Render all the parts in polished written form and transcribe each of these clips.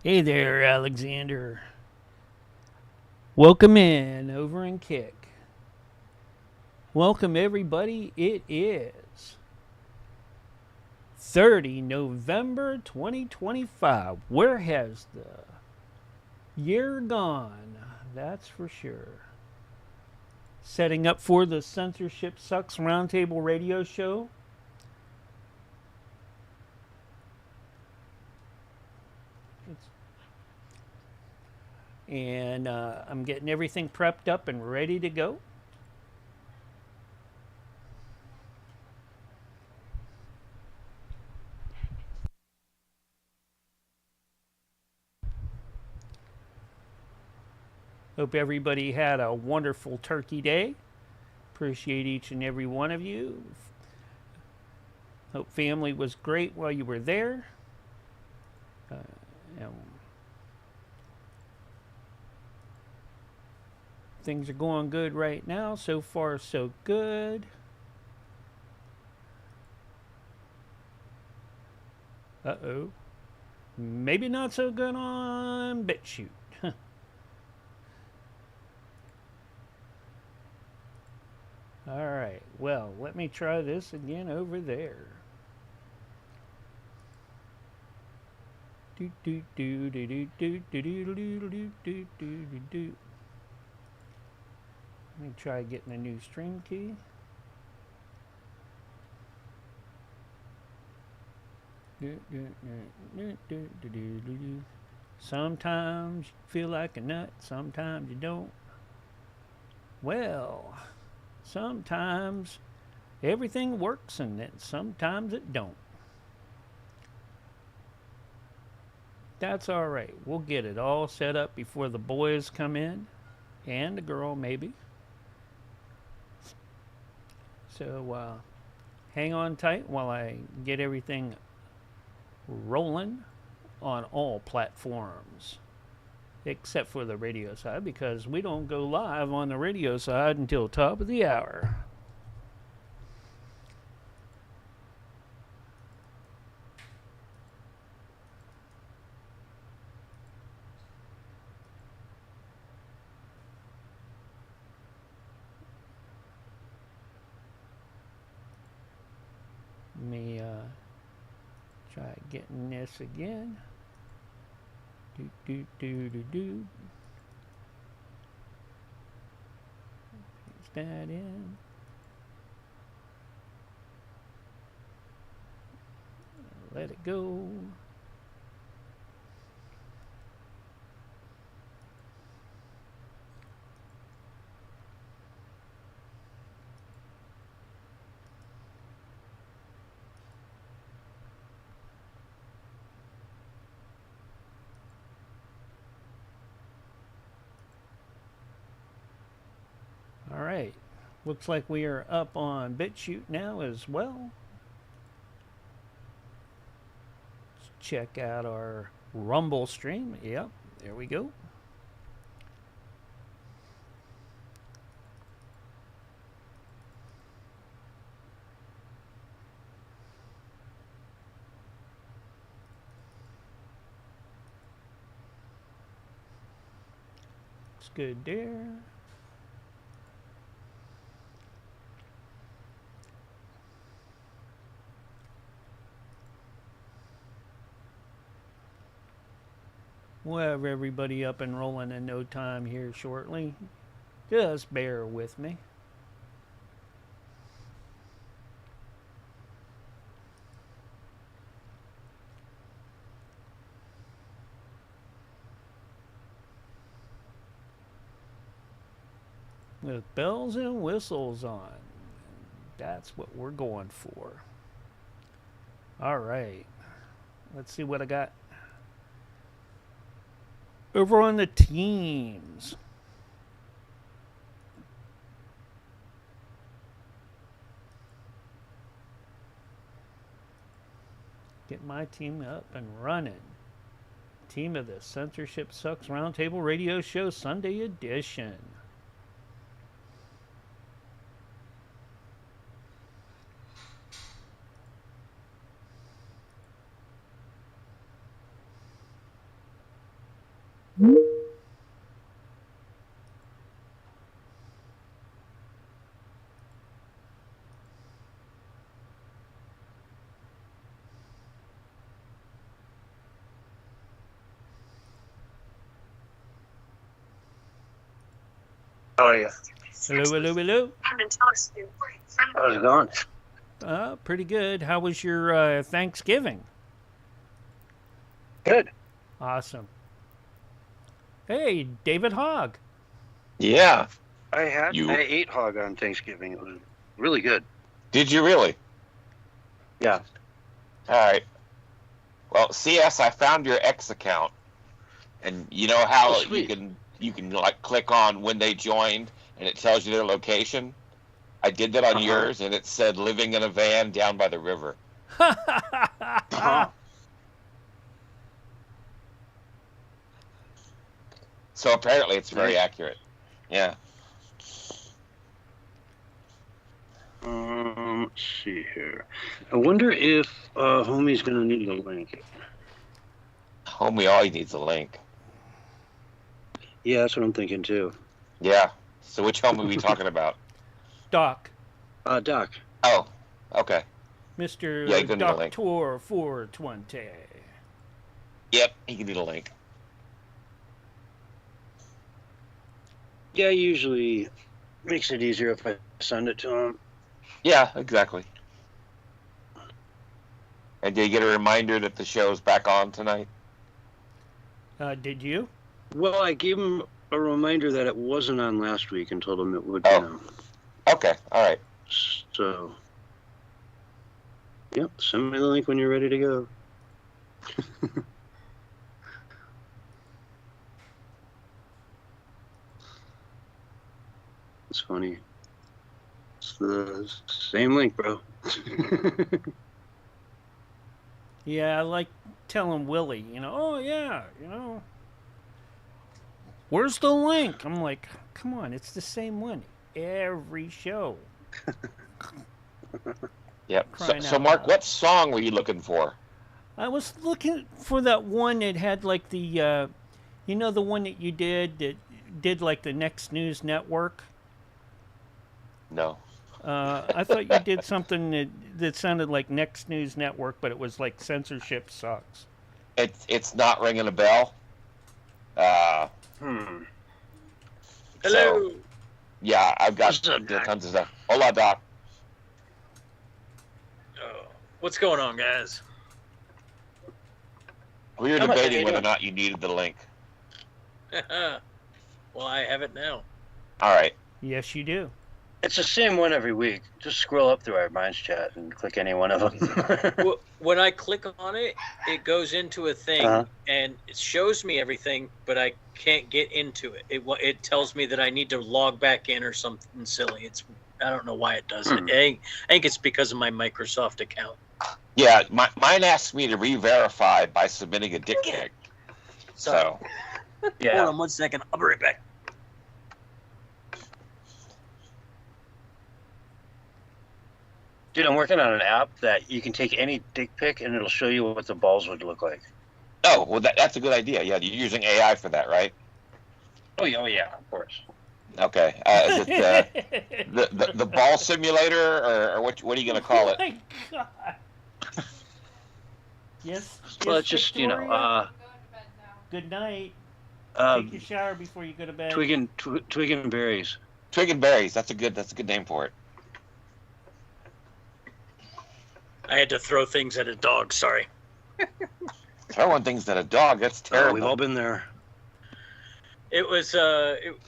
Hey there, Alexander. Welcome in over in Kick. Welcome, everybody. It is 30 November 2025. Where has the year gone? That's for sure. Setting up for the Censorship Sucks Roundtable Radio Show. And I'm getting everything prepped up and ready to go. Hope everybody had a wonderful Turkey Day. Appreciate each and every one of you. Hope family was great while you were there. Uh, you know, things are going good right now. So far, so good. Uh-oh. Maybe not so good on BitChute. All right. Well, let me try this again over there. Do do do do do do do do do do do do do. Let me try getting a new stream key. Sometimes you feel like a nut, sometimes you don't. Well, sometimes everything works and then sometimes it don't. That's all right. We'll get it all set up before the boys come in and the girl maybe. So hang on tight while I get everything rolling on all platforms except for the radio side because we don't go live on the radio side until top of the hour. Let me try getting this again. Do do do do do. Paste that in. Let it go. All right. Looks like we are up on BitChute now as well. Let's check out our Rumble stream. Yep, there we go. Looks good there. We'll have everybody up and rolling in no time here shortly. Just bear with me. With bells and whistles on. That's what we're going for. All right. Let's see what I got over on the teams. Get my team up and running. Team of the Censorship Sucks Roundtable Radio Show Sunday edition. How are you? Hello, hello, hello. How's it going? Pretty good. How was your Thanksgiving? Good. Awesome. Hey, David Hogg. Yeah. I ate hog on Thanksgiving. It was really good. Did you really? Yeah. All right. Well, CS, I found your X account, and you know how you can like click on when they joined, and it tells you their location. I did that on yours, and it said living in a van down by the river. So apparently, it's very accurate. Yeah. Let's see here. I wonder if homie's gonna need a link. Homie always needs a link. Yeah, that's what I'm thinking too. Yeah. So which homie are we talking about? Doc. Doc. Oh, okay. Mr. Yeah, Doctor 420. Yep, he can need a link. Yeah, usually makes it easier if I send it to him. Yeah, exactly. And did you get a reminder that the show's back on tonight? Did you? Well, I gave him a reminder that it wasn't on last week and told him it would. Okay, all right. So, yep, send me the link when you're ready to go. It's funny. It's the same link, bro. Yeah, I like telling Willie, oh, yeah, where's the link? I'm like, come on, it's the same one. Every show. Yep. So Mark, what song were you looking for? I was looking for that one that had like the, the one that you did that did like the Next News Network? No. I thought you did something that sounded like Next News Network, but it was like Censorship Sucks. It's not ringing a bell. Hello. So, yeah, I've got tons of stuff. Hola, Doc. Oh, what's going on, guys? We were debating whether or not you needed the link. Well, I have it now. All right. Yes, you do. It's the same one every week. Just scroll up through our Minds chat and click any one of them. When I click on it, it goes into a thing and it shows me everything, but I can't get into it. It tells me that I need to log back in or something silly. I don't know why it does it. I think it's because of my Microsoft account. Yeah, mine asks me to re-verify by submitting a dick pic. So, yeah. Hold on 1 second. I'll be right back. Dude, I'm working on an app that you can take any dick pic and it'll show you what the balls would look like. Oh, well, that's a good idea. Yeah, you're using AI for that, right? Oh yeah, of course. Okay. Is it the ball simulator, or what are you going to call it? Oh, my God. Yes. Well, yes, it's just, Victoria? Good night. Take your shower before you go to bed. Twig and berries. Twig and berries. That's a good name for it. I had to throw things at a dog. Sorry. Throwing things at a dog. That's terrible. We've all been there. It was.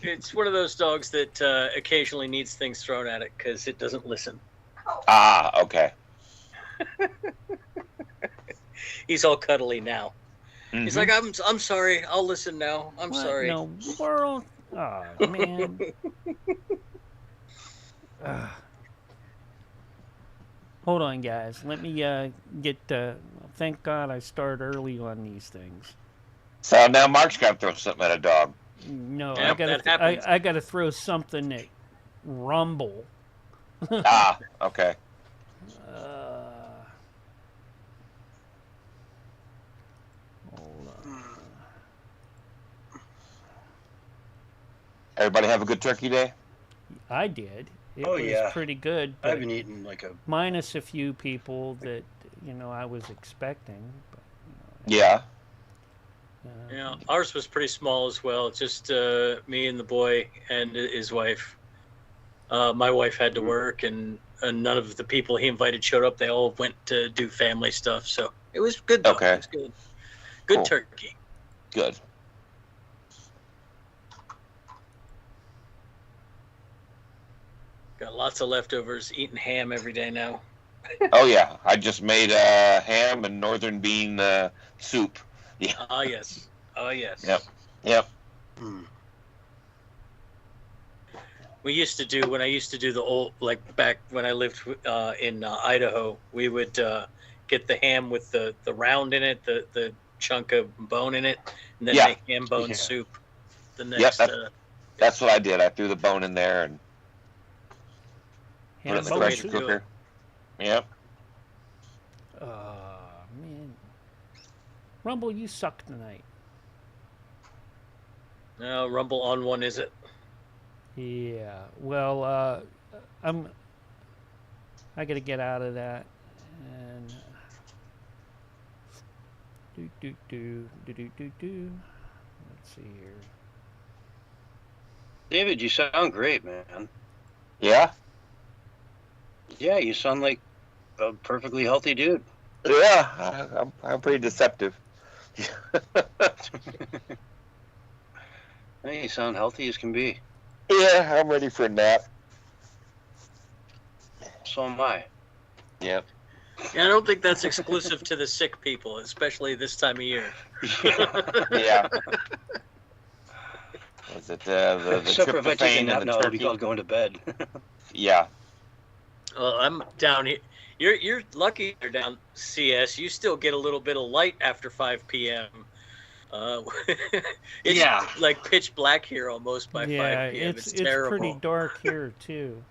It's one of those dogs that occasionally needs things thrown at it because it doesn't listen. Ah, okay. He's all cuddly now. Mm-hmm. He's like, I'm sorry. I'll listen now. I'm sorry. No world. Oh man. Hold on, guys. Let me get. Thank God I start early on these things. So now Mark's got to throw something at a dog. No, yep, I got to throw something at Rumble. Ah, okay. Hold on. Everybody have a good turkey day? I did. It was pretty good. I've been eating minus a few people that I was expecting. But, yeah. Yeah, ours was pretty small as well. Just me and the boy and his wife. My wife had to work, and none of the people he invited showed up. They all went to do family stuff. So it was good. Though. Okay. It was good. Good Cool. turkey. Good. Got lots of leftovers. Eating ham every day now. Oh yeah, I just made ham and northern bean soup. Yeah. Oh yes. Oh yes. Yep. Yep. We used to do, when I used to do the old, like back when I lived in Idaho, we would get the ham with the round in it, the chunk of bone in it, and then make ham bone soup. The next. That's what I did. I threw the bone in there and put it in the pressure cooker. Yep. Man. Rumble, you suck tonight. No, Rumble on one, is it? Yeah. Well, I gotta get out of that. And let's see here. David, you sound great, man. Yeah. Yeah, you sound like a perfectly healthy dude. Yeah, I'm pretty deceptive. Hey, you sound healthy as can be. Yeah, I'm ready for a nap. So am I. Yep. Yeah, I don't think that's exclusive to the sick people, especially this time of year. Yeah. Was it the Except for if I take a tryptophan nap and now, the it'll be turkey? called going to bed. Yeah. Well, I'm down here. You're lucky you're down CS. You still get a little bit of light after 5 p.m. It's like pitch black here almost by 5 p.m. It's terrible. It's pretty dark here too.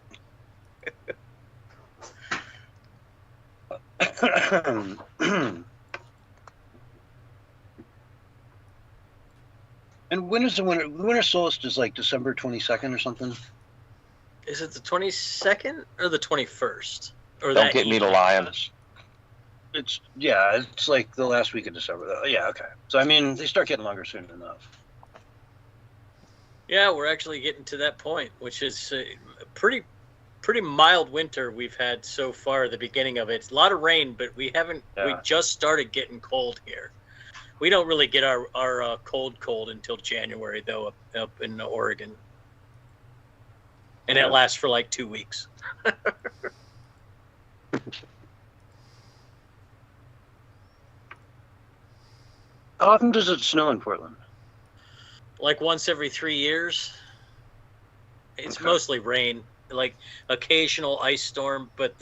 And when is the winter solstice? Like December 22nd or something? Is it the 22nd or the 21st? Or Don't get me to lying. It's like the last week of December. Yeah, okay. So I mean, they start getting longer soon enough. Yeah, we're actually getting to that point, which is a pretty mild winter we've had so far. The beginning of it, it's a lot of rain, but we haven't. Yeah. We just started getting cold here. We don't really get our cold until January though, up in Oregon, and it lasts for like 2 weeks. How often does it snow in Portland? Like once every 3 years. It's mostly rain, like occasional ice storm, but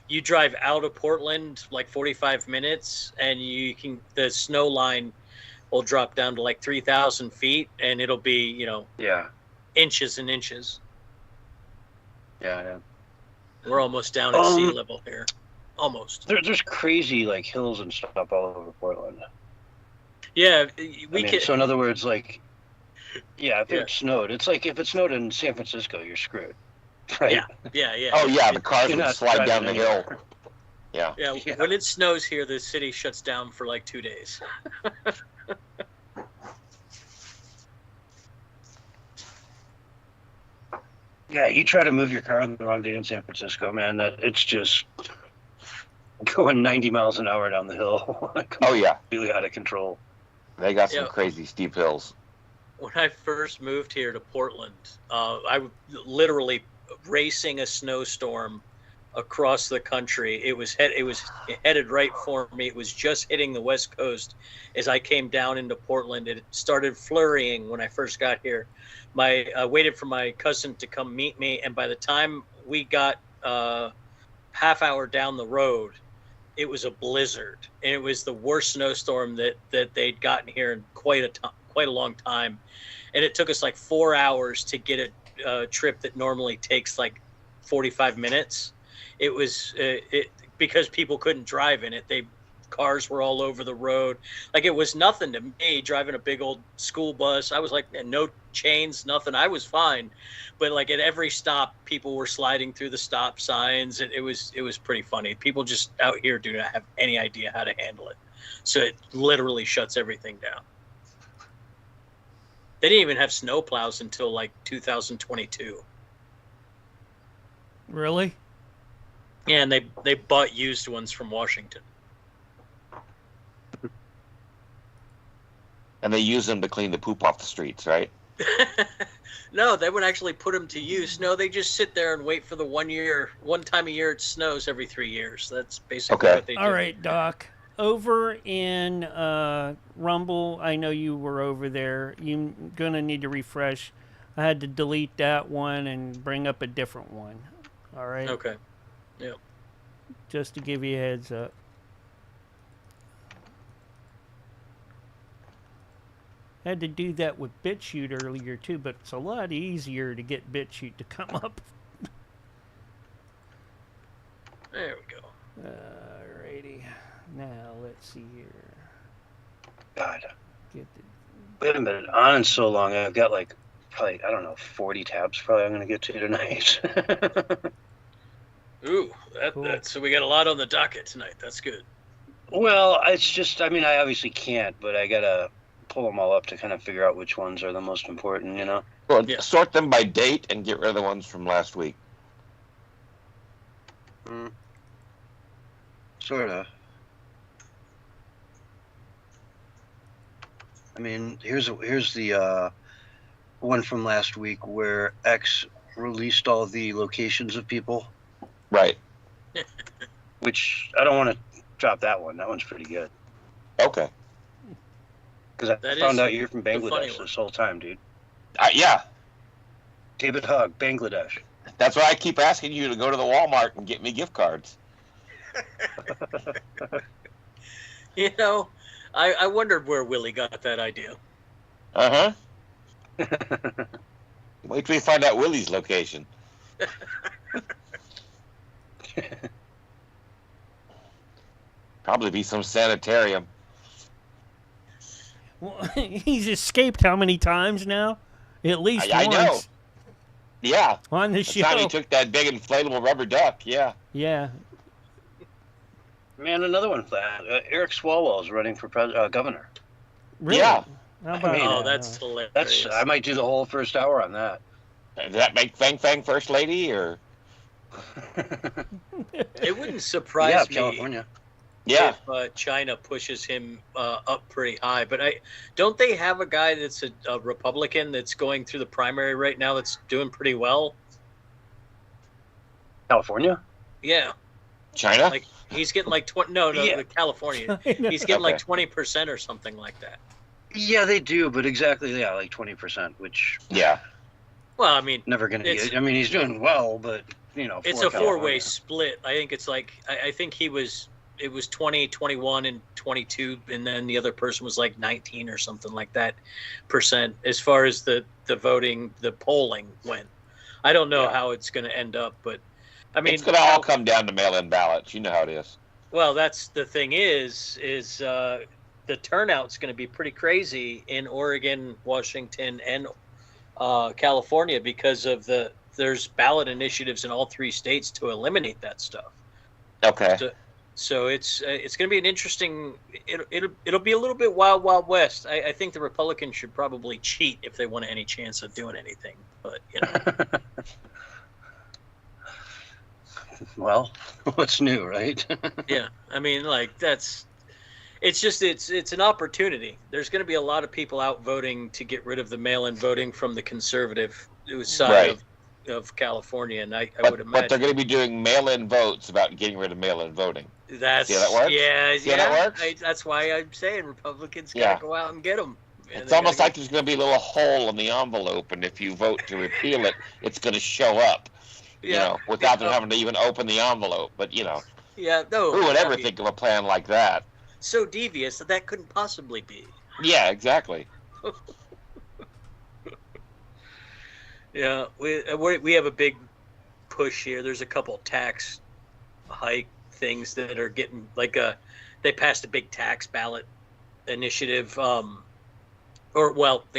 you drive out of Portland like 45 minutes and the snow line will drop down to like 3,000 feet and it'll be, inches and inches. Yeah. We're almost down at sea level here. Almost. There's crazy like hills and stuff all over Portland. Yeah, so in other words, like, if it snowed, it's like if it snowed in San Francisco, you're screwed. Right? Yeah. Oh yeah, the cars would slide down the hill. Yeah. When it snows here, the city shuts down for like 2 days. Yeah, you try to move your car on the wrong day in San Francisco, man, it's just going 90 miles an hour down the hill. Completely out of control. They got some crazy steep hills. When I first moved here to Portland, I was literally racing a snowstorm across the country. It was headed right for me. It was just hitting the West Coast as I came down into Portland. It started flurrying when I first got here. I waited for my cousin to come meet me, and by the time we got half hour down the road, it was a blizzard, and it was the worst snowstorm that they'd gotten here in quite a long time. And it took us like 4 hours to get a trip that normally takes like 45 minutes. It was because people couldn't drive in it. Cars were all over the road. Like, it was nothing to me driving a big old school bus. I was like, no chains, nothing. I was fine. But like at every stop, people were sliding through the stop signs. It was pretty funny. People just out here do not have any idea how to handle it. So it literally shuts everything down. They didn't even have snow plows until like 2022. Really? Yeah, and they bought used ones from Washington. And they use them to clean the poop off the streets, right? No, they would actually put them to use. No, they just sit there and wait for the one time a year it snows every 3 years. That's basically what they do. All right, Doc. Over in Rumble, I know you were over there. You're going to need to refresh. I had to delete that one and bring up a different one. All right? Okay. Yep. Just to give you a heads up. I had to do that with BitChute earlier too, but it's a lot easier to get BitChute to come up. There we go. Alrighty. Now let's see here. God. Get Wait a minute. On so long. I've got like probably, I don't know, 40 tabs probably I'm going to get to tonight. Ooh, Cool. so we got a lot on the docket tonight. That's good. Well, it's just, I mean, I obviously can't, but I got to pull them all up to kind of figure out which ones are the most important, you know? Well, Yeah. sort them by date and get rid of the ones from last week. Sort of. I mean, here's the one from last week where X released all the locations of people, Right. which I don't want to drop that one. That one's pretty good. Okay. Because I That found is out you're from the funny Bangladesh one. this whole time, dude. Yeah. David Hugg, Bangladesh. That's why I keep asking you to go to the Walmart and get me gift cards. You know, I wondered where Willie got that idea. Uh-huh. Wait till we find out Willie's location. Probably be some sanitarium. Well, he's escaped how many times now? At least I once. know. Yeah. On the The time he show. took that big inflatable rubber duck, yeah. Yeah. Man, another one. Eric Swalwell's running for governor. Really? Yeah. How about mean, Oh, that? that's hilarious. I might do the whole first hour on that. Does that make Fang Fang first lady, or? It wouldn't Yeah, surprise me California. Yeah. if China pushes him up pretty high. But don't they have a guy that's a Republican that's going through the primary right now that's doing pretty well? California? Yeah, China? like he's getting like 20. No, Yeah. California. China. He's getting like Okay. 20% or something like that. Yeah, they do, but exactly, yeah, like 20%, which Yeah. Well, I mean, never going to It's- get. I mean, he's doing well, but, you know, it's for a four-way California. split. I think it's like I think it was 20, 21, and 22, and then the other person was like 19 or something like that percent as far as the voting, the polling went. I don't know how it's going to end up, but I mean, It's going to all come down to mail-in ballots. You know how it is. well, that's the thing is the turnout's going to be pretty crazy in Oregon, Washington, and California because of there's ballot initiatives in all 3 states to eliminate that stuff. Okay. So it's going to be an interesting. It'll be a little bit wild west. I think the Republicans should probably cheat if they want any chance of doing anything. But you know, Well, what's new, right? yeah. I mean, like it's an opportunity. There's going to be a lot of people out voting to get rid of the mail-in voting from the conservative side Right. of California, and I But, would but they're imagine going to be doing mail-in votes about getting rid of mail-in voting. that's See how that works? yeah, See how that works? that's why I'm saying Republicans got Yeah. to go out and get them. It's almost like there's going to be a little hole in the envelope, and if you vote to repeal it, it's going to show up, you know, without them having to even open the envelope. But, you know, Yeah, no. who would I ever mean, think of a plan like that? so devious that couldn't possibly be. Yeah, exactly. Yeah, we have a big push here. There's a couple tax hike things that are getting like they passed a big tax ballot initiative. They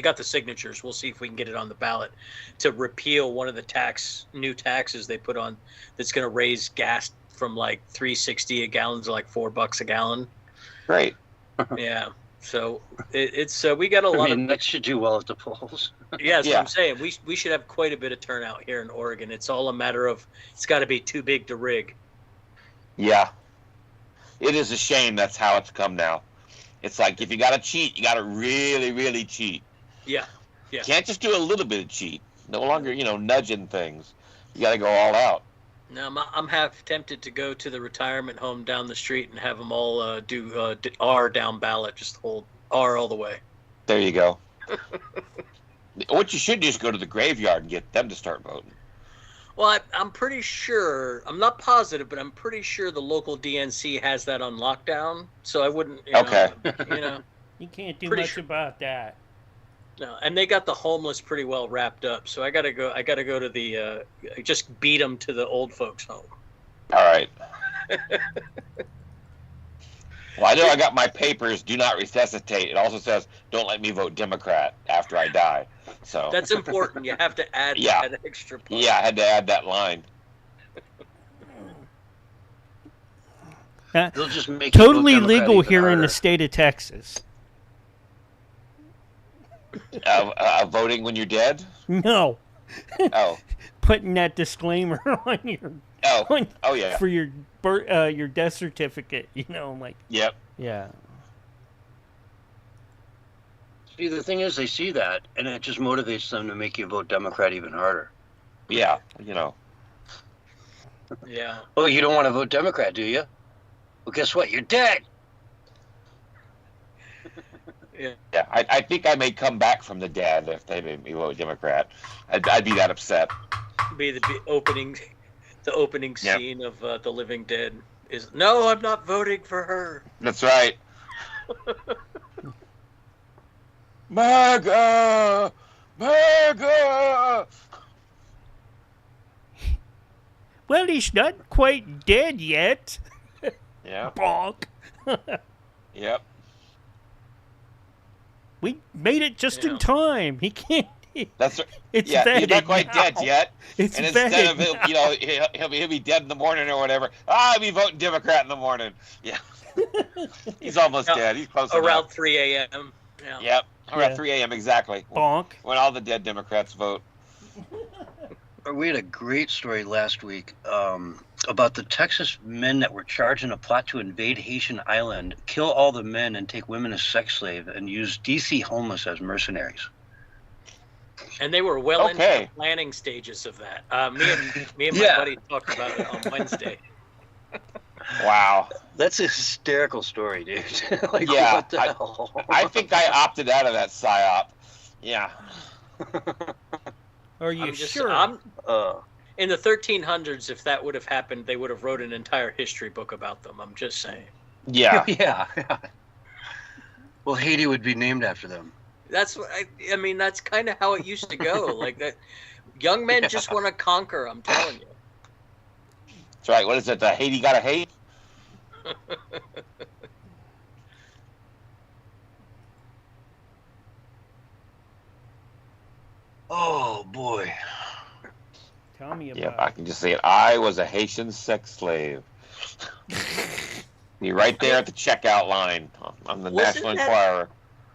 got the signatures. We'll see if we can get it on the ballot to repeal one of the new taxes they put on that's going to raise gas from like $3.60 a gallon to like $4 a gallon. Great. Yeah. So it's we got a lot of. That should do well at the polls. Yeah, so I'm saying we should have quite a bit of turnout here in Oregon. It's all a matter of it's got to be too big to rig. Yeah. It is a shame that's how it's come now. It's like if you got to cheat, you got to really, really cheat. Yeah. Yeah. You can't just do a little bit of cheat. No longer, nudging things. You got to go all out. Now I'm half tempted to go to the retirement home down the street and have them all do R down ballot, just hold R all the way. There you go. What you should do is go to the graveyard and get them to start voting. Well, I'm pretty sure, I'm not positive, but I'm pretty sure the local DNC has that on lockdown, so I wouldn't, Okay. You can't do much about that. No, and they got the homeless pretty well wrapped up, so I gotta go to the, just beat them to the old folks' home. All right. Well, I know I got my papers, do not resuscitate. It also says, don't let me vote Democrat after I die. So that's important. You have to add that extra part. Yeah, I had to add that line. They'll just make totally legal here in the state of Texas. Voting when you're dead? No. Oh. Putting that disclaimer on your yeah, for your death certificate, like. Yep. Yeah. See, the thing is, they see that, and it just motivates them to make you vote Democrat even harder. Yeah, Yeah. Oh, you don't want to vote Democrat, do you? Well, guess what? You're dead. Yeah. Yeah, I think I may come back from the dead if they made me vote Democrat. I'd be that upset. Be the opening scene of The Living Dead is, no, I'm not voting for her. That's right. MAGA! MAGA! Well, he's not quite dead yet. Yeah. Bonk. Yep. We made it just in time. He can't. That's right. It's he's vetted not quite now. dead yet. It's and vetted instead of now. he'll be dead in the morning or whatever. I'll be voting Democrat in the morning. Yeah. He's almost dead. He's close around enough. 3 a.m. Yeah. Yep. Around 3 a.m. exactly. Bonk. When all the dead Democrats vote. We had a great story last week about the Texas men that were charged in a plot to invade Haitian Island, kill all the men, and take women as sex slave, and use DC homeless as mercenaries. And they were well into the planning stages of that. Me and my buddy talked about it on Wednesday. Wow. That's a hysterical story, dude. Like, yeah. what the hell? I think I opted out of that PSYOP. Yeah. Are you sure? In the 1300s, if that would have happened, they would have wrote an entire history book about them. I'm just saying. Yeah. Yeah. Well, Haiti would be named after them. That's what I mean. That's kind of how it used to go. Like that, young men just want to conquer. I'm telling you. That's right. What is it? Haiti gotta hate. Oh boy. Tell me about it. I can just say it. I was a Haitian sex slave. You're right there at the checkout line on the National Enquirer.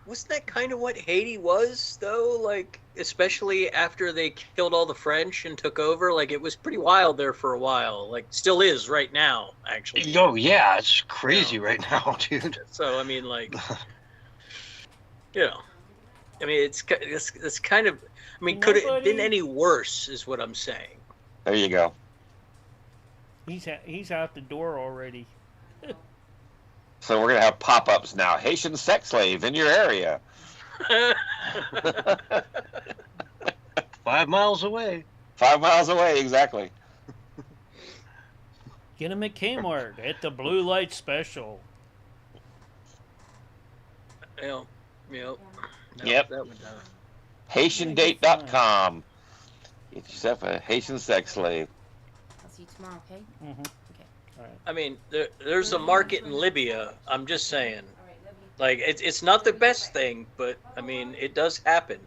Wasn't that kind of what Haiti was, though? Like, especially after they killed all the French and took over? Like, it was pretty wild there for a while. Like, still is right now, actually. Oh, yeah. It's crazy right now, dude. So, I mean, like, I mean, it's kind of, I mean, could it have been any worse, is what I'm saying. There you go. He's out the door already. So we're going to have pop-ups now. Haitian sex slave in your area. 5 miles away. 5 miles away, exactly. Get him at Kmart at the Blue Light Special. Yep. That HaitianDate.com. Get yourself a Haitian sex slave. I'll see you tomorrow, okay? Mm-hmm. I mean, there's a market in Libya. I'm just saying. Like, it's not the best thing, but, I mean, it does happen.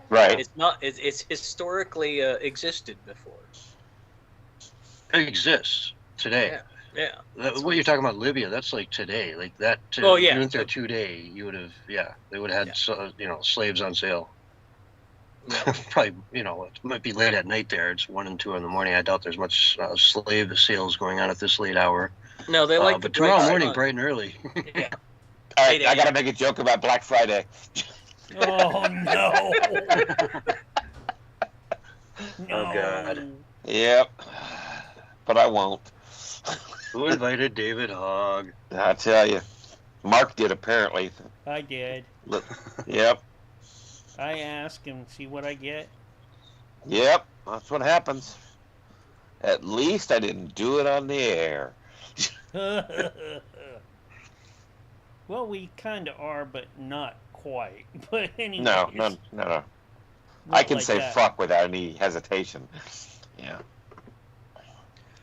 Right. It's historically existed before. It exists today. Yeah. What you're talking about, Libya? That's like today, like that. Oh, yeah. If you went there today, you would have, they would have had, slaves on sale. Yeah. Probably, it might be late at night there. It's 1 and 2 in the morning. I doubt there's much slave sales going on at this late hour. No, they like but the bright tomorrow morning, sun. bright and early. Yeah. All right, 8 I got to a.m. make a joke about Black Friday. Oh no! Oh, God. Yep, but I won't. Who invited David Hogg? I tell you, Mark did apparently. I did. Yep, I ask and see what I get. yep, that's what happens. At least I didn't do it on the air. Well, we kind of are, but not quite. But anyway. No. I can say fuck without any hesitation. Yeah.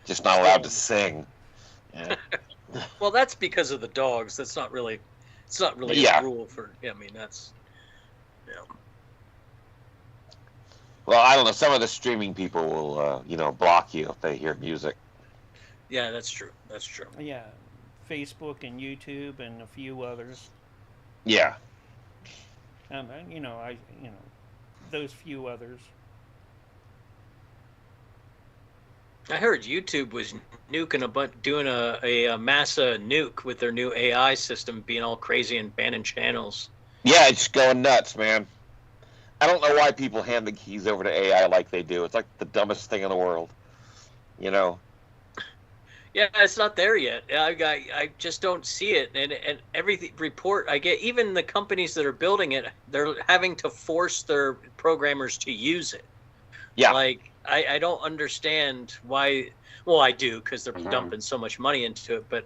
Just not allowed to sing. Yeah. Well, that's because of the dogs. That's not really. It's not really Yeah. a rule for. I mean, that's. Yeah. Well, I don't know. Some of the streaming people will, block you if they hear music. Yeah, that's true. That's true. Yeah, Facebook and YouTube and a few others. Yeah. Those few others. I heard YouTube was nuking doing a massa nuke with their new AI system, being all crazy and banning channels. Yeah, it's going nuts, man. I don't know why people hand the keys over to AI like they do. It's like the dumbest thing in the world. Yeah, it's not there yet. I just don't see it, and every report I get, even the companies that are building it, they're having to force their programmers to use it. Yeah. Like I don't understand why. Well, I do, because they're dumping so much money into it, but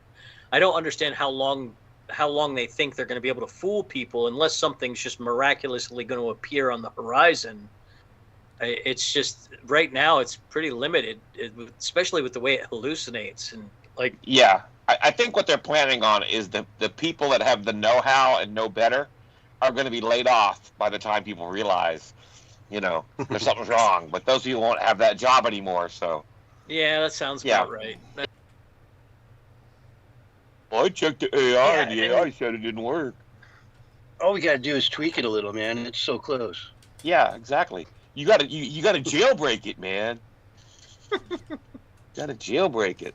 I don't understand how long they think they're going to be able to fool people unless something's just miraculously going to appear on the horizon. It's just right now it's pretty limited, especially with the way it hallucinates and like. Yeah, I think what they're planning on is the people that have the know-how and know better are going to be laid off by the time people realize, there's something wrong. But those people won't have that job anymore. So. Yeah, that sounds about right. Well, I checked the AI and the AI said it didn't work. All we gotta do is tweak it a little, man. It's so close. Yeah, exactly. You gotta jailbreak it, man. Gotta jailbreak it.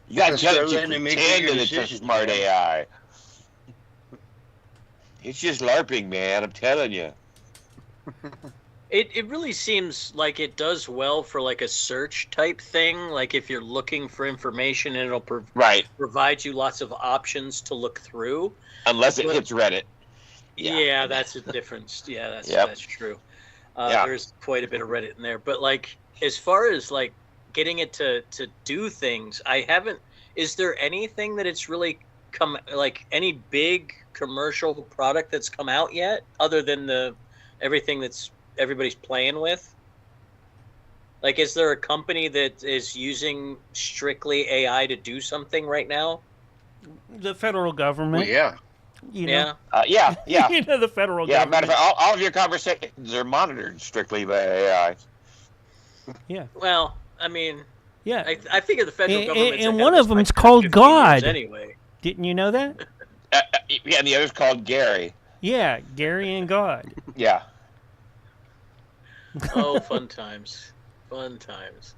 You gotta pretend that it's a smart AI. It's just LARPing, man. I'm telling you. It really seems like it does well for like a search type thing. Like if you're looking for information, and it'll provide you lots of options to look through. Unless it hits Reddit. Yeah, that's a difference. Yeah, that's true. There's quite a bit of Reddit in there, but like as far as like getting it to do things, I haven't. Is there anything that it's really come, like any big commercial product that's come out yet, other than everything that's everybody's playing with? Like, is there a company that is using strictly AI to do something right now? The federal government. Well, yeah. Yeah. The federal government. Matter of fact, all of your conversations are monitored strictly by AI. Yeah. Well, I mean, yeah. I figure the federal government. And one of them is called God. Anyway. Didn't you know that? Yeah, and the other's called Gary. Yeah, Gary and God. Yeah. Oh, fun times. Fun times.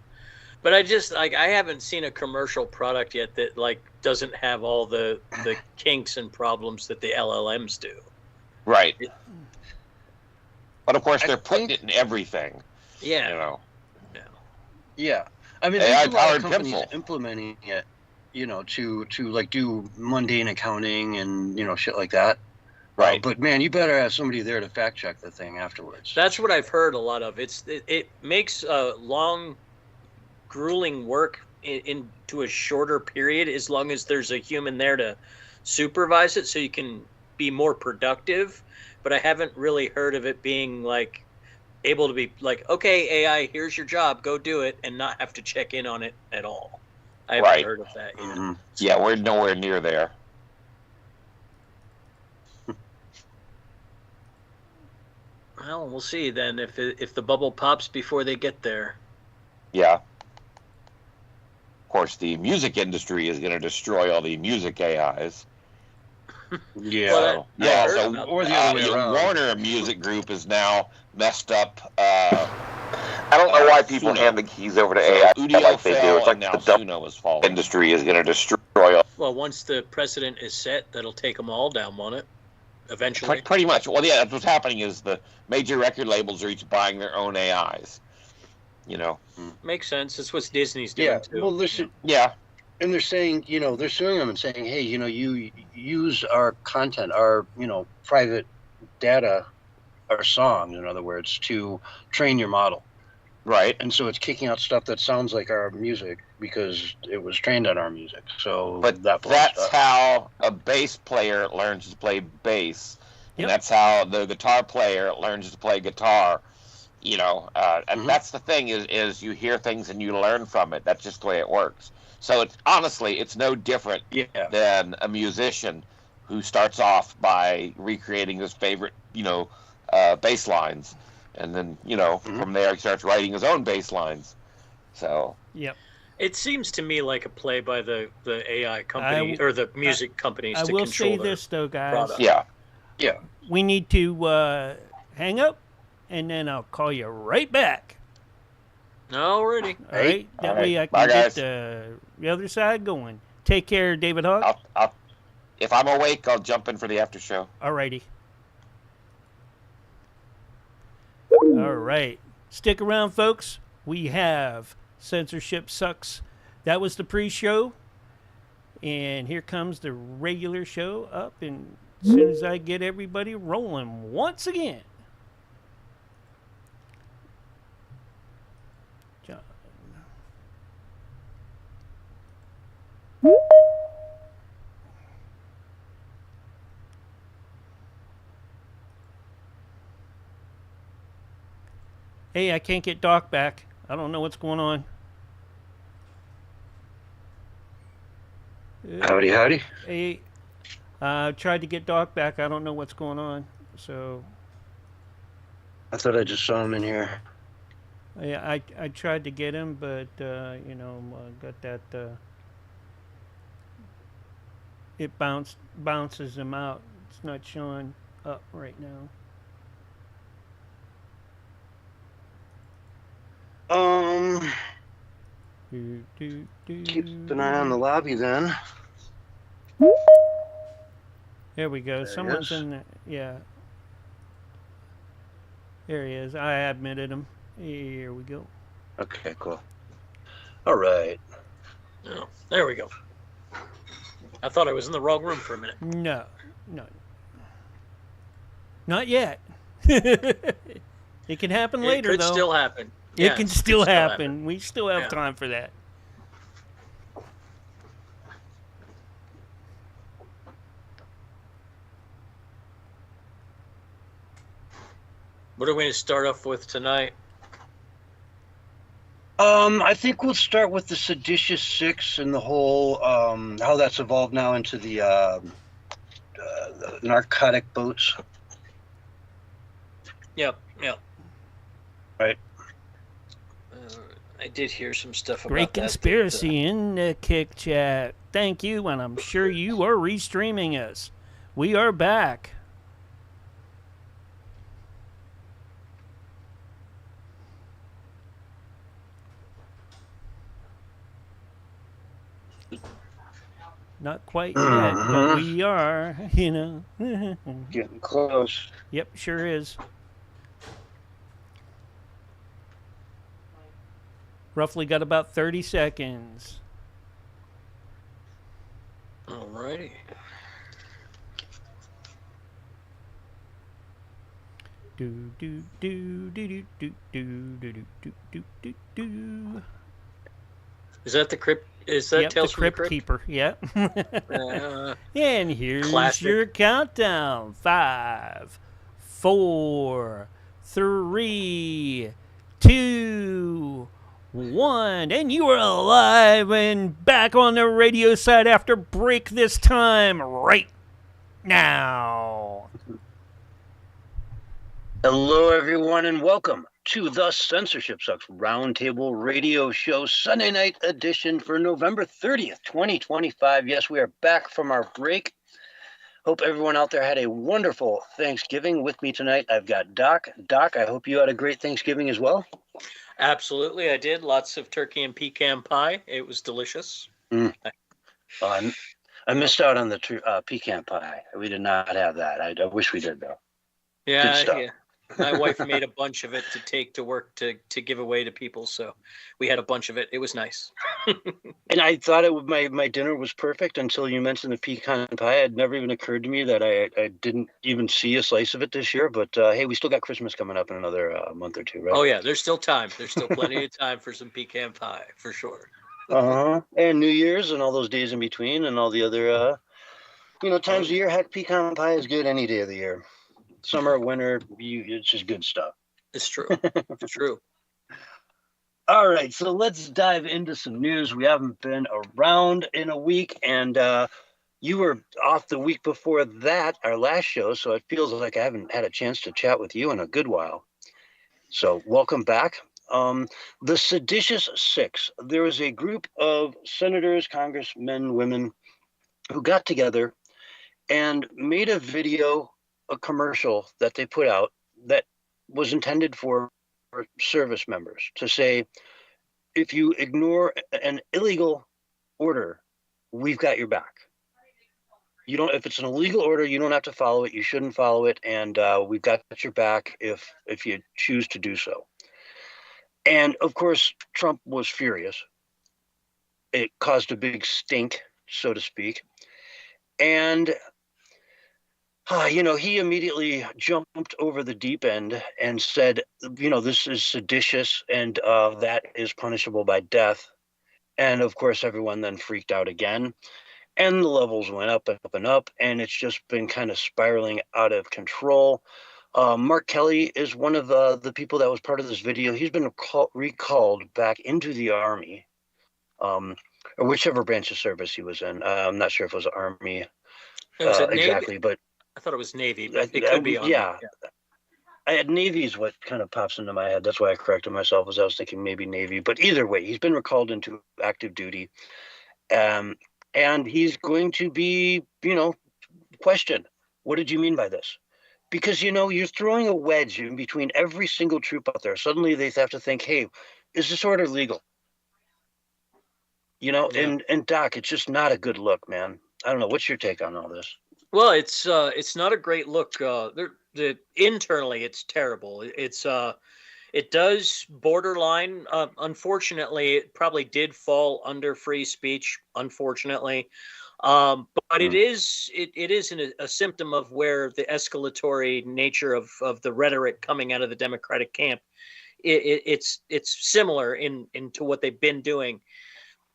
But I just I haven't seen a commercial product yet that like doesn't have all the kinks and problems that the LLMs do. Right. But of course they're putting it in everything. Yeah. Yeah. I mean, there's a lot of companies implementing it, to like do mundane accounting and shit like that. Right. But man, you better have somebody there to fact check the thing afterwards. That's what I've heard a lot of. It makes long, grueling work into a shorter period as long as there's a human there to supervise it, so you can be more productive. But I haven't really heard of it being like able to be like, okay, AI, here's your job, go do it, and not have to check in on it at all. I haven't heard of that yet. Mm-hmm. Yeah, we're nowhere near there. Well, we'll see then if the bubble pops before they get there. Yeah. Of course, the music industry is going to destroy all the music AIs. Yeah. Well, Yeah, heard so about or the other way around. Warner Music Group is now messed up. I don't know why people hand the keys over to AI like they do. It's like now Suno is falling. Industry is going to destroy all. Well, once the precedent is set, that'll take them all down, won't it? Eventually. Pretty much. Well, yeah, that's what's happening is the major record labels are each buying their own AIs. You know. Makes sense. That's what Disney's doing too. Well, listen. Yeah. And they're saying, they're suing them and saying, hey, you use our content, our, private data, our songs, in other words, to train your model. Right. And so it's kicking out stuff that sounds like our music because it was trained on our music. So but that's how a bass player learns to play bass. And that's how the guitar player learns to play guitar. And that's the thing is you hear things and you learn from it. That's just the way it works. So it's no different than a musician who starts off by recreating his favorite, bass lines. And then, from there he starts writing his own bass lines. So. Yep. It seems to me like a play by the AI company or the music companies to control I will say this, though, guys. Product. Yeah. We need to hang up, and then I'll call you right back. Alrighty. All right? That way I can get the other side going. Take care, David Hawk. If I'm awake, I'll jump in for the after show. Alrighty. All right. Stick around, folks. We have Censorship Sucks. That was the pre-show. And here comes the regular show up. And as soon as I get everybody rolling once again. John. Hey, I can't get Doc back. I don't know what's going on. Howdy, howdy. Hey, tried to get Doc back. I don't know what's going on. So. I thought I just saw him in here. Yeah, I tried to get him, but got that. It bounces him out. It's not showing up right now. Keep an eye on the lobby then. There we go. Someone's in there. Yeah. There he is. I admitted him. Here we go. Okay, cool. All right. Oh, there we go. I thought I was in the wrong room for a minute. No. Not yet. It can happen later, though. It could still happen. It can still happen. We still have time for that. What are we going to start off with tonight? I think we'll start with the Seditious Six and the whole how that's evolved now into the narcotic boats. Yep. Right. I did hear some stuff about Great that. conspiracy in the Kick Chat. Thank you, and I'm sure you are restreaming us. We are back. Not quite yet, but we are, Getting close. Yep, sure is. Roughly got about 30 seconds. Alrighty. Do do do do do do do do do do do do. Is that the crypt? Is that Tales the from the Crypt Crypt? Keeper? Yep. And here's Classic. your countdown: 5, 4, 3, 2, 1, and you are alive and back on the radio side after break this time right now. Hello, everyone, and welcome to the Censorship Sucks Roundtable Radio Show, Sunday night edition for November 30th, 2025. Yes, we are back from our break. Hope everyone out there had a wonderful Thanksgiving. With me tonight, I've got Doc. Doc, I hope you had a great Thanksgiving as well. Absolutely, I did. Lots of turkey and pecan pie. It was delicious. I missed out on the pecan pie. We did not have that. I wish we did, though. Good stuff. Yeah. My wife made a bunch of it to take to work to give away to people. So we had a bunch of it. It was nice. And I thought my dinner was perfect until you mentioned the pecan pie. It never even occurred to me that I didn't even see a slice of it this year. But hey, we still got Christmas coming up in another month or two, right? Oh, yeah. There's still time. There's still plenty of time for some pecan pie, for sure. And New Year's and all those days in between and all the other, times of year. Heck, pecan pie is good any day of the year. Summer, winter, it's just good stuff. It's true. It's true. All right, so let's dive into some news. We haven't been around in a week, and you were off the week before that, our last show, so it feels like I haven't had a chance to chat with you in a good while. So welcome back. The Seditious Six. There was a group of senators, congressmen, women who got together and made a video, a commercial that they put out that was intended for service members to say, if you ignore an illegal order, we've got your back. If it's an illegal order, you don't have to follow it. You shouldn't follow it. And we've got your back if you choose to do so. And of course, Trump was furious. It caused a big stink, so to speak. And he immediately jumped over the deep end and said, this is seditious and that is punishable by death. And of course, everyone then freaked out again. And the levels went up and up and up. And it's just been kind of spiraling out of control. Mark Kelly is one of the people that was part of this video. He's been recalled back into the Army, or whichever branch of service he was in. I'm not sure if it was Army exactly, but I thought it was Navy, but it could be Army. Yeah. Navy is what kind of pops into my head. That's why I corrected myself, as I was thinking maybe Navy. But either way, he's been recalled into active duty. And he's going to be, questioned. What did you mean by this? Because, you're throwing a wedge in between every single troop out there. Suddenly they have to think, hey, is this order legal? Yeah. And Doc, it's just not a good look, man. I don't know. What's your take on all this? Well, it's not a great look. Internally, it's terrible. It does borderline. Unfortunately, it probably did fall under free speech. Unfortunately, but it is a symptom of where the escalatory nature of the rhetoric coming out of the Democratic camp. It's similar into what they've been doing,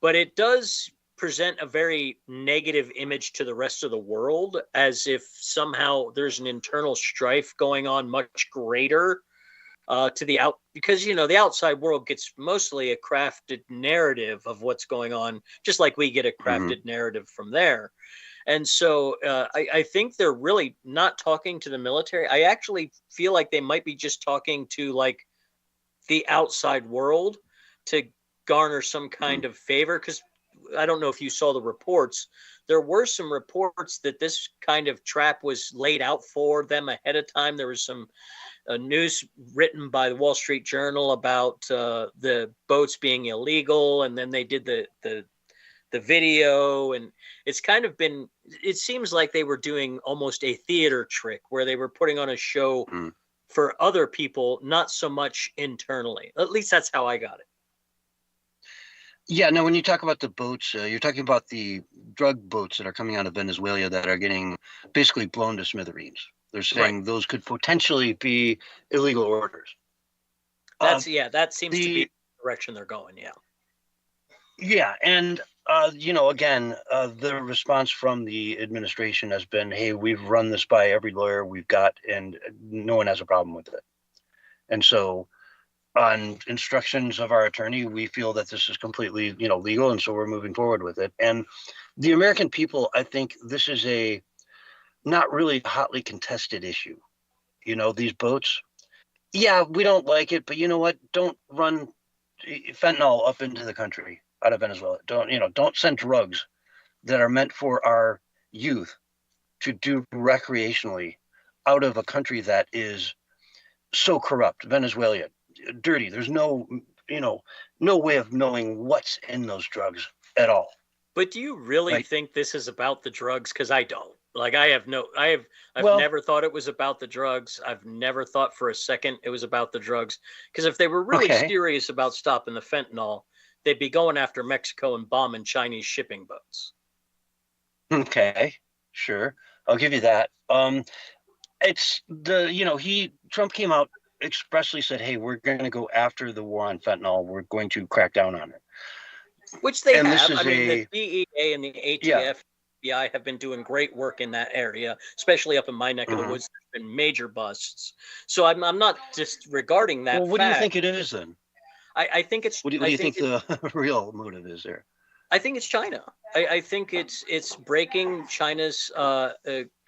but it does present a very negative image to the rest of the world, as if somehow there's an internal strife going on much greater because the outside world gets mostly a crafted narrative of what's going on, just like we get a crafted narrative from there. And so I think they're really not talking to the military. I actually feel like they might be just talking to like the outside world to garner some kind of favor, because I don't know if you saw the reports. There were some reports that this kind of trap was laid out for them ahead of time. There was some news written by the Wall Street Journal about the boats being illegal, and then they did the video, and it's kind of been. It seems like they were doing almost a theater trick where they were putting on a show for other people, not so much internally. At least that's how I got it. Yeah, no, when you talk about the boats, you're talking about the drug boats that are coming out of Venezuela that are getting basically blown to smithereens. They're saying those could potentially be illegal orders. That seems to be the direction they're going, yeah. Yeah, and, again, the response from the administration has been, hey, we've run this by every lawyer we've got, and no one has a problem with it. And so on instructions of our attorney, we feel that this is completely, legal, and so we're moving forward with it. And the American people, I think this is a not really hotly contested issue. These boats, Yeah, we don't like it, but you know what? Don't run fentanyl up into the country out of Venezuela. Don't send drugs that are meant for our youth to do recreationally out of a country that is so corrupt. Venezuela, dirty. There's no way of knowing what's in those drugs at all. But do you really Right? think this is about the drugs? Because I don't. Like I've Well, never thought it was about the drugs. I've never thought for a second it was about the drugs. Because if they were really okay, serious about stopping the fentanyl, they'd be going after Mexico and bombing Chinese shipping boats. okay, sure, I'll give you that. It's Trump came out expressly said, "Hey, we're going to go after the war on fentanyl. We're going to crack down on it." Which they And this have. is I mean, the DEA and the yeah. ATF, FBI have been doing great work in that area, especially up in my neck of the Mhm. woods. There's been major busts. So I'm not disregarding that Well, what do you fact. think it is then? I think it's What do you think the real motive is there? I think it's China. I think it's breaking China's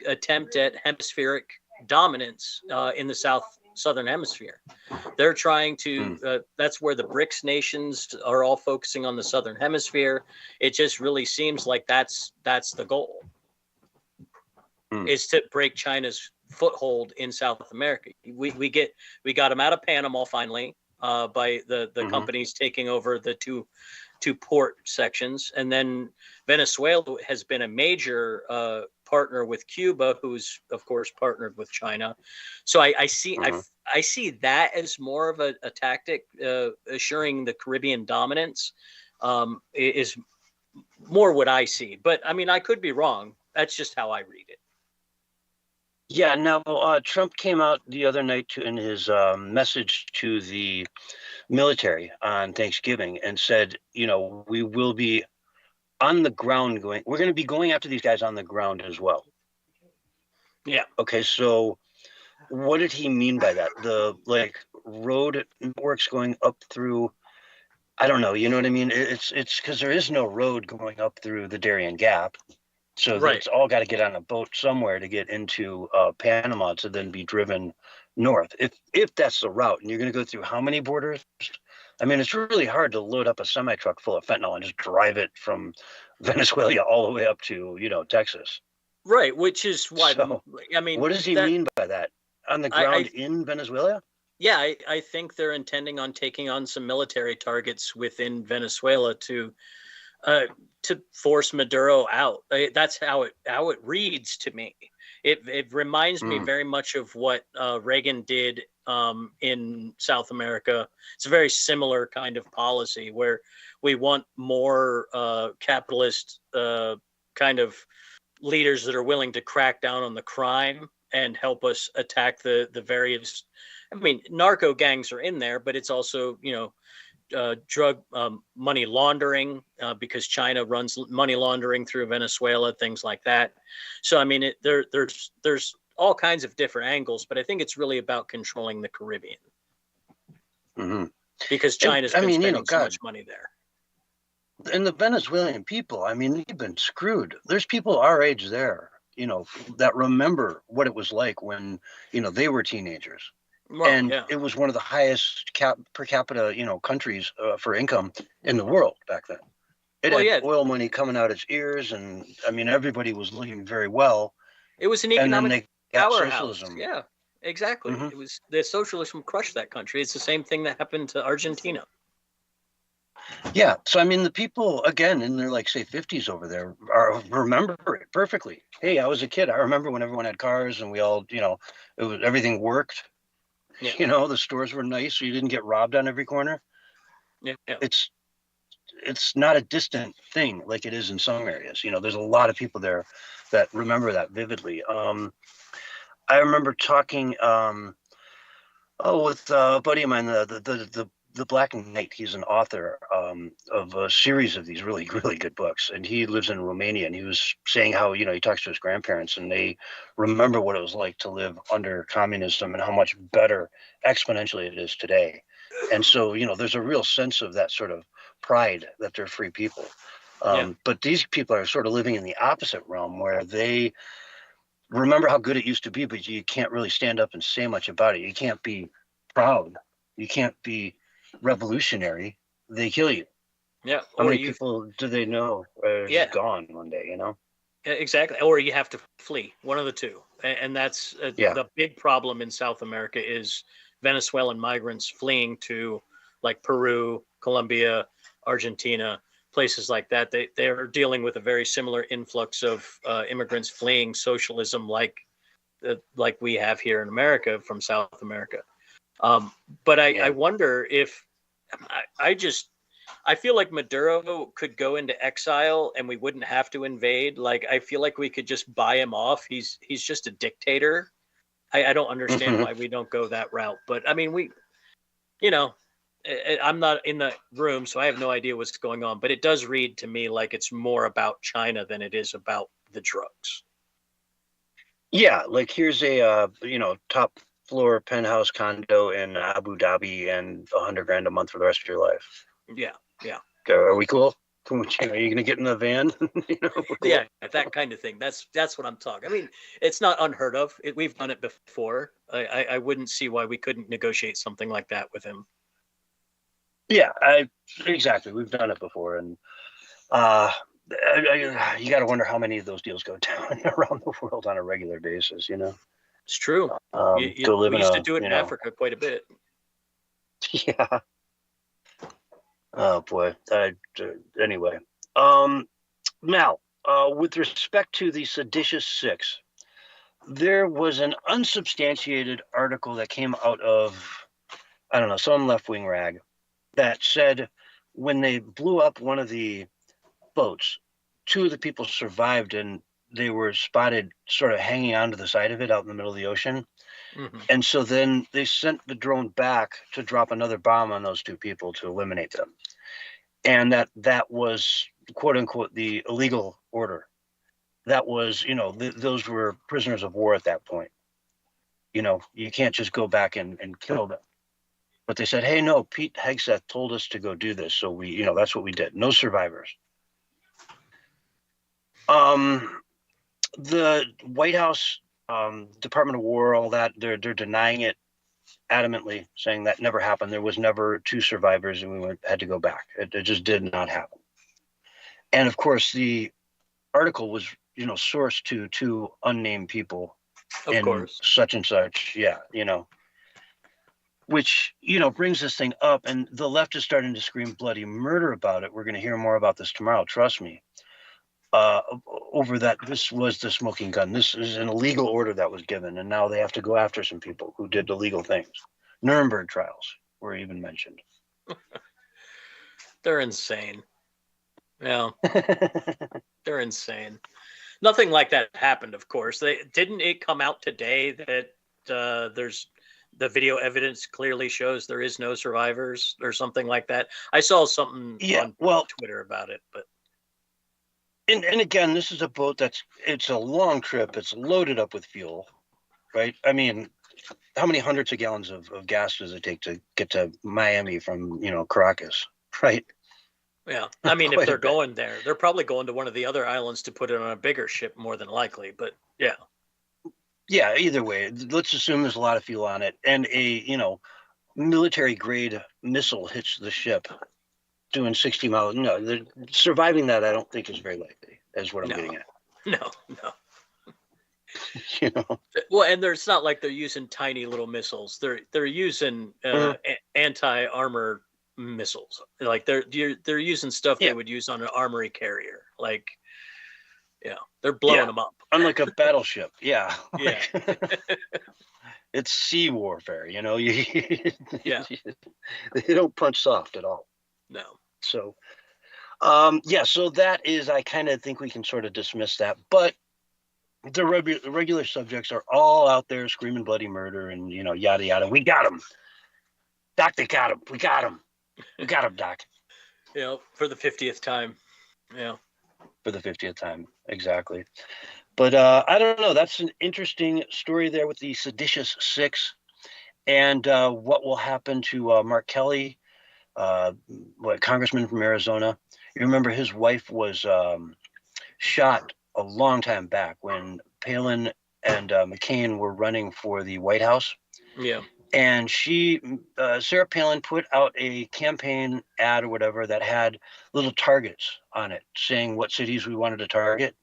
attempt at hemispheric dominance in the southern hemisphere. They're trying to. That's where the BRICS nations are all focusing on the southern hemisphere. It just really seems like that's the goal. Is to break China's foothold in South America. We got them out of Panama finally by the companies taking over the two port sections, and then Venezuela has been a major partner with Cuba, who's of course partnered with China. So I see that as more of a tactic assuring the Caribbean dominance is more what I see. But I mean, I could be wrong. That's just how I read it. Yeah, now Trump came out the other night in his message to the military on Thanksgiving and said, we will be on the ground we're going to be going after these guys on the ground as well. Yeah. Okay, so what did he mean by that? The road networks going up through, I don't know, you know what I mean? It's because there is no road going up through the Darien Gap. So Right. it's all got to get on a boat somewhere to get into Panama to then be driven north. If that's the route, and you're going to go through how many borders? I mean, it's really hard to load up a semi truck full of fentanyl and just drive it from Venezuela all the way up to Texas. Right, which is why I mean, what does he mean by that? On the ground in Venezuela? Yeah, I think they're intending on taking on some military targets within Venezuela to force Maduro out. That's how it reads to me. It reminds me very much of what Reagan did in South America. It's a very similar kind of policy where we want more capitalist kind of leaders that are willing to crack down on the crime and help us attack the various. I mean, narco gangs are in there, but it's also drug money laundering because China runs money laundering through Venezuela, things like that. So I mean, there's all kinds of different angles, but I think it's really about controlling the Caribbean because China's been spending so much money there. And the Venezuelan people, I mean, they've been screwed. There's people our age there, that remember what it was like when, they were teenagers. Well, and it was one of the highest per capita, countries for income in the world back then. It had oil money coming out its ears, and I mean, everybody was living very well. It was an economic powerhouse. Socialism. Yeah, exactly. It was the socialism crushed that country. It's the same thing that happened to Argentina. Yeah, so I mean, the people again in their say 50s over there remember it perfectly. Hey, I was a kid. I remember when everyone had cars and we all, everything worked. Yeah. The stores were nice, so you didn't get robbed on every corner. Yeah. It's not a distant thing like it is in some areas. There's a lot of people there that remember that vividly. I remember talking with a buddy of mine, the Black Knight. He's an author of a series of these really, really good books, and he lives in Romania. And he was saying how he talks to his grandparents, and they remember what it was like to live under communism and how much better exponentially it is today. And so there's a real sense of that sort of pride that they're free people. But these people are sort of living in the opposite realm where they remember how good it used to be, but you can't really stand up and say much about it. You can't be proud. You can't be revolutionary. They kill you. Yeah. How Or many people do they know are Yeah. just gone one day, you know? Exactly. Or you have to flee, one of the two. And that's the big problem in South America is Venezuelan migrants fleeing to like Peru, Colombia, Argentina, places like that. They're dealing with a very similar influx of immigrants fleeing socialism like we have here in America from South America. But I wonder if I feel like Maduro could go into exile and we wouldn't have to invade. Like, I feel like we could just buy him off. He's just a dictator. I don't understand why we don't go that route. But I mean, I'm not in the room, so I have no idea what's going on. But it does read to me like it's more about China than it is about the drugs. Yeah, like here's a top floor penthouse condo in Abu Dhabi and $100,000 a month for the rest of your life. Yeah. Are we cool? Are you gonna get in the van? Cool. Yeah, that kind of thing. That's what I'm talking. I mean, it's not unheard of. We've done it before. I wouldn't see why we couldn't negotiate something like that with him. Yeah, exactly. We've done it before, and you got to wonder how many of those deals go down around the world on a regular basis. It's true. We used to do it in Africa quite a bit. Yeah. Oh boy. Anyway, Mal, with respect to the seditious six, there was an unsubstantiated article that came out of, I don't know, some left-wing rag that said when they blew up one of the boats, two of the people survived and they were spotted sort of hanging onto the side of it out in the middle of the ocean. Mm-hmm. And so then they sent the drone back to drop another bomb on those two people to eliminate them. And that was, quote unquote, the illegal order. That was, those were prisoners of war at that point. You can't just go back and kill them. But they said, hey, no, Pete Hegseth told us to go do this. So we, that's what we did. No survivors. The White House, Department of War, all that, they're denying it adamantly, saying that never happened. There was never two survivors and we had to go back. It just did not happen. And of course, the article was, sourced to two unnamed people in such and such. Yeah, which, brings this thing up, and the left is starting to scream bloody murder about it. We're going to hear more about this tomorrow. Trust me. Over that, this was the smoking gun. This is an illegal order that was given, and now they have to go after some people who did illegal things. Nuremberg trials were even mentioned. They're insane. Yeah, they're insane. Nothing like that happened, of course. Didn't it come out today that there's the video evidence clearly shows there is no survivors or something like that? I saw something on Twitter about it, but. And again, this is a boat it's a long trip. It's loaded up with fuel, right? I mean, how many hundreds of gallons of gas does it take to get to Miami from, Caracas, right? Yeah. I mean, if they're going there, they're probably going to one of the other islands to put it on a bigger ship more than likely. But yeah. Yeah, either way, let's assume there's a lot of fuel on it. And a, military grade missile hits the ship. Doing 60 miles. No, surviving that I don't think is very likely, is what I'm getting at. No. Well, and it's not like they're using tiny little missiles. They're using anti-armor missiles. Like they're using stuff they would use on an armory carrier. Like, they're blowing them up. Unlike a battleship. Yeah. Yeah. It's sea warfare, Yeah. They don't punch soft at all. No. So, so that is, I kind of think we can sort of dismiss that. But the regular subjects are all out there screaming bloody murder and, yada, yada. We got him. Doc, they got him. We got him. We got him, Doc. For the 50th time. Yeah. For the 50th time. Exactly. But I don't know. That's an interesting story there with the seditious six and what will happen to Mark Kelly. Congressman from Arizona. You remember his wife was shot a long time back when Palin and McCain were running for the White House. Yeah. And Sarah Palin put out a campaign ad or whatever that had little targets on it saying what cities we wanted to target.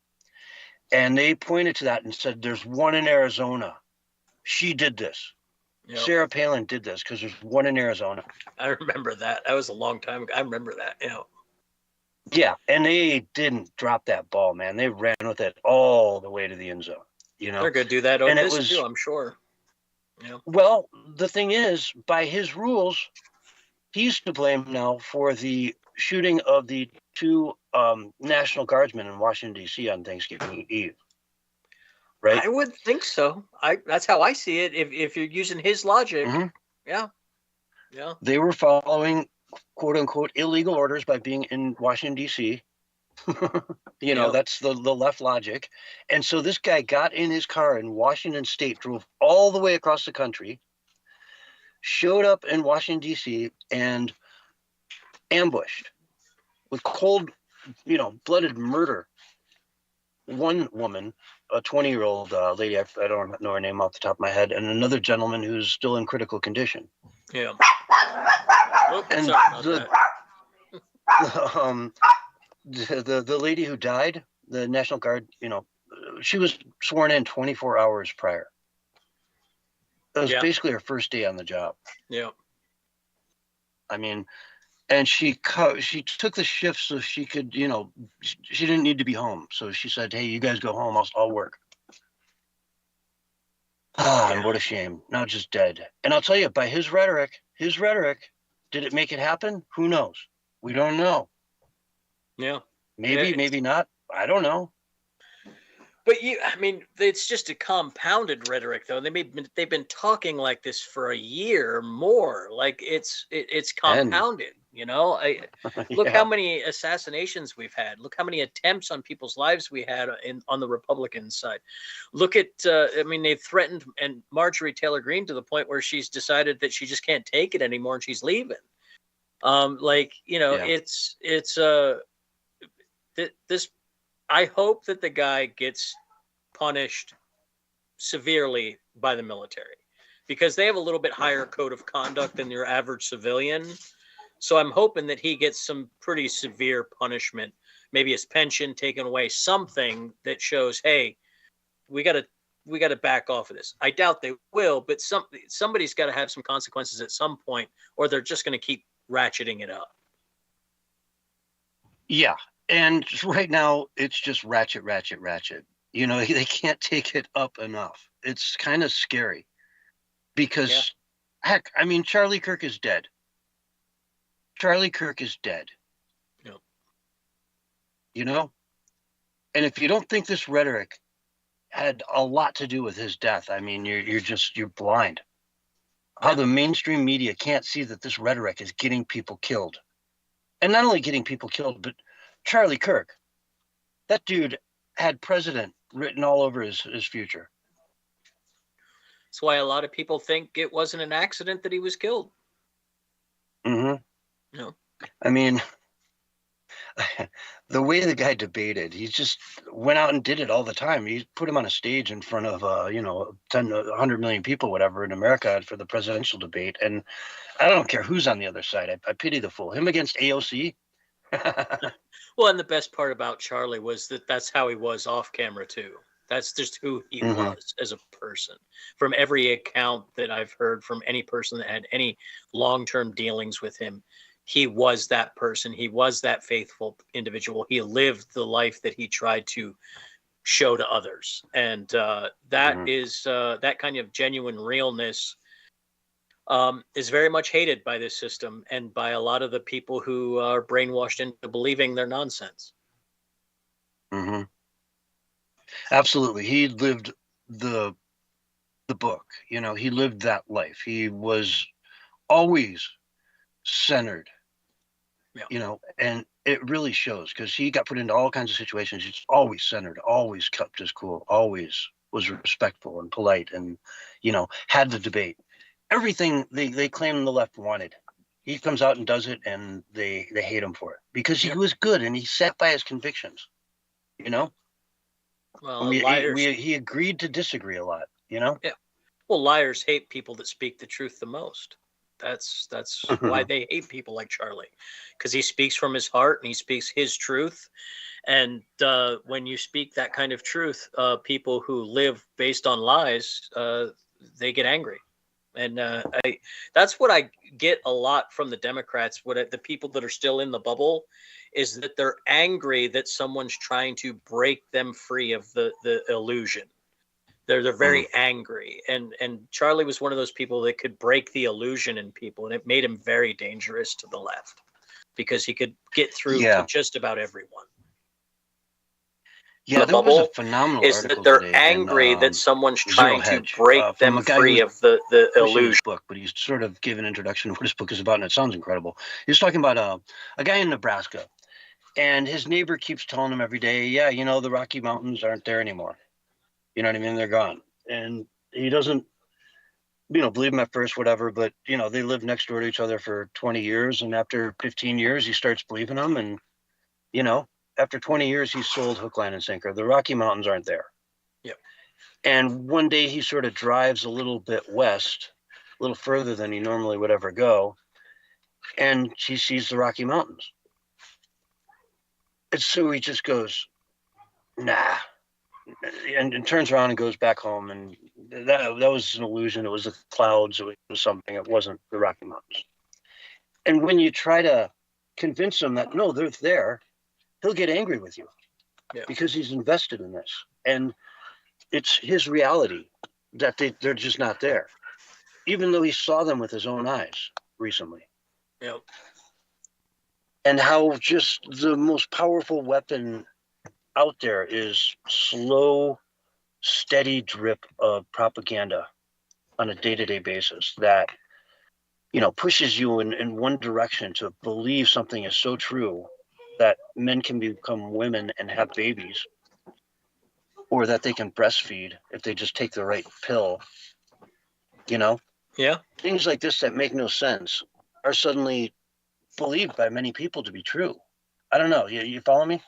And they pointed to that and said, there's one in Arizona. She did this. Yep. Sarah Palin did this because there's one in Arizona. I remember that. That was a long time ago. I remember that. Yeah, and they didn't drop that ball, man. They ran with it all the way to the end zone. They're going to do that on this too, I'm sure. Yeah. Well, the thing is, by his rules, he's to blame now for the shooting of the two National Guardsmen in Washington, D.C. on Thanksgiving Eve. Right? I would think so. That's how I see it. If you're using his logic, yeah. They were following "quote unquote" illegal orders by being in Washington, D.C. That's the left logic. And so this guy got in his car in Washington State, drove all the way across the country, showed up in Washington, D.C., and ambushed with cold, blooded murder one woman, a 20-year-old lady, I don't know her name off the top of my head, and another gentleman who's still in critical condition. Yeah. And the lady who died, the National Guard, she was sworn in 24 hours prior. It was basically her first day on the job. Yeah. I mean, and she took the shift so she could, she didn't need to be home. So she said, "Hey, you guys go home. I'll work." And what a shame. Now just dead. And I'll tell you, by his rhetoric, did it make it happen? Who knows? We don't know. Yeah. Maybe not. I don't know. But it's just a compounded rhetoric, though. They've been talking like this for a year or more. Like it's compounded. Look how many assassinations we've had. Look how many attempts on people's lives we had on the Republican side. Look at, they've threatened and Marjorie Taylor Greene to the point where she's decided that she just can't take it anymore and she's leaving. I hope that the guy gets punished severely by the military because they have a little bit higher code of conduct than your average civilian. So I'm hoping that he gets some pretty severe punishment, maybe his pension taken away, something that shows, hey, we got to back off of this. I doubt they will, but somebody's got to have some consequences at some point, or they're just going to keep ratcheting it up. Yeah. And right now it's just ratchet. They can't take it up enough. It's kind of scary because heck, Charlie Kirk is dead. Yep. And if you don't think this rhetoric had a lot to do with his death, you're blind. How the mainstream media can't see that this rhetoric is getting people killed. And not only getting people killed, but Charlie Kirk, that dude had president written all over his future. That's why a lot of people think it wasn't an accident that he was killed. Mm-hmm. No. The way the guy debated, he just went out and did it all the time. He put him on a stage in front of, 100 million people, whatever, in America for the presidential debate. And I don't care who's on the other side. I pity the fool. Him against AOC. Well, and the best part about Charlie was that that's how he was off camera too. That's just who he was as a person. From every account that I've heard from any person that had any long-term dealings with him, he was that person. He was that faithful individual. He lived the life that he tried to show to others. And that is that kind of genuine realness is very much hated by this system and by a lot of the people who are brainwashed into believing their nonsense. Mm-hmm. Absolutely. He lived the book. He lived that life. He was always centered, and it really shows because he got put into all kinds of situations. He's always centered, always kept his cool, always was respectful and polite and, had the debate. Everything they claim the left wanted. He comes out and does it and they hate him for it because he was good and he sat by his convictions, Well, he agreed to disagree a lot, Yeah. Well, liars hate people that speak the truth the most. That's why they hate people like Charlie, because he speaks from his heart and he speaks his truth. And when you speak that kind of truth, people who live based on lies, they get angry. And that's what I get a lot from the Democrats. The people that are still in the bubble is that they're angry that someone's trying to break them free of the illusion. They're very angry, and Charlie was one of those people that could break the illusion in people, and it made him very dangerous to the left because he could get through to just about everyone. Yeah, there was a phenomenal is article that they're today angry in, that someone's Zero trying Hedge, to break from them a guy free who's of the pushing illusion. his book, but he's sort of given an introduction to what his book is about, and it sounds incredible. He's talking about a guy in Nebraska, and his neighbor keeps telling him every day, yeah, you know, the Rocky Mountains aren't there anymore. You know what I mean? They're gone. And he doesn't, believe him at first, whatever, but, they lived next door to each other for 20 years. And after 15 years, he starts believing them. And, after 20 years, he's sold hook, line, and sinker. The Rocky Mountains aren't there. Yep. And one day he sort of drives a little bit west, a little further than he normally would ever go. And he sees the Rocky Mountains. And so he just goes, nah. And turns around and goes back home. And that was an illusion. It was the clouds. It was something. It wasn't the Rocky Mountains. And when you try to convince him that, no, they're there, he'll get angry with you because he's invested in this. And it's his reality that they're just not there, even though he saw them with his own eyes recently. Yep. And how just the most powerful weapon out there is slow, steady drip of propaganda on a day-to-day basis that, pushes you in one direction to believe something is so true that men can become women and have babies, or that they can breastfeed if they just take the right pill. Yeah. Things like this that make no sense are suddenly believed by many people to be true. I don't know. You follow me?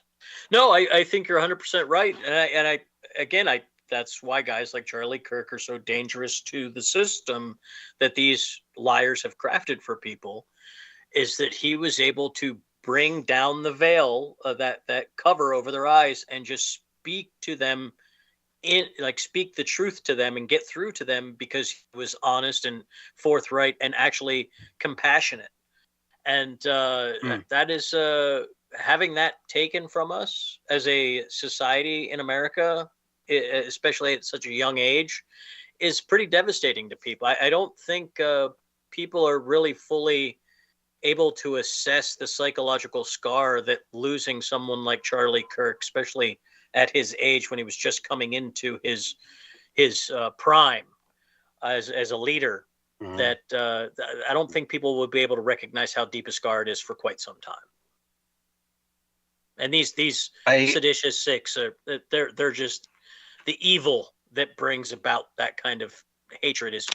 No, I think you're 100% right. And I that's why guys like Charlie Kirk are so dangerous to the system that these liars have crafted for people, is that he was able to bring down the veil of that cover over their eyes and just speak to them speak the truth to them and get through to them because he was honest and forthright and actually compassionate. And that is having that taken from us as a society in America, especially at such a young age, is pretty devastating to people. I don't think people are really fully able to assess the psychological scar that losing someone like Charlie Kirk, especially at his age when he was just coming into his prime as a leader, that I don't think people will be able to recognize how deep a scar it is for quite some time. And these seditious six they're just the evil that brings about that kind of hatred is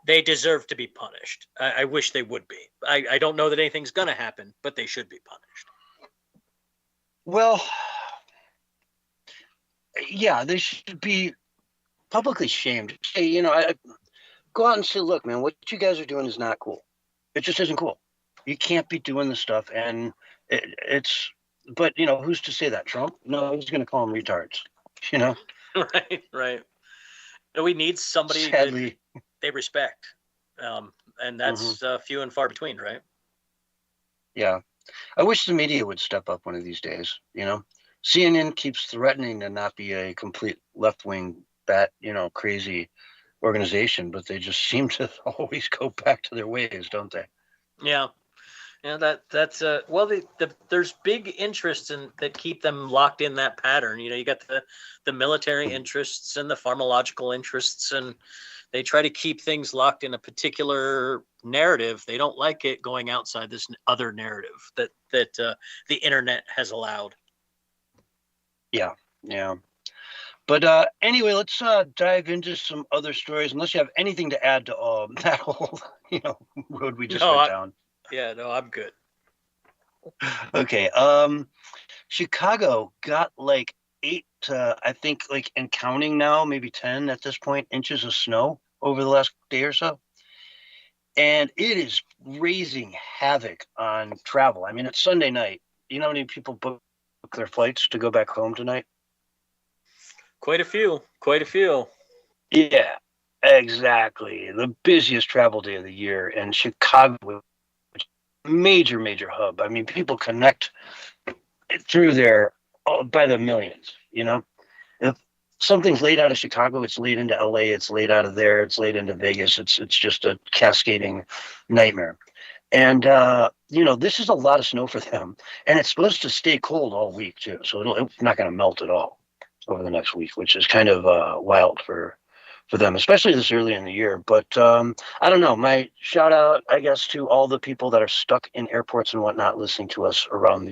they deserve to be punished. I wish they would be. I don't know that anything's going to happen, but they should be punished. Well, yeah, they should be publicly shamed. Say, I go out and say, look, man, what you guys are doing is not cool. It just isn't cool. You can't be doing this stuff. And it's, but, who's to say that? Trump? No, he's going to call them retards, Right. We need somebody Sadly. that they respect. And that's few and far between, right? Yeah. I wish the media would step up one of these days, CNN keeps threatening to not be a complete left-wing crazy organization, but they just seem to always go back to their ways, don't they? Yeah. That's there's big interests that keep them locked in that pattern. You got the military interests and the pharmacological interests, and they try to keep things locked in a particular narrative. They don't like it going outside this other narrative that the internet has allowed. Yeah. But anyway, let's dive into some other stories, unless you have anything to add to that whole road we just went down. Yeah, no, I'm good. Okay. Chicago got like 8 to, I think, like, and counting now, maybe 10 at this point, inches of snow over the last day or so. And it is raising havoc on travel. I mean, it's Sunday night. You know how many people book their flights to go back home tonight? Quite a few. Quite a few. Yeah, exactly. The busiest travel day of the year. And Chicago, which is a major, major hub. I mean, people connect through there by the millions, you know? If something's laid out of Chicago, it's laid into LA, it's laid out of there, it's laid into Vegas. It's just a cascading nightmare. And, this is a lot of snow for them. And it's supposed to stay cold all week, too. So it's not going to melt at all over the next week, which is kind of wild for them, especially this early in the year. But I don't know. My shout out, I guess, to all the people that are stuck in airports and whatnot listening to us around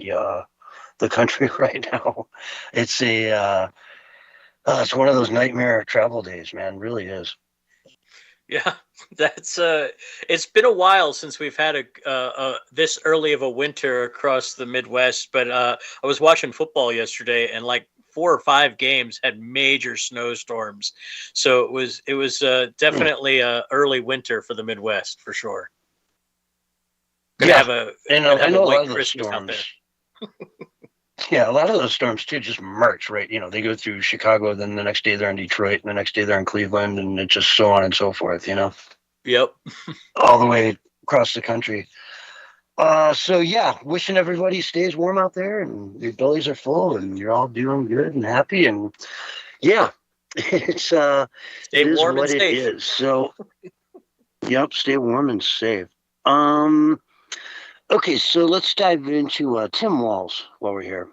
the country right now. It's it's one of those nightmare travel days, man. It really is. Yeah, that's it's been a while since we've had a this early of a winter across the Midwest. But I was watching football yesterday, and like 4 or 5 games had major snowstorms. So it was definitely a early winter for the Midwest for sure. Gonna have a white Christmas out there. Yeah, a lot of those storms too just march, right? They go through Chicago, then the next day they're in Detroit, and the next day they're in Cleveland, and it's just so on and so forth, Yep. all the way across the country. So yeah, wishing everybody stays warm out there and your bellies are full and you're all doing good and happy, and yeah, it's it is warm what and it safe. is. So yep, stay warm and safe. Okay, so let's dive into Tim Walz while we're here.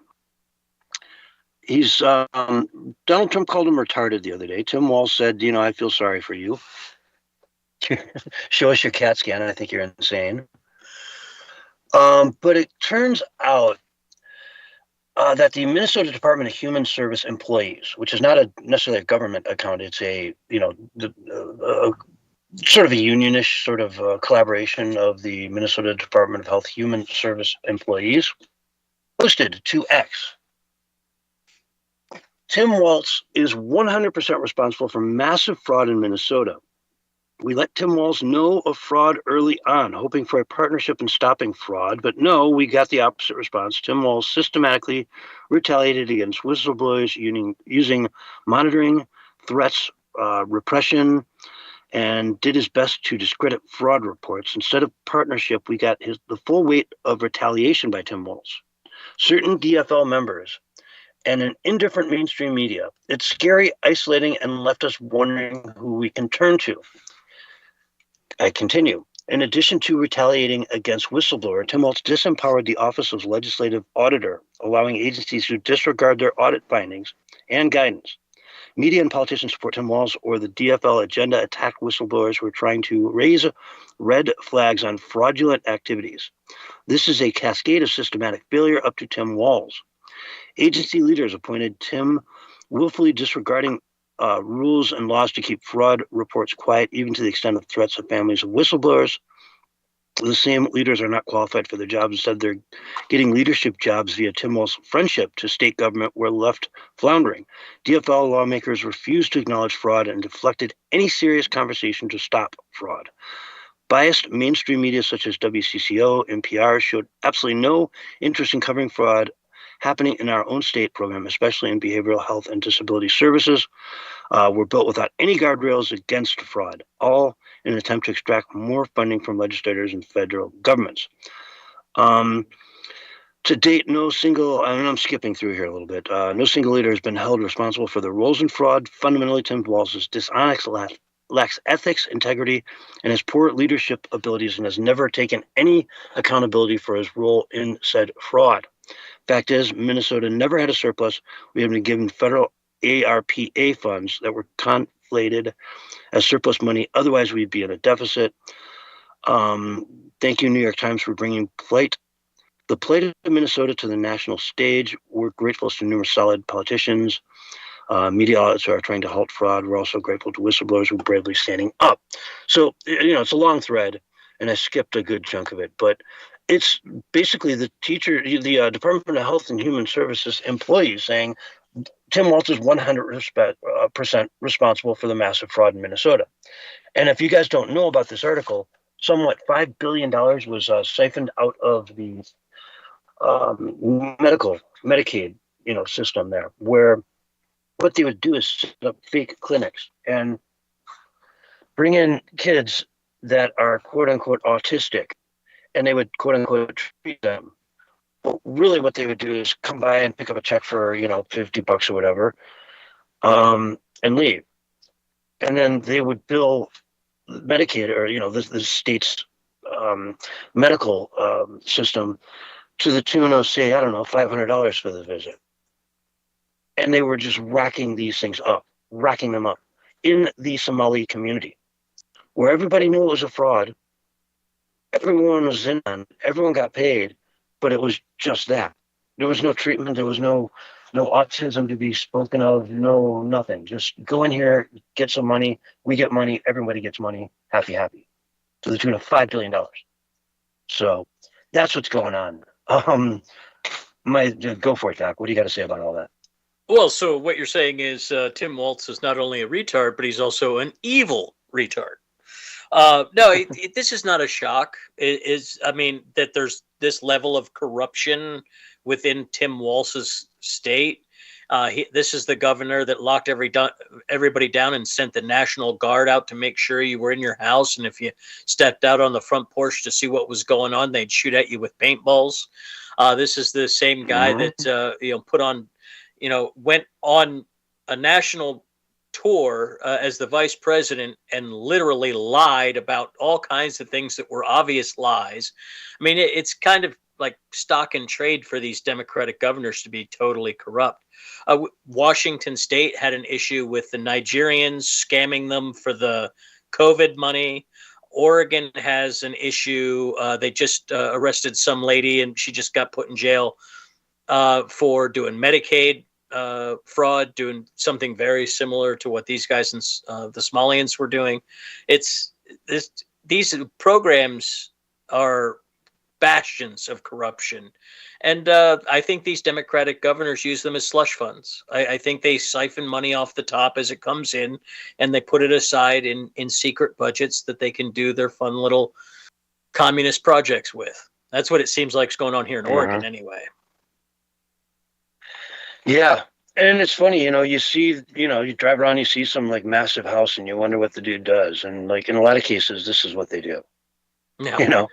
He's Donald Trump called him retarded the other day. Tim Walz said, I feel sorry for you. Show us your CAT scan. I think you're insane. But it turns out that the Minnesota Department of Human Service employees, which is not necessarily a government account, it's a sort of a unionish sort of collaboration of the Minnesota Department of Health Human Service employees, posted to X. Tim Walz is 100% responsible for massive fraud in Minnesota. We let Tim Walz know of fraud early on, hoping for a partnership in stopping fraud, but no, we got the opposite response. Tim Walz systematically retaliated against whistleblowers using monitoring, threats, repression, and did his best to discredit fraud reports. Instead of partnership, we got the full weight of retaliation by Tim Walz, certain DFL members, and an indifferent mainstream media. It's scary, isolating, and left us wondering who we can turn to. I continue. In addition to retaliating against whistleblower, Tim Walz disempowered the Office of Legislative Auditor, allowing agencies to disregard their audit findings and guidance. Media and politicians support Tim Walz or the DFL agenda attack whistleblowers who are trying to raise red flags on fraudulent activities. This is a cascade of systematic failure up to Tim Walz. Agency leaders appointed Tim willfully disregarding rules and laws to keep fraud reports quiet, even to the extent of threats of families of whistleblowers. The same leaders are not qualified for their jobs. Instead, they're getting leadership jobs via Tim Walz's friendship to state government were left floundering. DFL lawmakers refused to acknowledge fraud and deflected any serious conversation to stop fraud. Biased mainstream media such as WCCO, NPR showed absolutely no interest in covering fraud happening in our own state program, especially in behavioral health and disability services, were built without any guardrails against fraud, all in an attempt to extract more funding from legislators and federal governments. To date, no single, and I'm skipping through here a little bit, no single leader has been held responsible for their roles in fraud. Fundamentally, Tim Walz is dishonest, lacks ethics, integrity, and has poor leadership abilities and has never taken any accountability for his role in said fraud. Fact is, Minnesota never had a surplus. We have been given federal ARPA funds that were conflated as surplus money. Otherwise, we'd be in a deficit. Thank you, New York Times, for bringing the plight of Minnesota to the national stage. We're grateful to numerous solid politicians, media outlets who are trying to halt fraud. We're also grateful to whistleblowers who are bravely standing up. So, it's a long thread, and I skipped a good chunk of it, but it's basically the Department of Health and Human Services employees saying, Tim Walz is 100% responsible for the massive fraud in Minnesota. And if you guys don't know about this article, somewhat $5 billion was siphoned out of the Medicaid, system there, where what they would do is set up fake clinics and bring in kids that are quote unquote autistic, and they would quote unquote treat them. But really what they would do is come by and pick up a check for, $50 or whatever, and leave. And then they would bill Medicaid or, the state's medical system to the tune of, say, I don't know, $500 for the visit. And they were just racking them up in the Somali community, where everybody knew it was a fraud. Everyone was in on it. Everyone got paid, but it was just that. There was no treatment. There was no autism to be spoken of. No, nothing. Just go in here, get some money. We get money. Everybody gets money. Happy. To the tune of $5 billion. So that's what's going on. Go for it, Doc. What do you got to say about all that? Well, so what you're saying is Tim Walz is not only a retard, but he's also an evil retard. No, this is not a shock. That there's this level of corruption within Tim Walz's state. This is the governor that locked everybody down and sent the National Guard out to make sure you were in your house. And if you stepped out on the front porch to see what was going on, they'd shoot at you with paintballs. This is the same guy that, went on a national tour as the vice president and literally lied about all kinds of things that were obvious lies. I mean, it's kind of like stock and trade for these Democratic governors to be totally corrupt. Washington State had an issue with the Nigerians scamming them for the COVID money. Oregon has an issue. They just arrested some lady and she just got put in jail for doing Medicaid fraud, doing something very similar to what these guys and the Somalians were doing. These programs are bastions of corruption. And I think these Democratic governors use them as slush funds. I think they siphon money off the top as it comes in, and they put it aside in secret budgets that they can do their fun little communist projects with. That's what it seems like is going on here in Oregon anyway. Yeah. And it's funny, you see, you drive around, you see some like massive house and you wonder what the dude does. And like in a lot of cases, this is what they do. No.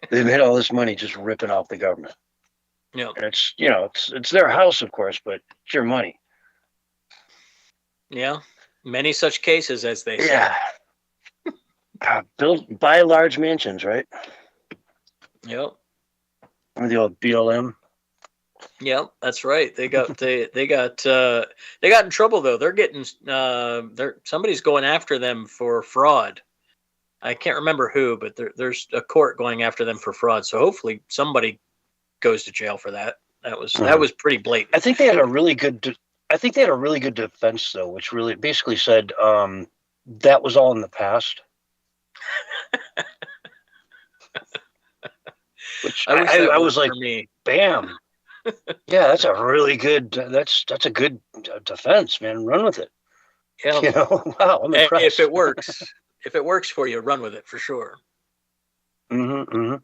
They've made all this money just ripping off the government. Yeah. And it's, it's their house, of course, but it's your money. Yeah. Many such cases, as they say. Yeah. Buy large mansions, right? Yep. Or the old BLM. Yep, that's right. They got in trouble though. They're getting somebody's going after them for fraud. I can't remember who, but there's a court going after them for fraud. So hopefully somebody goes to jail for that. That was pretty blatant. I think they had a really good defense though, which really basically said that was all in the past. Which I was like, bam. Yeah, that's a really good. That's a good defense, man. Run with it. Yeah. Wow. I'm impressed. If it works for you, run with it for sure. Going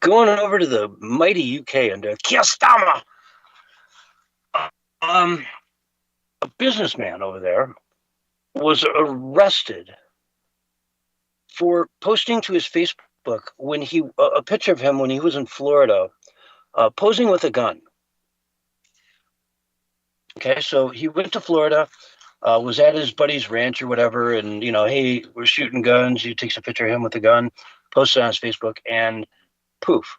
over to the mighty UK and Kiastama. A businessman over there was arrested for posting to his Facebook when a picture of him when he was in Florida. Posing with a gun. Okay, so he went to Florida, was at his buddy's ranch or whatever, and hey, we're shooting guns. He takes a picture of him with a gun, posts it on his Facebook, and poof!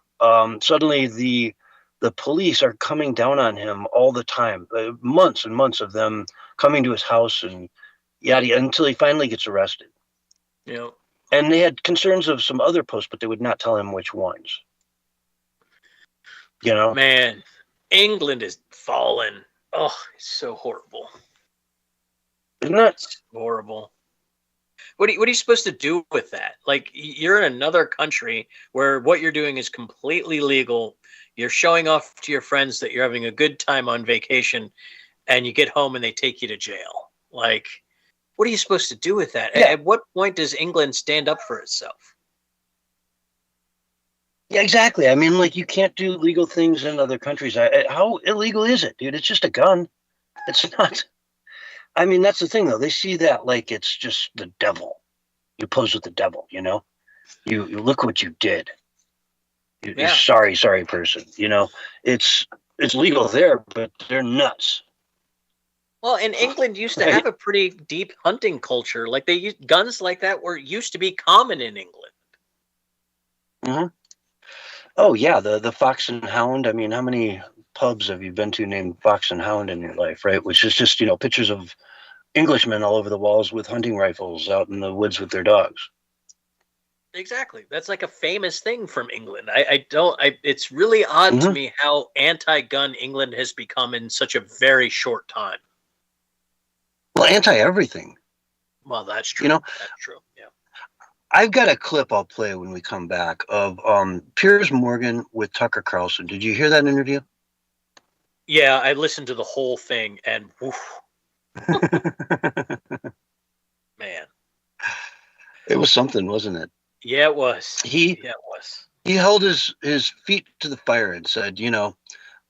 Suddenly the police are coming down on him all the time. Months and months of them coming to his house and yada until he finally gets arrested. Yeah. And they had concerns of some other posts, but they would not tell him which ones. Man, England is fallen. Oh, it's so horrible. Isn't that horrible? What are you supposed to do with that? Like, you're in another country where what you're doing is completely legal. You're showing off to your friends that you're having a good time on vacation, and you get home and they take you to jail. Like, what are you supposed to do with that? Yeah. At what point does England stand up for itself? Yeah, exactly. I mean, like, you can't do legal things in other countries. How illegal is it, dude? It's just a gun. It's not. I mean, that's the thing, though. They see that like it's just the devil. You pose with the devil, you know? You look what you did. You're sorry person, you know? It's legal there, but they're nuts. Well, and England used to have a pretty deep hunting culture. Like, they used guns like that used to be common in England. Mm-hmm. Oh yeah, the Fox and Hound. I mean, how many pubs have you been to named Fox and Hound in your life, right? Which is just, you know, pictures of Englishmen all over the walls with hunting rifles out in the woods with their dogs. Exactly. That's like a famous thing from England. It's really odd to me how anti-gun England has become in such a very short time. Well, anti-everything. Well, that's true. You know, that's true. Yeah. I've got a clip I'll play when we come back of Piers Morgan with Tucker Carlson. Did you hear that interview? Yeah, I listened to the whole thing, and woof. Man, it was something, wasn't it? Yeah, it was. He held his feet to the fire and said, you know,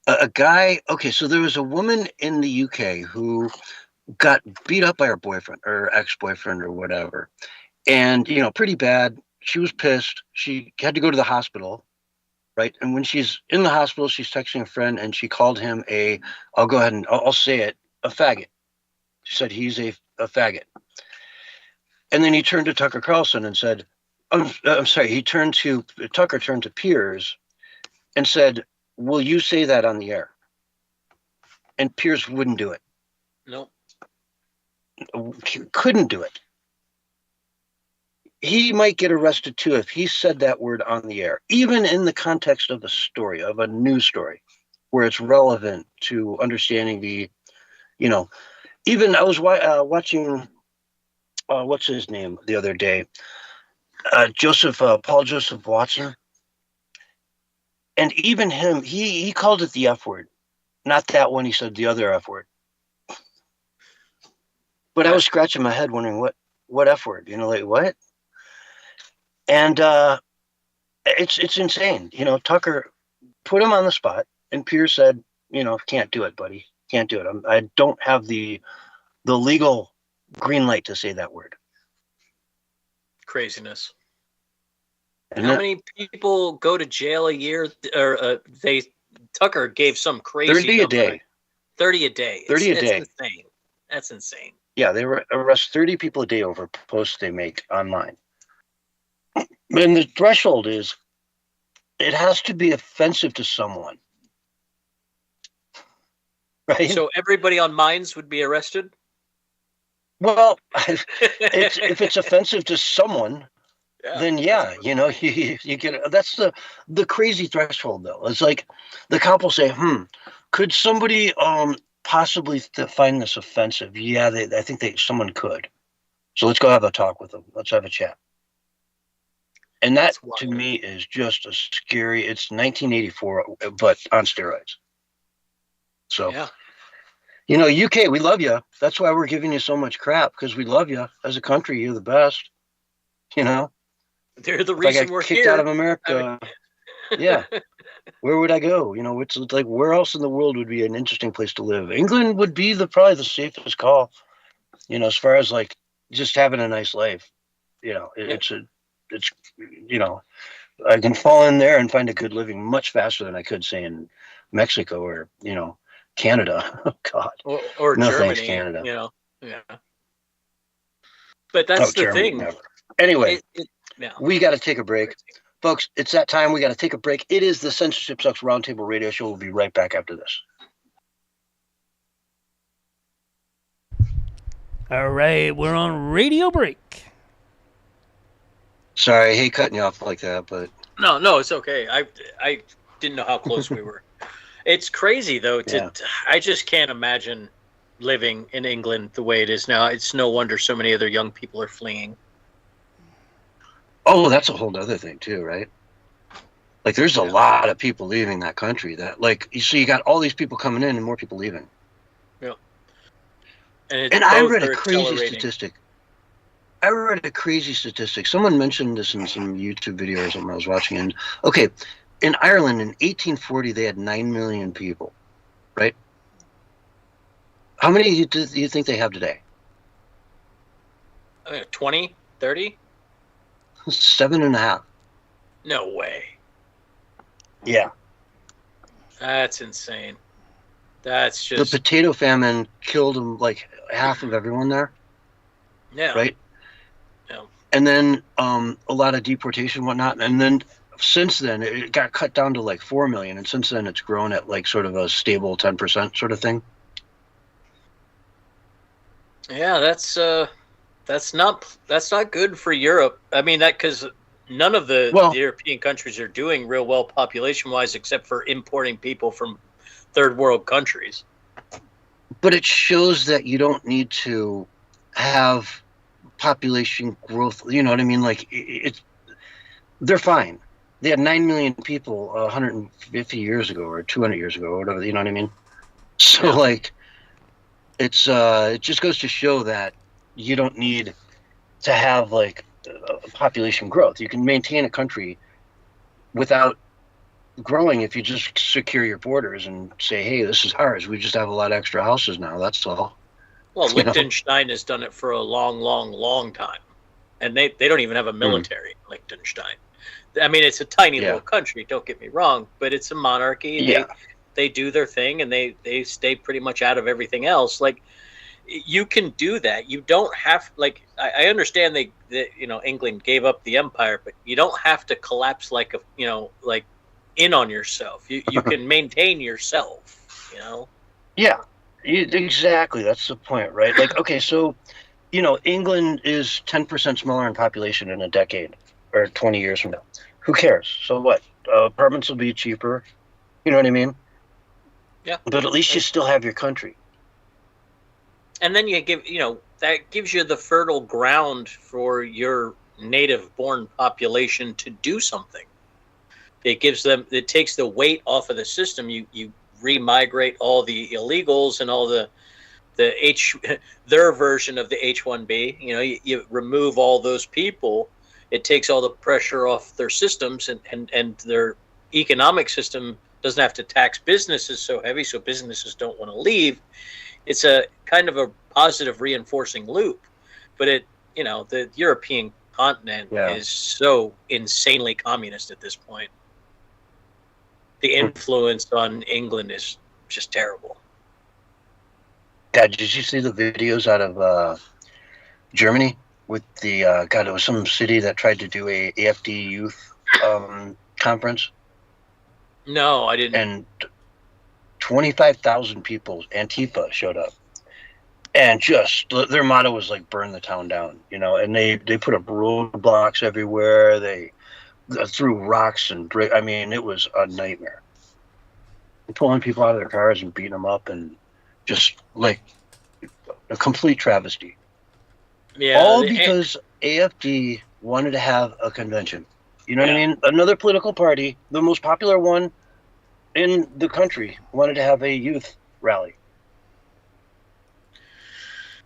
a guy. Okay, so there was a woman in the UK who got beat up by her boyfriend or ex-boyfriend or whatever. And, you know, pretty bad. She was pissed. She had to go to the hospital, right? And when she's in the hospital, she's texting a friend, and she called him I'll go ahead and I'll say it, a faggot. She said he's a faggot. And then he turned to Tucker Carlson and said, I'm sorry, Tucker turned to Piers and said, will you say that on the air? And Piers wouldn't do it. Nope. Couldn't do it. He might get arrested too if he said that word on the air, even in the context of a story, of a news story, where it's relevant to understanding the, you know, even I was watching, what's his name the other day, Paul Joseph Watson, and even him, he called it the F word, not that one. He said the other F word. But I was scratching my head wondering what F word, you know, like what? And it's insane. You know, Tucker put him on the spot, and Piers said, you know, can't do it, buddy. Can't do it. I don't have the legal green light to say that word. Craziness. And how many people go to jail a year? Or Tucker gave some crazy 30 a day. 30 a day. 30 a day. That's insane. That's insane. Yeah, they arrest 30 people a day over posts they make online. And the threshold is, it has to be offensive to someone. Right? So everybody on Minds would be arrested? Well, if it's offensive to someone, then yeah, you know, you get, that's the crazy threshold though. It's like the cop will say, could somebody possibly find this offensive? Yeah, I think someone could. So let's go have a talk with them. Let's have a chat. And that, to me, is just a scary. It's 1984, but on steroids. So, you know, UK, we love you. That's why we're giving you so much crap, because we love you as a country. You're the best. You know, they're the reason we're kicked here. out of America. Yeah, where would I go? You know, it's like, where else in the world would be an interesting place to live? England would be probably the safest call. You know, as far as like just having a nice life. You know, it's you know, I can fall in there and find a good living much faster than I could, say, in Mexico or, you know, Canada. Oh God. Or no, Germany, thanks, Canada. You know, yeah. But that's the Germany, thing. Never. Anyway, we got to take a break. Folks, it's that time. We got to take a break. It is the Censorship Sucks Roundtable Radio Show. We'll be right back after this. All right, we're on radio break. Sorry, I hate cutting you off like that, but no, it's okay. I didn't know how close we were. It's crazy though. I just can't imagine living in England the way it is now. It's no wonder so many other young people are fleeing. Oh, that's a whole other thing too, right? Like, there's a lot of people leaving that country. That, like, you got all these people coming in and more people leaving. Yeah. And I both read are a crazy accelerating. statistic. I read a crazy statistic. Someone mentioned this in some YouTube video or something I was watching. And okay, in Ireland in 1840 they had 9 million people, right? How many do you think they have today? 20, 30? 7.5. No way. Yeah. That's insane. That's The just potato famine killed them like half of everyone there, yeah. right? Yeah. And then a lot of deportation and whatnot. And then since then it got cut down to like 4 million. And since then it's grown at like sort of a stable 10% sort of thing. Yeah, that's not good for Europe. I mean, that because none of the European countries are doing real well population-wise, except for importing people from third world countries. But it shows that you don't need to have population growth. You know what I mean? Like they're fine. They had 9 million people 150 years ago or 200 years ago or whatever. You know what I mean? So like, it just goes to show that you don't need to have like population growth. You can maintain a country without growing if you just secure your borders and say, hey, this is ours. We just have a lot of extra houses now. That's all. Well, Liechtenstein has done it for a long time. And they don't even have a military in Liechtenstein. I mean, it's a tiny little country, don't get me wrong, but it's a monarchy. Yeah. They do their thing and they stay pretty much out of everything else. Like, you can do that. You don't have, like, I understand England gave up the empire, but you don't have to collapse like in on yourself. You can maintain yourself, Yeah, exactly. That's the point, right? Like, okay, so, England is 10% smaller in population in a decade or 20 years from now. Who cares? So what? Apartments will be cheaper. You know what I mean? Yeah. But at least you still have your country. And then you give, that gives you the fertile ground for your native-born population to do something. It takes the weight off of the system. You remigrate all the illegals and all their version of the H-1B. You remove all those people. It takes all the pressure off their systems, and their economic system doesn't have to tax businesses so heavy, so businesses don't want to leave. It's a kind of a positive reinforcing loop, but the European continent is so insanely communist at this point. The influence on England is just terrible. God, did you see the videos out of Germany with the it was some city that tried to do a AFD youth conference? No, I didn't. And 25,000 people, Antifa, showed up. And just, their motto was like, burn the town down, and they put up roadblocks everywhere. They threw rocks and I mean, it was a nightmare. Pulling people out of their cars and beating them up, and just like a complete travesty. Yeah. All because AFD wanted to have a convention. You know what I mean? Another political party, the most popular one in the country, wanted to have a youth rally.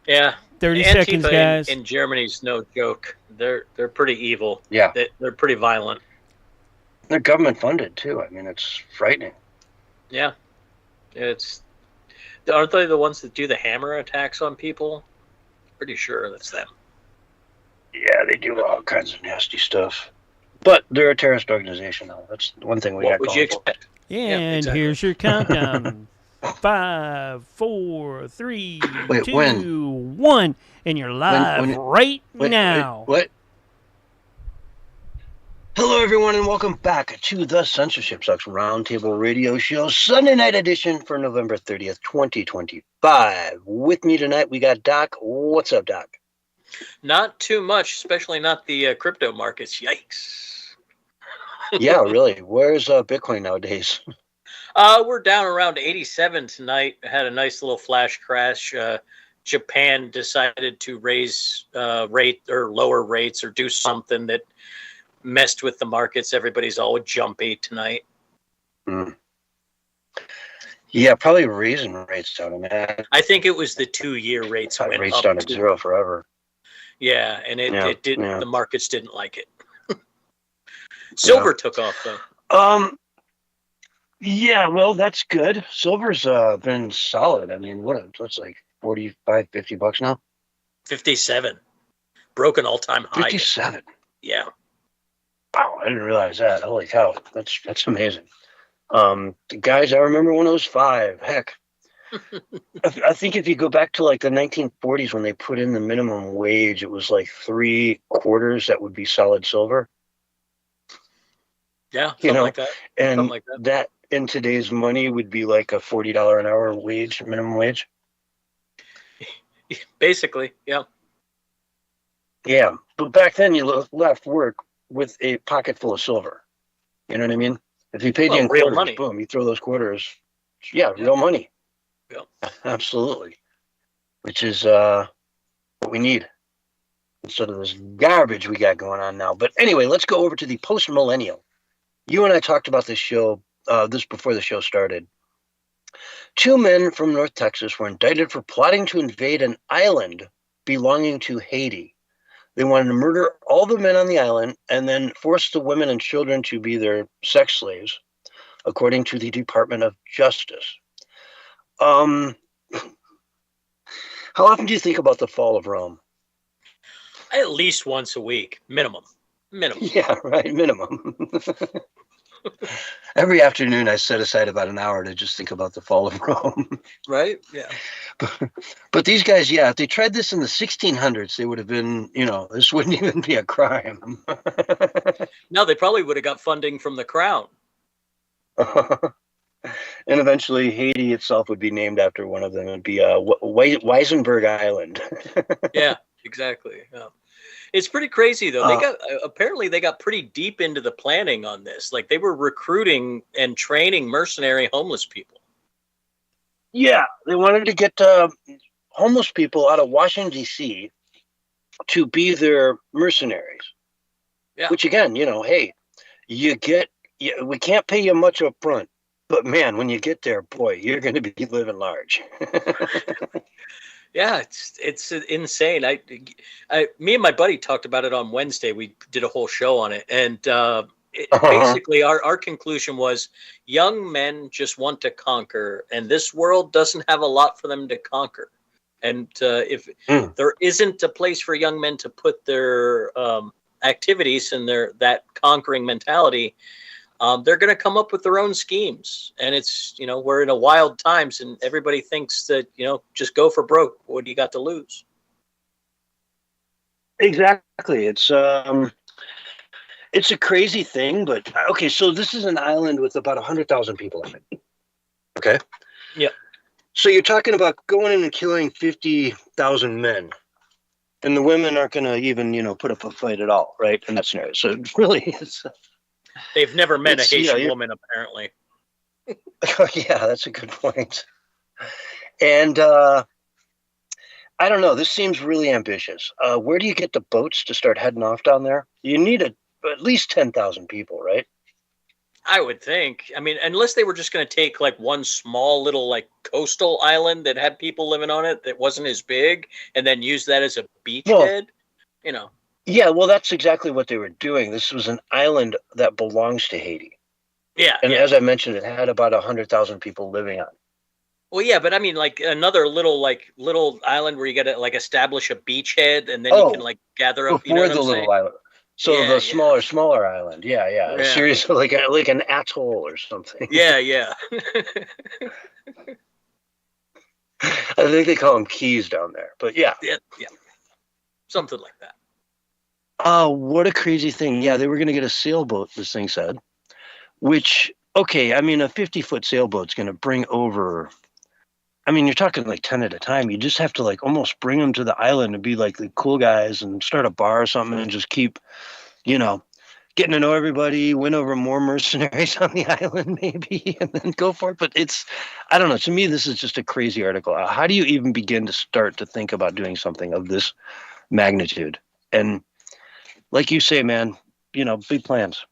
Yeah. 30 Antifa seconds, guys. In Germany's no joke. They're pretty evil. Yeah. They're pretty violent. They're government funded too. I mean, it's frightening. Yeah. Aren't they the ones that do the hammer attacks on people? Pretty sure that's them. Yeah, they do all kinds of nasty stuff. But they're a terrorist organization, though. That's one thing we got going. What would you expect? And exactly. Here's your countdown. 5, 4, 3, Wait, 2, 1, and you're live right now. What? Hello, everyone, and welcome back to the Censorship Sucks Roundtable Radio Show, Sunday night edition for November 30th, 2025. With me tonight, we got Doc. What's up, Doc? Not too much, especially not the crypto markets. Yikes. Yeah, really. Where's Bitcoin nowadays? We're down around 87 tonight. Had a nice little flash crash. Japan decided to raise rate or lower rates or do something that messed with the markets. Everybody's all jumpy tonight. Yeah, probably raising rates down, man. I think it was the 2-year rates went Rates up down at to zero forever. Yeah, and it didn't. Yeah. The markets didn't like it. Silver took off though. Yeah, well, that's good. Silver's been solid. I mean, what's like 45, $50 now? 57, broke an all-time high. 57. Yeah. Wow, I didn't realize that. Holy cow, that's amazing. Guys, I remember when it was 5. Heck, I think if you go back to like the 1940s when they put in the minimum wage, it was like 3/4 that would be solid silver. Yeah, something like that. And something like that in today's money would be like a $40 an hour wage, minimum wage. Basically, yeah. Yeah, but back then you left work with a pocket full of silver. You know what I mean? If you paid you in real quarters, money. boom, you throw those quarters. Yeah, real money. Yeah. Absolutely. Which is what we need instead of this garbage we got going on now. But anyway, let's go over to the post-millennial. You and I talked about this show, this before the show started. 2 men from North Texas were indicted for plotting to invade an island belonging to Haiti. They wanted to murder all the men on the island and then force the women and children to be their sex slaves, according to the Department of Justice. How often do you think about the fall of Rome? At least once a week, minimum. Yeah, right, minimum. Every afternoon I set aside about an hour to just think about the fall of Rome. Right? Yeah. But these guys, yeah, if they tried this in the 1600s, they would have been, this wouldn't even be a crime. No, they probably would have got funding from the crown. And eventually Haiti itself would be named after one of them. It'd be Weisenberg Island. Yeah, exactly. Yeah. It's pretty crazy though. They got pretty deep into the planning on this. Like they were recruiting and training mercenary homeless people. Yeah, they wanted to get homeless people out of Washington D.C. to be their mercenaries. Yeah. Which again, hey, we can't pay you much up front, but man, when you get there, boy, you're going to be living large. Yeah, it's insane. Me and my buddy talked about it on Wednesday. We did a whole show on it, and basically our conclusion was young men just want to conquer, and this world doesn't have a lot for them to conquer. And if there isn't a place for young men to put their activities and that conquering mentality, they're going to come up with their own schemes. And it's, we're in a wild times and everybody thinks that, just go for broke. What do you got to lose? Exactly. It's a crazy thing, but okay. So this is an island with about 100,000 people on it. Okay. Yeah. So you're talking about going in and killing 50,000 men, and the women aren't going to even, put up a fight at all, right? In that scenario. So really, they've never met a Haitian woman, apparently. Yeah, that's a good point. And I don't know. This seems really ambitious. Where do you get the boats to start heading off down there? You need at least 10,000 people, right? I would think. I mean, unless they were just going to take like one small little like coastal island that had people living on it that wasn't as big, and then use that as a beachhead, Yeah, well, that's exactly what they were doing. This was an island that belongs to Haiti. Yeah. And as I mentioned, it had about 100,000 people living on it. Well, yeah, but I mean, like another little island where you got to like establish a beachhead, and then you can like gather up. Before the little island. So the smaller island. Yeah. A series of like an atoll or something. Yeah. I think they call them keys down there, but yeah. Something like that. Oh, what a crazy thing. Yeah, they were going to get a sailboat, this thing said, which, okay, I mean, a 50-foot sailboat's going to bring over, I mean, you're talking like 10 at a time. You just have to like almost bring them to the island and be like the cool guys and start a bar or something and just keep, getting to know everybody, win over more mercenaries on the island maybe, and then go for it. But I don't know. To me, this is just a crazy article. How do you even begin to start to think about doing something of this magnitude? And like you say, man, big plans.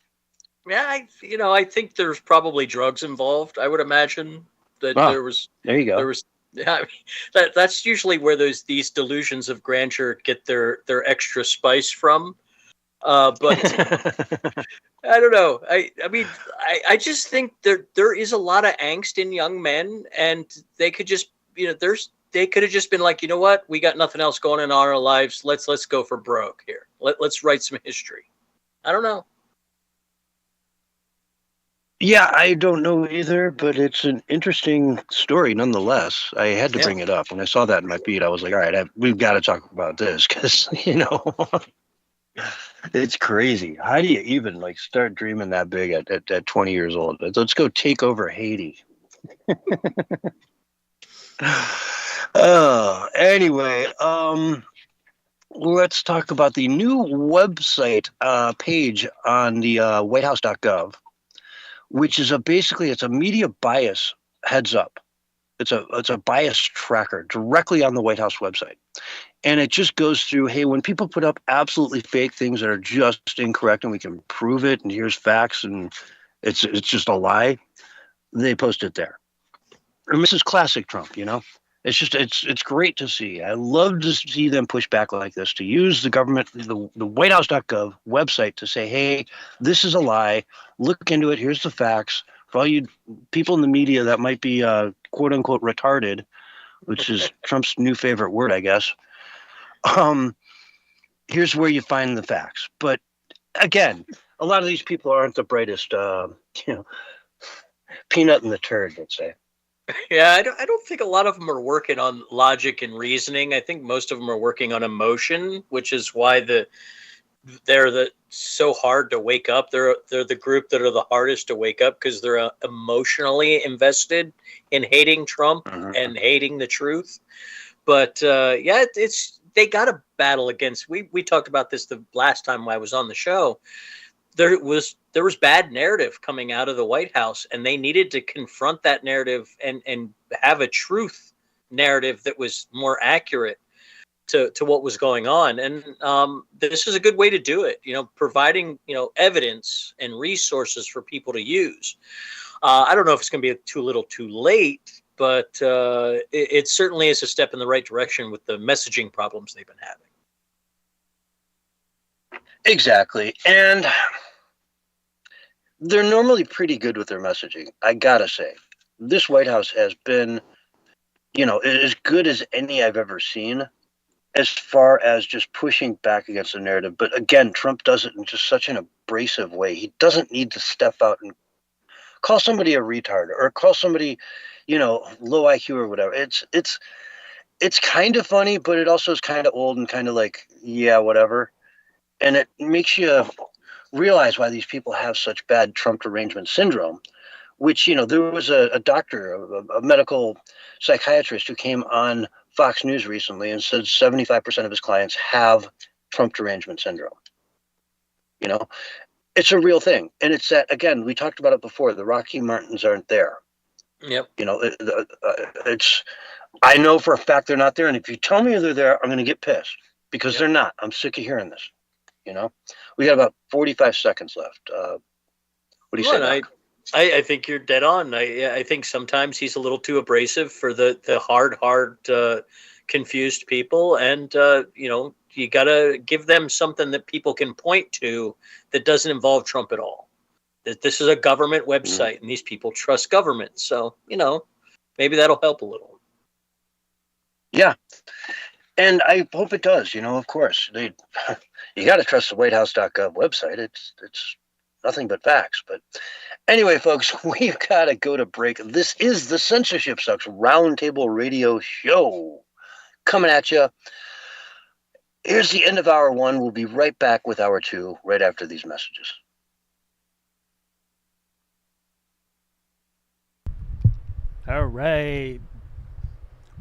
Yeah, I think there's probably drugs involved, I would imagine. That Oh, there was there you go. there was yeah, that's usually where these delusions of grandeur get their extra spice from. But I don't know. I mean, I just think there is a lot of angst in young men, and they could just, they could have just been like, you know what, we got nothing else going on in our lives. Let's go for broke here. Let's write some history. I don't know. Yeah, I don't know either, but it's an interesting story nonetheless. I had to bring it up. When I saw that in my feed, I was like, all right, we've got to talk about this because, it's crazy. How do you even like start dreaming that big at 20 years old? Let's go take over Haiti. Anyway, let's talk about the new website page on the whitehouse.gov, which is basically it's a media bias heads up. It's a bias tracker directly on the White House website. And it just goes through, hey, when people put up absolutely fake things that are just incorrect and we can prove it and here's facts and it's just a lie, they post it there. And this is classic Trump, It's just it's great to see. I love to see them push back like this, to use the government, the whitehouse.gov website to say, hey, this is a lie. Look into it. Here's the facts. For all you people in the media that might be quote unquote retarded, which is Trump's new favorite word, I guess. Here's where you find the facts. But again, a lot of these people aren't the brightest, peanut in the turd, let's say. Yeah, I don't think a lot of them are working on logic and reasoning. I think most of them are working on emotion, which is why they're so hard to wake up. They're the group that are the hardest to wake up because they're emotionally invested in hating Trump and hating the truth. But they got to battle against. We talked about this the last time I was on the show. There was bad narrative coming out of the White House, and they needed to confront that narrative and have a truth narrative that was more accurate to what was going on. And this is a good way to do it, providing, evidence and resources for people to use. I don't know if it's going to be too little too late, but it certainly is a step in the right direction with the messaging problems they've been having. Exactly. And they're normally pretty good with their messaging, I gotta say. This White House has been, as good as any I've ever seen as far as just pushing back against the narrative. But again, Trump does it in just such an abrasive way. He doesn't need to step out and call somebody a retard or call somebody, low IQ or whatever. It's kind of funny, but it also is kind of old and kind of like, yeah, whatever. And it makes you realize why these people have such bad Trump derangement syndrome, which, there was a doctor, a medical psychiatrist who came on Fox News recently and said 75% of his clients have Trump derangement syndrome. It's a real thing. And it's that, again, we talked about it before, the Rocky Martins aren't there. Yep. I know for a fact they're not there. And if you tell me they're there, I'm going to get pissed because they're not. I'm sick of hearing this. We got about 45 seconds left. What do you say? I think you're dead on. I think sometimes he's a little too abrasive for the hard, confused people. And, you got to give them something that people can point to that doesn't involve Trump at all. That this is a government website and these people trust government. So, maybe that'll help a little. Yeah. And I hope it does, of course. You got to trust the whitehouse.gov website. It's nothing but facts. But anyway, folks, we've got to go to break. This is the Censorship Sucks Roundtable Radio Show coming at you. Here's the end of hour one. We'll be right back with hour two right after these messages. All right.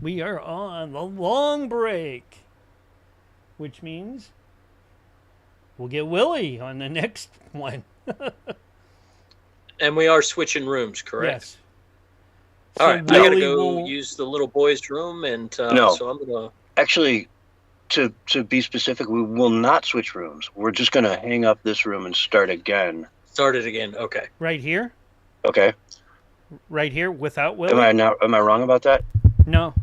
We are on the long break, which means we'll get Willie on the next one. And we are switching rooms, correct? Yes. All right, I gotta go use the little boy's room, and no. So I'm gonna. Actually, to be specific, we will not switch rooms. We're just gonna hang up this room and start again. Start it again. Okay. Right here? Okay. Right here without Willie? Am I wrong about that? No.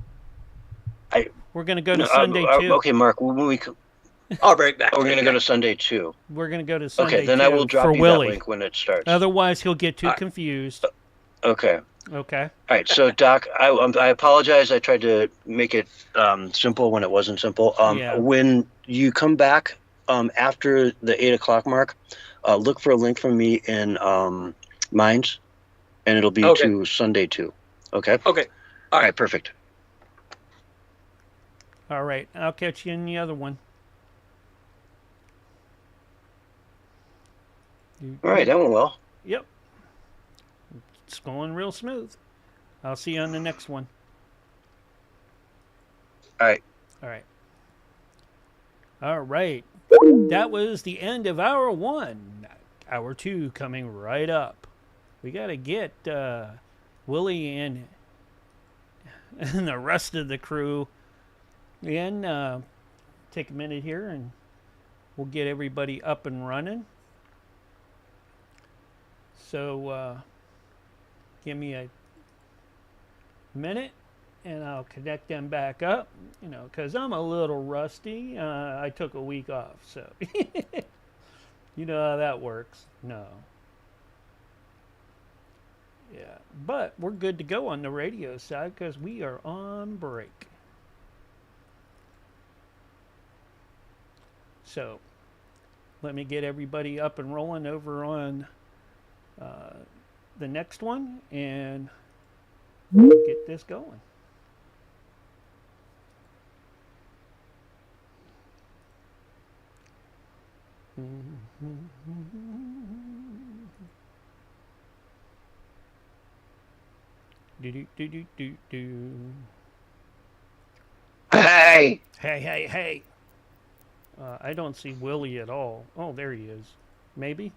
We're going to go to Sunday 2. Okay, Mark. I'll break back. We're going to go to Sunday 2. We're going to go to Sunday 2. Okay, then I will drop for you Willie. that link when it starts. Otherwise, he'll get too confused. Okay. Okay. All right. So, Doc, I apologize. I tried to make it simple when it wasn't simple. Yeah. When you come back after the 8 o'clock mark, look for a link from me in Minds, and it'll be to Sunday 2. Okay? Okay. All right. Perfect. All right. I'll catch you in the other one. All right. That went well. Yep. It's going real smooth. I'll see you on the next one. All right. All right. All right. That was the end of hour 1. Hour 2 coming right up. We got to get Willie and the rest of the crew in. Take a minute here and we'll get everybody up and running. So give me a minute and I'll connect them back up, because I'm a little rusty. I took a week off, so you know how that works. No. Yeah, but we're good to go on the radio side because we are on break. So let me get everybody up and rolling over on the next one, and we'll get this going. Hey! Hey. I don't see Willie at all. Oh, there he is. Maybe?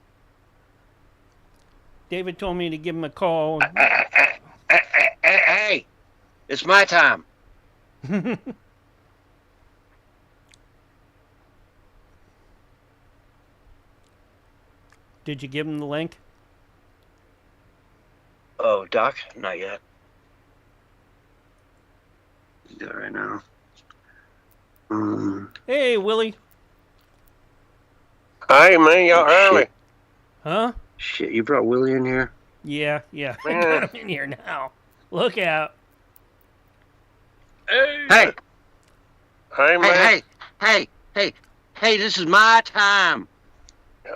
David told me to give him a call. Hey! It's my time. Did you give him the link? Oh, Doc? Not yet. Do it right now. Hey, Willie. Hey, man, y'all early. Huh? Shit, you brought Willie in here? Yeah. I got him in here now. Look out. Hey! Hey, man. Hey, this is my time.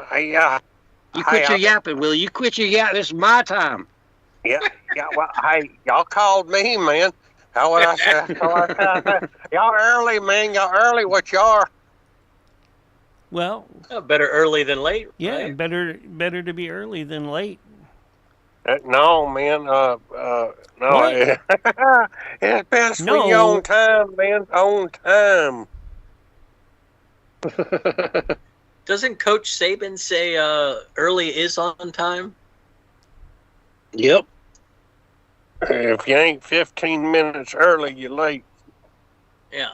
Hey, You quit your yapping, Willie. You quit your yapping. This is my time. Yeah, well, hey, y'all called me, man. How would I say? Y'all early, man. Y'all early, what you are. Well, better early than late. yeah, right? better to be early than late. No, man. No. It's best when you're on time, man. On time. Doesn't Coach Saban say early is on time? Yep. If you ain't 15 minutes early, you're late. Yeah.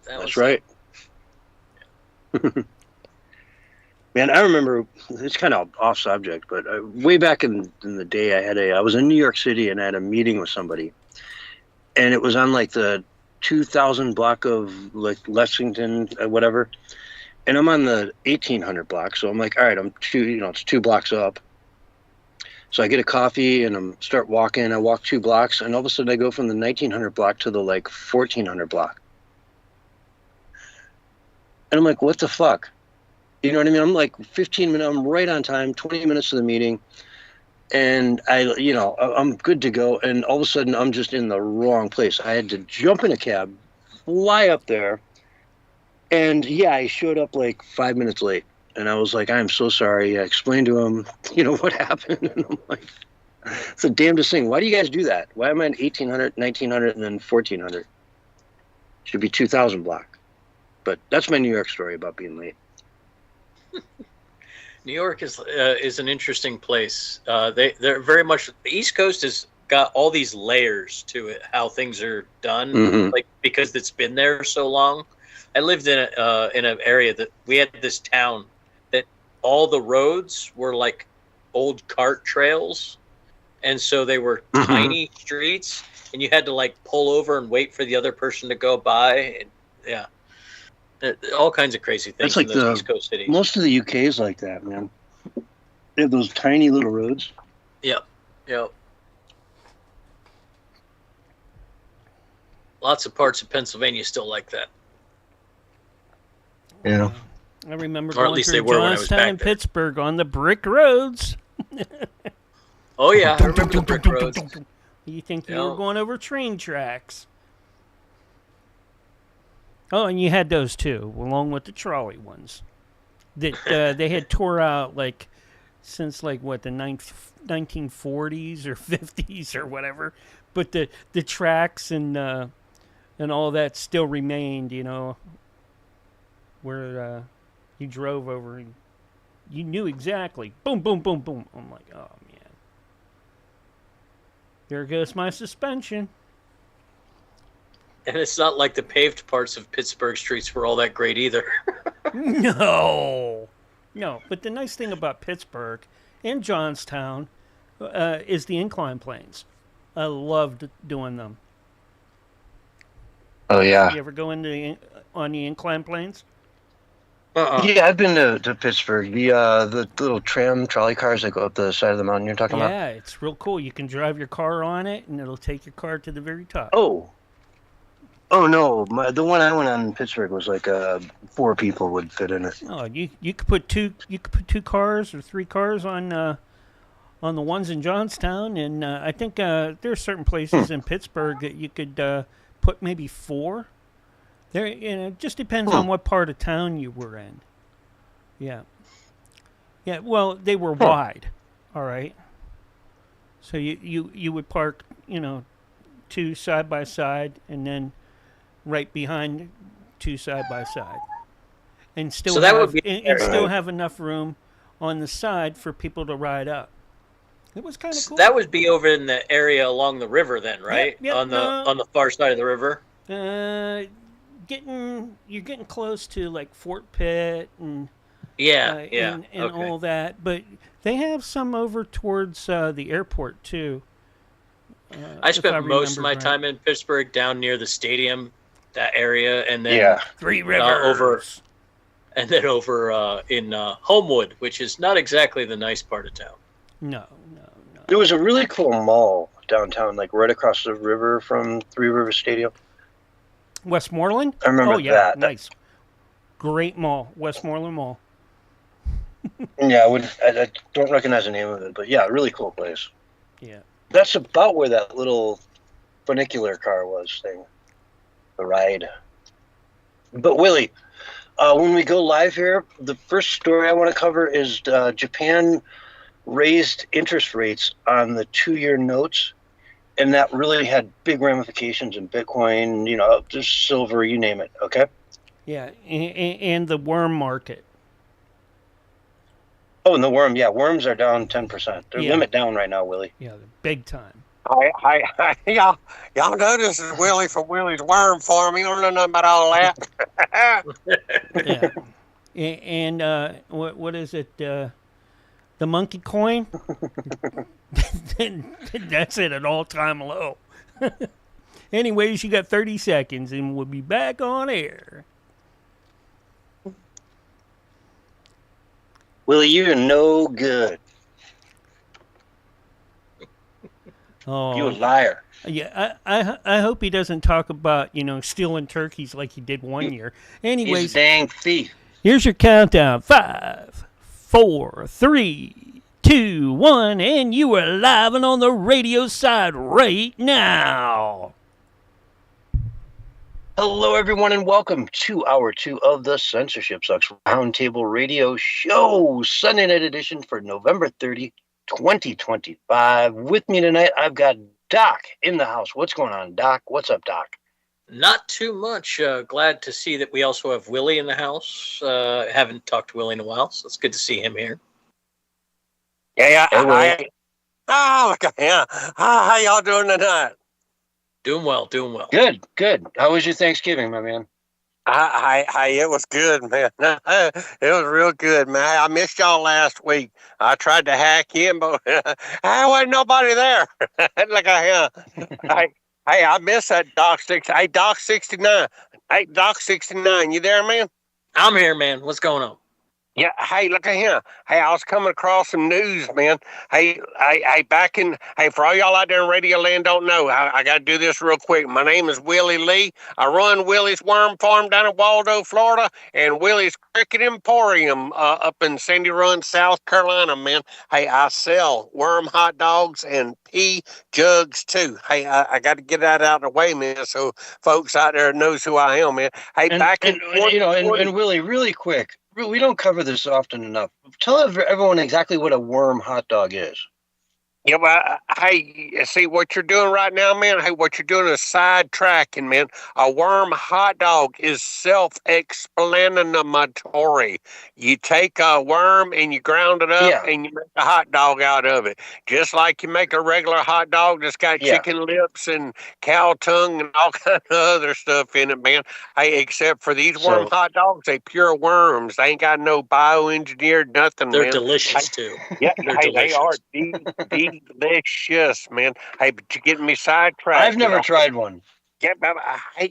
That's right. Man, I remember, it's kind of off subject, but way back in the day, I was in New York City and I had a meeting with somebody, and it was on like the 2000 block of like Lexington, whatever, and I'm on the 1800 block, so I'm like, all right, it's 2 blocks up. So I get a coffee and I start walking. I walk 2 blocks, and all of a sudden I go from the 1900 block to the like 1400 block. And I'm like, what the fuck? You know what I mean? I'm like 15 minutes, I'm right on time, 20 minutes to the meeting. And I'm good to go. And all of a sudden I'm just in the wrong place. I had to jump in a cab, fly up there. And yeah, I showed up like 5 minutes late. And I was like, I'm so sorry. I explained to him, what happened. And I'm like, it's the damnedest thing. Why do you guys do that? Why am I in 1800, 1900, and then 1400? Should be 2000 block. But that's my New York story about being late. New York is an interesting place. They're very much, the East Coast has got all these layers to it, how things are done, like because it's been there so long. I lived in an area that we had this town that all the roads were like old cart trails, and so they were tiny streets, and you had to like pull over and wait for the other person to go by. And, yeah, all kinds of crazy things That's like in those East Coast cities. Most of the UK is like that, man. They have those tiny little roads. Yep. Lots of parts of Pennsylvania still like that. Yeah. I remember Or at going least through they were when I was Johnstown back and there. Pittsburgh on the brick roads. Oh yeah, I remember the brick roads. You think you Yeah. were going over train tracks. Oh, and you had those too, along with the trolley ones. That they had tore out like since like what the 1940s or 50s or whatever, but the tracks and all that still remained. You know, where you drove over and you knew exactly. Boom, boom, boom, boom. I'm like, oh man, there goes my suspension. And it's not like the paved parts of Pittsburgh streets were all that great either. No. But the nice thing about Pittsburgh and Johnstown is the incline planes. I loved doing them. Oh yeah. You ever go on the incline planes? Yeah, I've been to Pittsburgh. The little tram trolley cars that go up the side of the mountain you're talking about. Yeah, it's real cool. You can drive your car on it, and it'll take your car to the very top. Oh no, the one I went on in Pittsburgh was like 4 people would fit in it. Oh, you could put two cars or 3 cars on the ones in Johnstown, and I think there are certain places in Pittsburgh that you could put maybe 4. There, it just depends on what part of town you were in. Yeah. Well, they were wide. All right. So you would park, 2 side by side, and then right behind 2 side by side, and still have enough room on the side for people to ride up. It was kind of cool. That would be over in the area along the river, then, right? Yep, on the far side of the river. You're getting close to like Fort Pitt and and okay. All that, but they have some over towards the airport too. I spent most of my time in Pittsburgh down near the stadium, that area, and then Three Rivers over in Homewood, which is not exactly the nice part of town. No. There was a really cool mall downtown, like right across the river from Three Rivers Stadium. Westmoreland? I remember that. Nice. Great mall, Westmoreland Mall. Yeah, I don't recognize the name of it, but yeah, really cool place. Yeah. That's about where that little funicular car was thing. The ride. But Willie, when we go live here, the first story I want to cover is Japan raised interest rates on the 2-year notes, and that really had big ramifications in Bitcoin, just silver, you name it, okay? Yeah, and the worm market. Oh, and the worm, yeah, worms are down 10%. They're limit down right now, Willie. Yeah, big time. Hi, y'all know this is Willie from Willie's Worm Farm. You don't know nothing about all that. Yeah. And what is it? The monkey coin? That's at an all-time low. Anyways, you got 30 seconds, and we'll be back on air. Willie, you're no good. Oh, You a liar. Yeah, I hope he doesn't talk about, stealing turkeys like he did one year. He's Anyways, a dang thief. here's your countdown. 5, 4, 3, 2, 1, and you are live and on the radio side right now. Hello, everyone, and welcome to Hour 2 of the Censorship Sucks Roundtable Radio Show, Sunday night edition for November 30, 2025. With me tonight, I've got Doc in the house. What's going on, Doc? What's up, Doc? Not too much. Glad to see that we also have Willie in the house. Haven't talked to Willie in a while, so it's good to see him here. Yeah. Hey, Willie. Look at him. How y'all doing tonight? Doing well. Good. How was your Thanksgiving, my man? It was good, man. It was real good, man. I missed y'all last week. I tried to hack in, but there wasn't nobody there. Like I missed that Doc 6. Hey, Doc 69. Hey, Doc 69. You there, man? I'm here, man. What's going on? Yeah, hey, look at him. Hey, I was coming across some news, man. Hey, for all y'all out there in Radio Land don't know, I got to do this real quick. My name is Willie Lee. I run Willie's Worm Farm down in Waldo, Florida, and Willie's Cricket Emporium up in Sandy Run, South Carolina, man. Hey, I sell worm hot dogs and pea jugs, too. Hey, I got to get that out of the way, man, so folks out there knows who I am, man. Hey, and Willie, really quick, we don't cover this often enough. Tell everyone exactly what a worm hot dog is. Yeah, well, hey, see what you're doing right now, man? Hey, what you're doing is sidetracking, man. A worm hot dog is self-explanatory. You take a worm and you ground it up and you make a hot dog out of it. Just like you make a regular hot dog that's got chicken lips and cow tongue and all kind of other stuff in it, man. Hey, except for these worm hot dogs, they pure worms. They ain't got no bioengineered nothing, They're man. delicious, too. Yeah, Delicious. They are delicious, man. Hey, but you're getting me sidetracked. I've never tried one. Yeah, hey,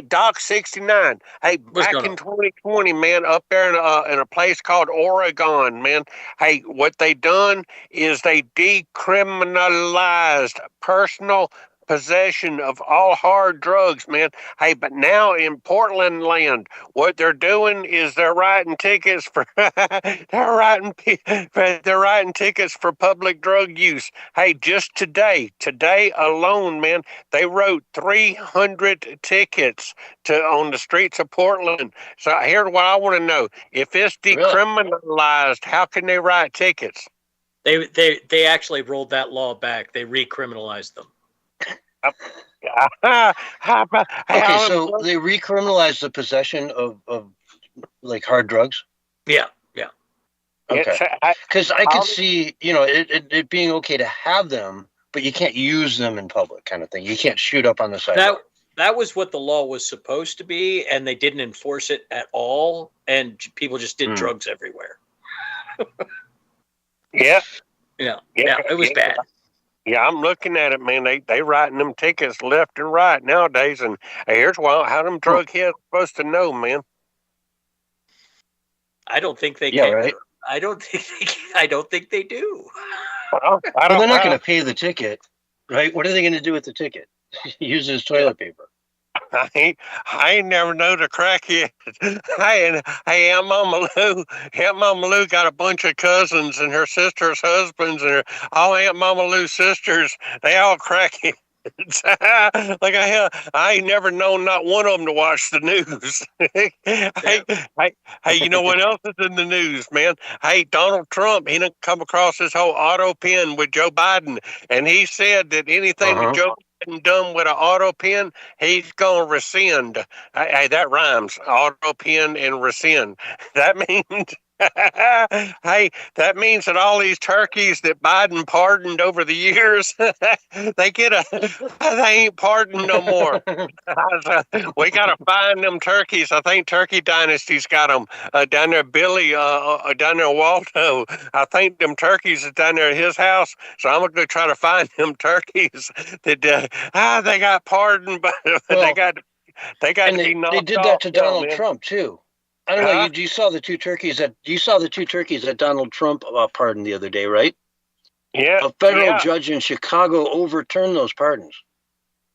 Doc 69. Hey, back in 2020, man, up there in a place called Oregon, man. Hey, what they done is they decriminalized personal possession of all hard drugs, man. Hey, but now in Portland land, what they're doing is they're writing tickets for they're writing tickets for public drug use. Hey, just today alone, man, they wrote 300 tickets on the streets of Portland. So here's what I want to know: if it's decriminalized, how can they write tickets? They actually rolled that law back. They recriminalized them. Okay, so they recriminalized the possession of like hard drugs. Yeah. Okay, because I could see, it being okay to have them, but you can't use them in public, kind of thing. You can't shoot up on the sidewalk. That was what the law was supposed to be, and they didn't enforce it at all, and people just did drugs everywhere. Yeah, it was bad. Yeah, I'm looking at it, man. They writing them tickets left and right nowadays, and here's how them drug heads supposed to know, man. I don't think they can. Right? I don't think they do. They're not going to pay the ticket, right? What are they going to do with the ticket? Use it as toilet paper. I ain't never known a crackhead. Hey, Aunt Mama Lou got a bunch of cousins and her sister's husbands and all Aunt Mama Lou's sisters. They all crackheads. Like I ain't never known not one of them to watch the news. Hey, you know what else is in the news, man? Hey, Donald Trump, he done come across this whole auto pen with Joe Biden, and he said that anything that Joe Biden done with an auto pen, he's gonna rescind. Hey, that rhymes. Auto pen and rescind. That means hey, that means that all these turkeys that Biden pardoned over the years, they ain't pardoned no more. We got to find them turkeys. I think Turkey Dynasty's got them down there. Billy, down there, Waldo. I think them turkeys is down there at his house. So I'm going to go try to find them turkeys that they got pardoned, but they got They did that to Donald Trump too. I don't know. You saw the two turkeys that Donald Trump pardoned the other day, right? Yeah. A federal judge in Chicago overturned those pardons.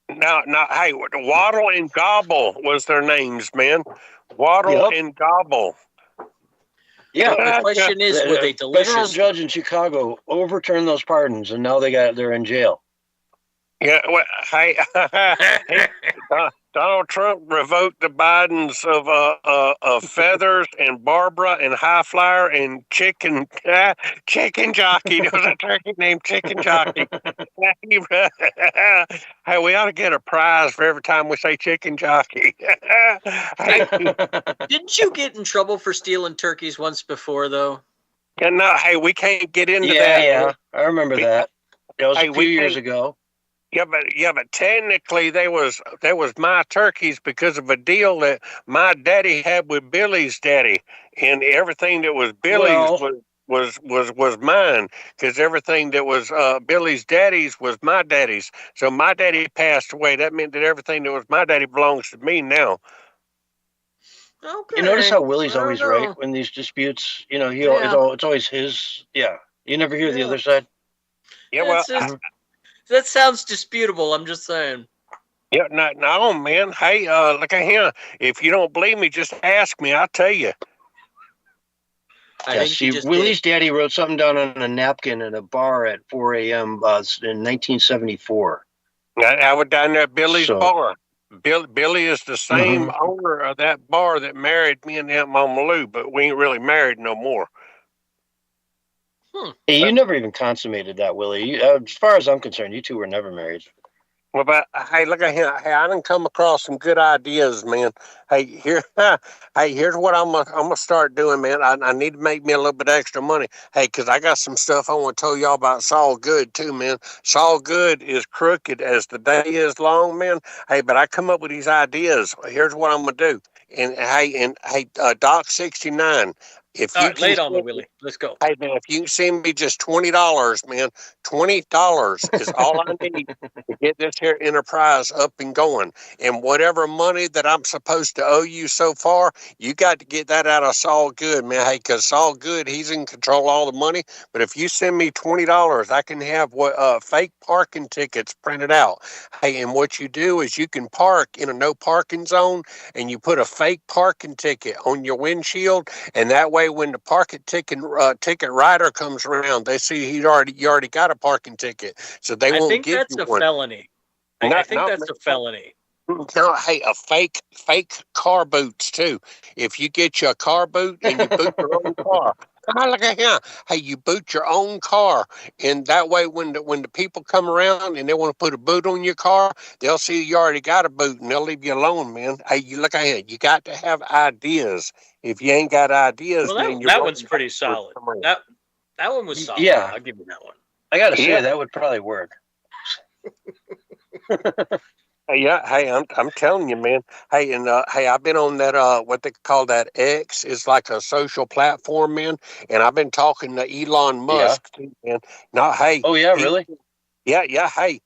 Now, hey, Waddle and Gobble was their names, man. Waddle and Gobble. Yeah. The question is, were they delicious? Federal judge in Chicago overturned those pardons, and now they're in jail. Yeah. Well, hey, Donald Trump revoked the Bidens of Feathers and Barbara and High Flyer and Chicken Jockey. There was a turkey named Chicken Jockey. Hey, we ought to get a prize for every time we say Chicken Jockey. Didn't you get in trouble for stealing turkeys once before, though? Yeah, no, hey, we can't get into that. Yeah, I remember that. That was a few years ago. But technically they was my turkeys because of a deal that my daddy had with Billy's daddy, and everything that was Billy's was mine, because everything that was Billy's daddy's was my daddy's. So my daddy passed away. That meant that everything that was my daddy belongs to me now. Okay. You notice how Willie's always right when these disputes. You know, it's always his. Yeah, you never hear the other side. Yeah, well, that sounds disputable. I'm just saying. Yeah, no, man. Hey, look at him. If you don't believe me, just ask me. I'll tell you. I think Willie's daddy wrote something down on a napkin at a bar at 4 a.m. In 1974. I was down there at Billy's bar. Billy is the same owner of that bar that married me and Aunt Mama Lou, but we ain't really married no more. Hey, you never even consummated that, Willie. As far as I'm concerned, you two were never married. Well, but hey, look at him. Hey, I done come across some good ideas, man. Hey, here's what I'm gonna start doing, man. I need to make me a little bit extra money. Hey, because I got some stuff I want to tell y'all about Saul Good too, man. Saul Good is crooked as the day is long, man. Hey, but I come up with these ideas. Here's what I'm gonna do. And hey, Doc 69. If you lay it on me, Willie. Let's go. Hey, man, if you can send me just $20, man, $20 is all I need to get this here enterprise up and going. And whatever money that I'm supposed to owe you so far, you got to get that out of Saul Good, man. Hey, because Saul Good, he's in control of all the money. But if you send me $20, I can have fake parking tickets printed out. Hey, and what you do is you can park in a no parking zone, and you put a fake parking ticket on your windshield, and that way when the parking ticket rider comes around, they see you already got a parking ticket, so they won't give you one. I think that's a felony. I think that's a felony. No, hey, a fake car boots too. If you get you a car boot and you boot your own car. Come on, look at here. Hey, you boot your own car, and that way when the people come around and they want to put a boot on your car, they'll see you already got a boot and they'll leave you alone, man. Hey, you look ahead. You got to have ideas. If you ain't got ideas, well, man, that one's pretty solid. That one was solid. Yeah, I'll give you that one. I gotta say that would probably work. Yeah, hey, I'm telling you, man. Hey, and hey, I've been on that what they call that X. It's like a social platform, man. And I've been talking to Elon Musk, too, man. Now, hey. Oh yeah, really? Yeah. Hey,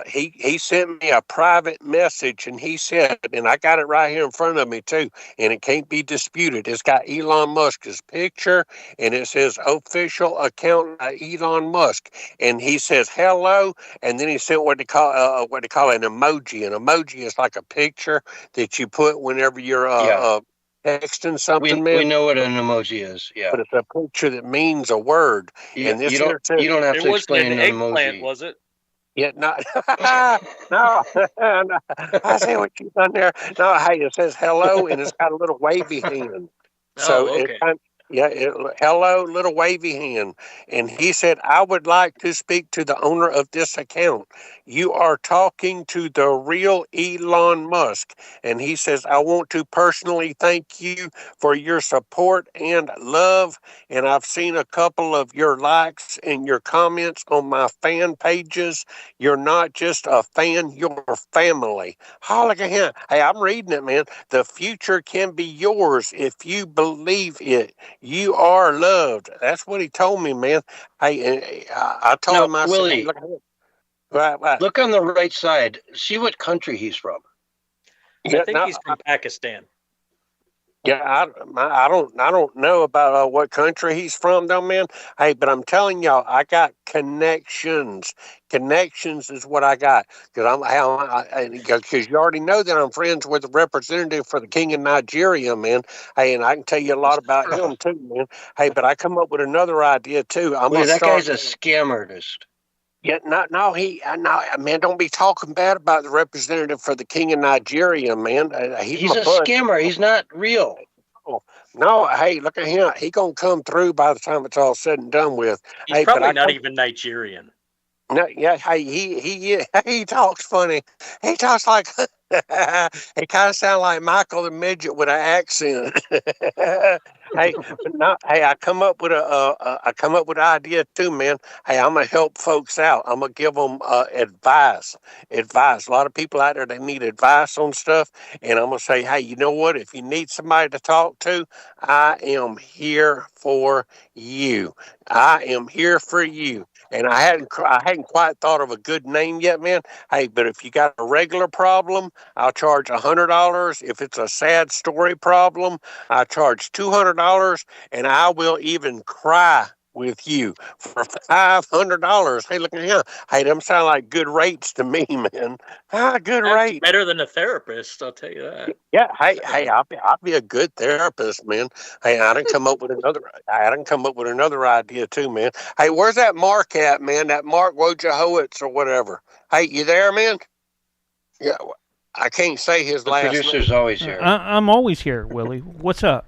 he sent me a private message, and he said, and I got it right here in front of me too, and it can't be disputed. It's got Elon Musk's picture, and it says official account Elon Musk, and he says hello, and then he sent what they call an emoji. An emoji is like a picture that you put whenever you're texting something. We know what an emoji is. Yeah, but it's a picture that means a word. Yeah, and this you don't have to explain an eggplant, emoji. was it? Yeah, no, no, I see what you've done there. No, hey, it says hello, and it's got a little wavy hand. So okay. Hello, little wavy hand. And he said, I would like to speak to the owner of this account. You are talking to the real Elon Musk. And he says, I want to personally thank you for your support and love. And I've seen a couple of your likes and your comments on my fan pages. You're not just a fan, you're family. Look at him. Hey, I'm reading it, man. The future can be yours if you believe it. You are loved. That's what he told me, man. Hey, I told him, I Willie, said, right. Look on the right side. See what country he's from. I think he's from Pakistan. Yeah, I don't know about what country he's from, though, man. Hey, but I'm telling y'all, I got connections. Connections is what I got, because you already know that I'm friends with the representative for the King of Nigeria, man. Hey, and I can tell you a lot about him too, man. Hey, but I come up with another idea too. That guy's a scam artist. Yeah, no, man, don't be talking bad about the representative for the King of Nigeria, man. He's a scammer. He's not real. No, hey, look at him. He gonna come through by the time it's all said and done with. He's probably not even Nigerian. No, yeah, hey, he talks funny. He talks like It kind of sounds like Michael the Midget with an accent. Hey, but no, hey, I come up with an idea too, man. Hey, I'm gonna help folks out. I'm gonna give them advice. Advice. A lot of people out there, they need advice on stuff, and I'm gonna say, hey, you know what? If you need somebody to talk to, I am here for you. I am here for you. And I hadn't quite thought of a good name yet, man. Hey, but if you got a regular problem, I'll charge $100. If it's a sad story problem, I charge $200, and I will even cry with you for $500. Hey, look at him. Hey, them sound like good rates to me, man. Good rate. Better than a therapist, I'll tell you that. Yeah. Hey, I'll be a good therapist, man. Hey, I didn't come up with another idea too, man. Hey, where's that Mark at, man? That Mark Wojciechowicz or whatever. Hey, you there, man? Yeah. I can't say his The last producer's name. always here. I'm always here, Willie. What's up?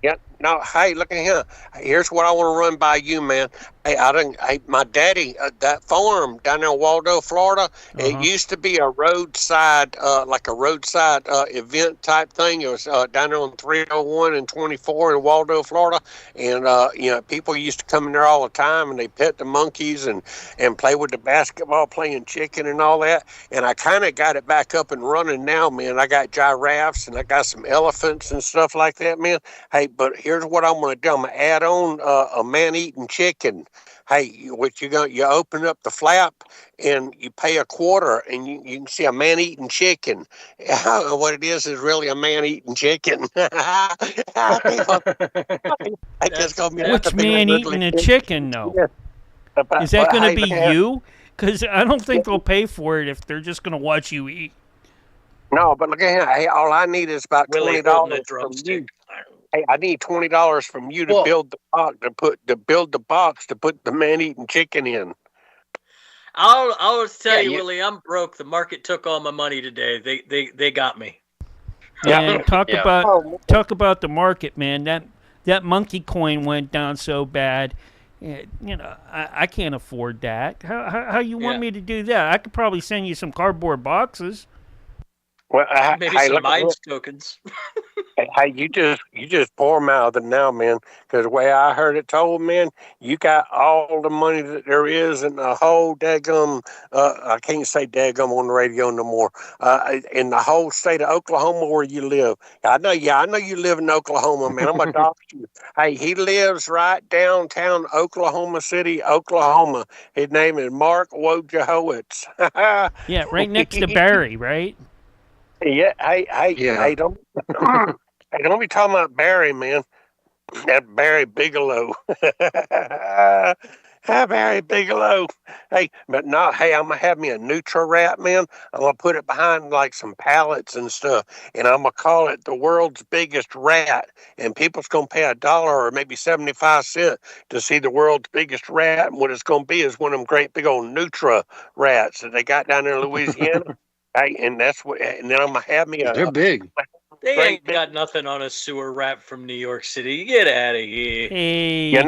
Yeah, no, hey, look at him. Here's what I want to run by you, man. Hey, my daddy, that farm down there in Waldo, Florida, it used to be a roadside, event type thing. It was down there on 301 and 24 in Waldo, Florida. And, people used to come in there all the time, and they pet the monkeys and play with the basketball, playing chicken and all that. And I kind of got it back up and running now, man. I got giraffes and I got some elephants and stuff like that, man. Hey, but here's what I'm going to do. I'm going to add on a man-eating chicken. Hey, you open up the flap and you pay $0.25 and you can see a man-eating chicken. What it is really a man-eating chicken. Which man eating a chicken, though? Is that going to be you? Because I don't think they'll pay for it if they're just going to watch you eat. No, but look at him. Hey, all I need is about $20 from you. Hey, I need $20 from you to build the box to put the man-eating chicken in. I'll tell you, Willie, I'm broke. The market took all my money today. They got me. Yeah, talk about the market, man. That monkey coin went down so bad. I can't afford that. How you want me to do that? I could probably send you some cardboard boxes. Well, maybe some Mines tokens. Hey, you just poor mouthing now, man. Because the way I heard it told, man, you got all the money that there is in the whole daggum. I can't say daggum on the radio no more. In the whole state of Oklahoma where you live. I know you live in Oklahoma, man. I'm gonna dox you. Hey, he lives right downtown Oklahoma City, Oklahoma. His name is Mark Wojciechowicz. Yeah, right next to Barry, right? Yeah, hey, don't be talking about Barry, man. That Barry Bigelow. Barry Bigelow. Hey, but no, hey, I'm gonna have me a Nutra rat, man. I'm gonna put it behind like some pallets and stuff, and I'm gonna call it the world's biggest rat. And people's gonna pay $1 or maybe 75 cents to see the world's biggest rat. And what it's gonna be is one of them great big old Nutra rats that they got down there in Louisiana. Hey, and then I'm gonna have me They're big. They ain't got nothing on a sewer rat from New York City. Get out of here. Hey,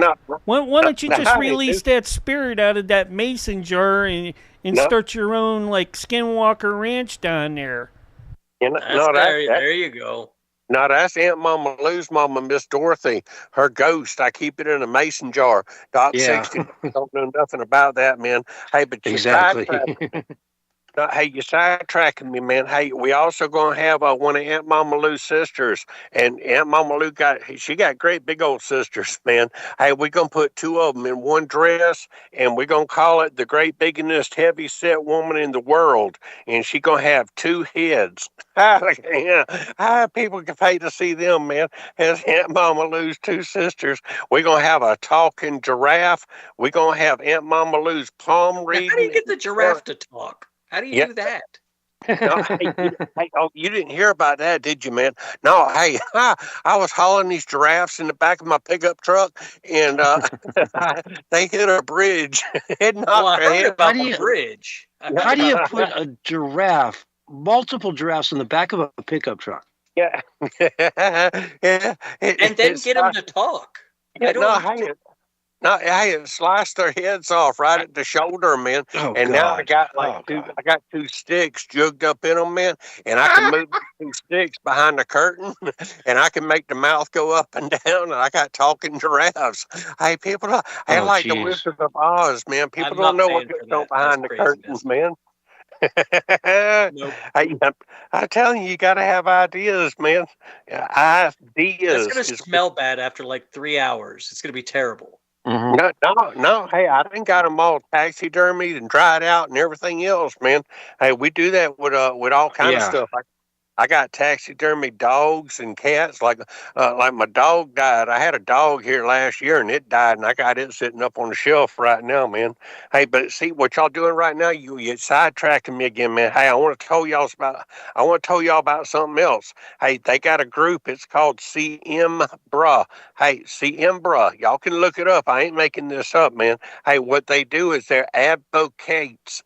why don't you just release that spirit out of that mason jar and start your own Skinwalker Ranch down there? There you go. No, that's Aunt Mama Lou's mama, Miss Dorothy. Her ghost. I keep it in a mason jar. Doc 60 don't know nothing about that, man. Hey, but exactly. Hey, you're sidetracking me, man. Hey, we also gonna have one of Aunt Mama Lou's sisters, and Aunt Mama Lou got great big old sisters, man. Hey, we're gonna put two of them in one dress, and we're gonna call it the great biggest heavy set woman in the world, and she gonna have two heads. People can pay to see them, man. As Aunt Mama Lou's two sisters, we're gonna have a talking giraffe. We're gonna have Aunt Mama Lou's palm reading. How do you get the giraffe to talk? How do you do that? No, you didn't hear about that, did you, man? No, hey, I was hauling these giraffes in the back of my pickup truck, and they hit a bridge. I heard about the bridge. How do you put multiple giraffes in the back of a pickup truck? Yeah. And then get them to talk. No, I sliced their heads off right at the shoulder, man. Oh, and God. now I got God. I got 2 sticks jugged up in them, man. And I can move 2 sticks behind the curtain, and I can make the mouth go up and down. And I got talking giraffes. Hey, people, I like the Wizard of Oz, man. People I'm don't not know what paying for goes on that. That's behind the craziness. curtains, man. Nope. I'm telling you, you got to have ideas, man. That's Ideas gonna is smell bad after like 3 hours. It's gonna be terrible. No. Hey, I done got them all taxidermied and dried out and everything else, man. Hey, we do that with all kind of stuff. I got taxidermy dogs and cats. Like my dog died. I had a dog here last year and it died, and I got it sitting up on the shelf right now, man. Hey, but see what y'all doing right now? You sidetracking me again, man. Hey, I want to tell y'all about something else. Hey, they got a group. It's called CMBRA. Hey, CMBRA. Y'all can look it up. I ain't making this up, man. Hey, what they do is they're advocates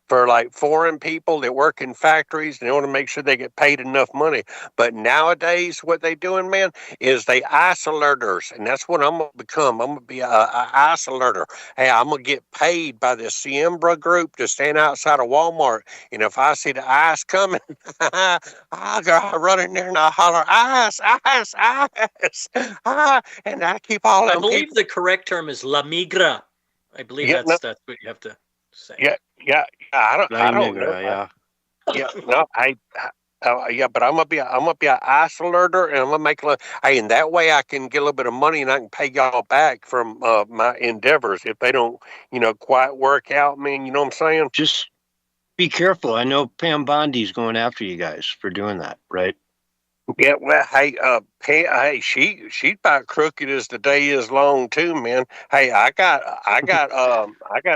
for like foreign people that work in factories. They want to make sure they get paid enough money. But nowadays, what they doing, man, is they isolators, and that's what I'm gonna become. I'm gonna be a isolator. Hey, I'm gonna get paid by the Siembra group to stand outside of Walmart, and if I see the ice coming, I'll go run in there and I'll holler, ice, ice, ice, and I keep all I them believe people. the correct term is la migra. I believe that's what you have to say. Yeah. I don't know. Yeah. No, but I'm gonna be an isolator, and I'm gonna make hey, and that way I can get a little bit of money, and I can pay y'all back from my endeavors if they don't, quite work out, man. You know what I'm saying? Just be careful. I know Pam Bondi's going after you guys for doing that, right? Yeah, well, hey, she's about crooked as the day is long too, man. Hey, I got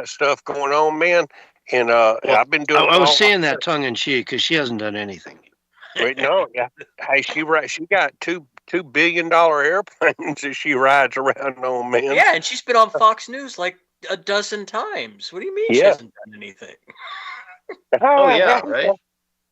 stuff going on, man, and I've been doing. I was saying that tongue in cheek because she hasn't done anything. Wait, no, yeah. Hey, she got $2 billion airplanes that she rides around on, man. Yeah, and she's been on Fox News like a dozen times. What do you mean she hasn't done anything? Oh yeah, right.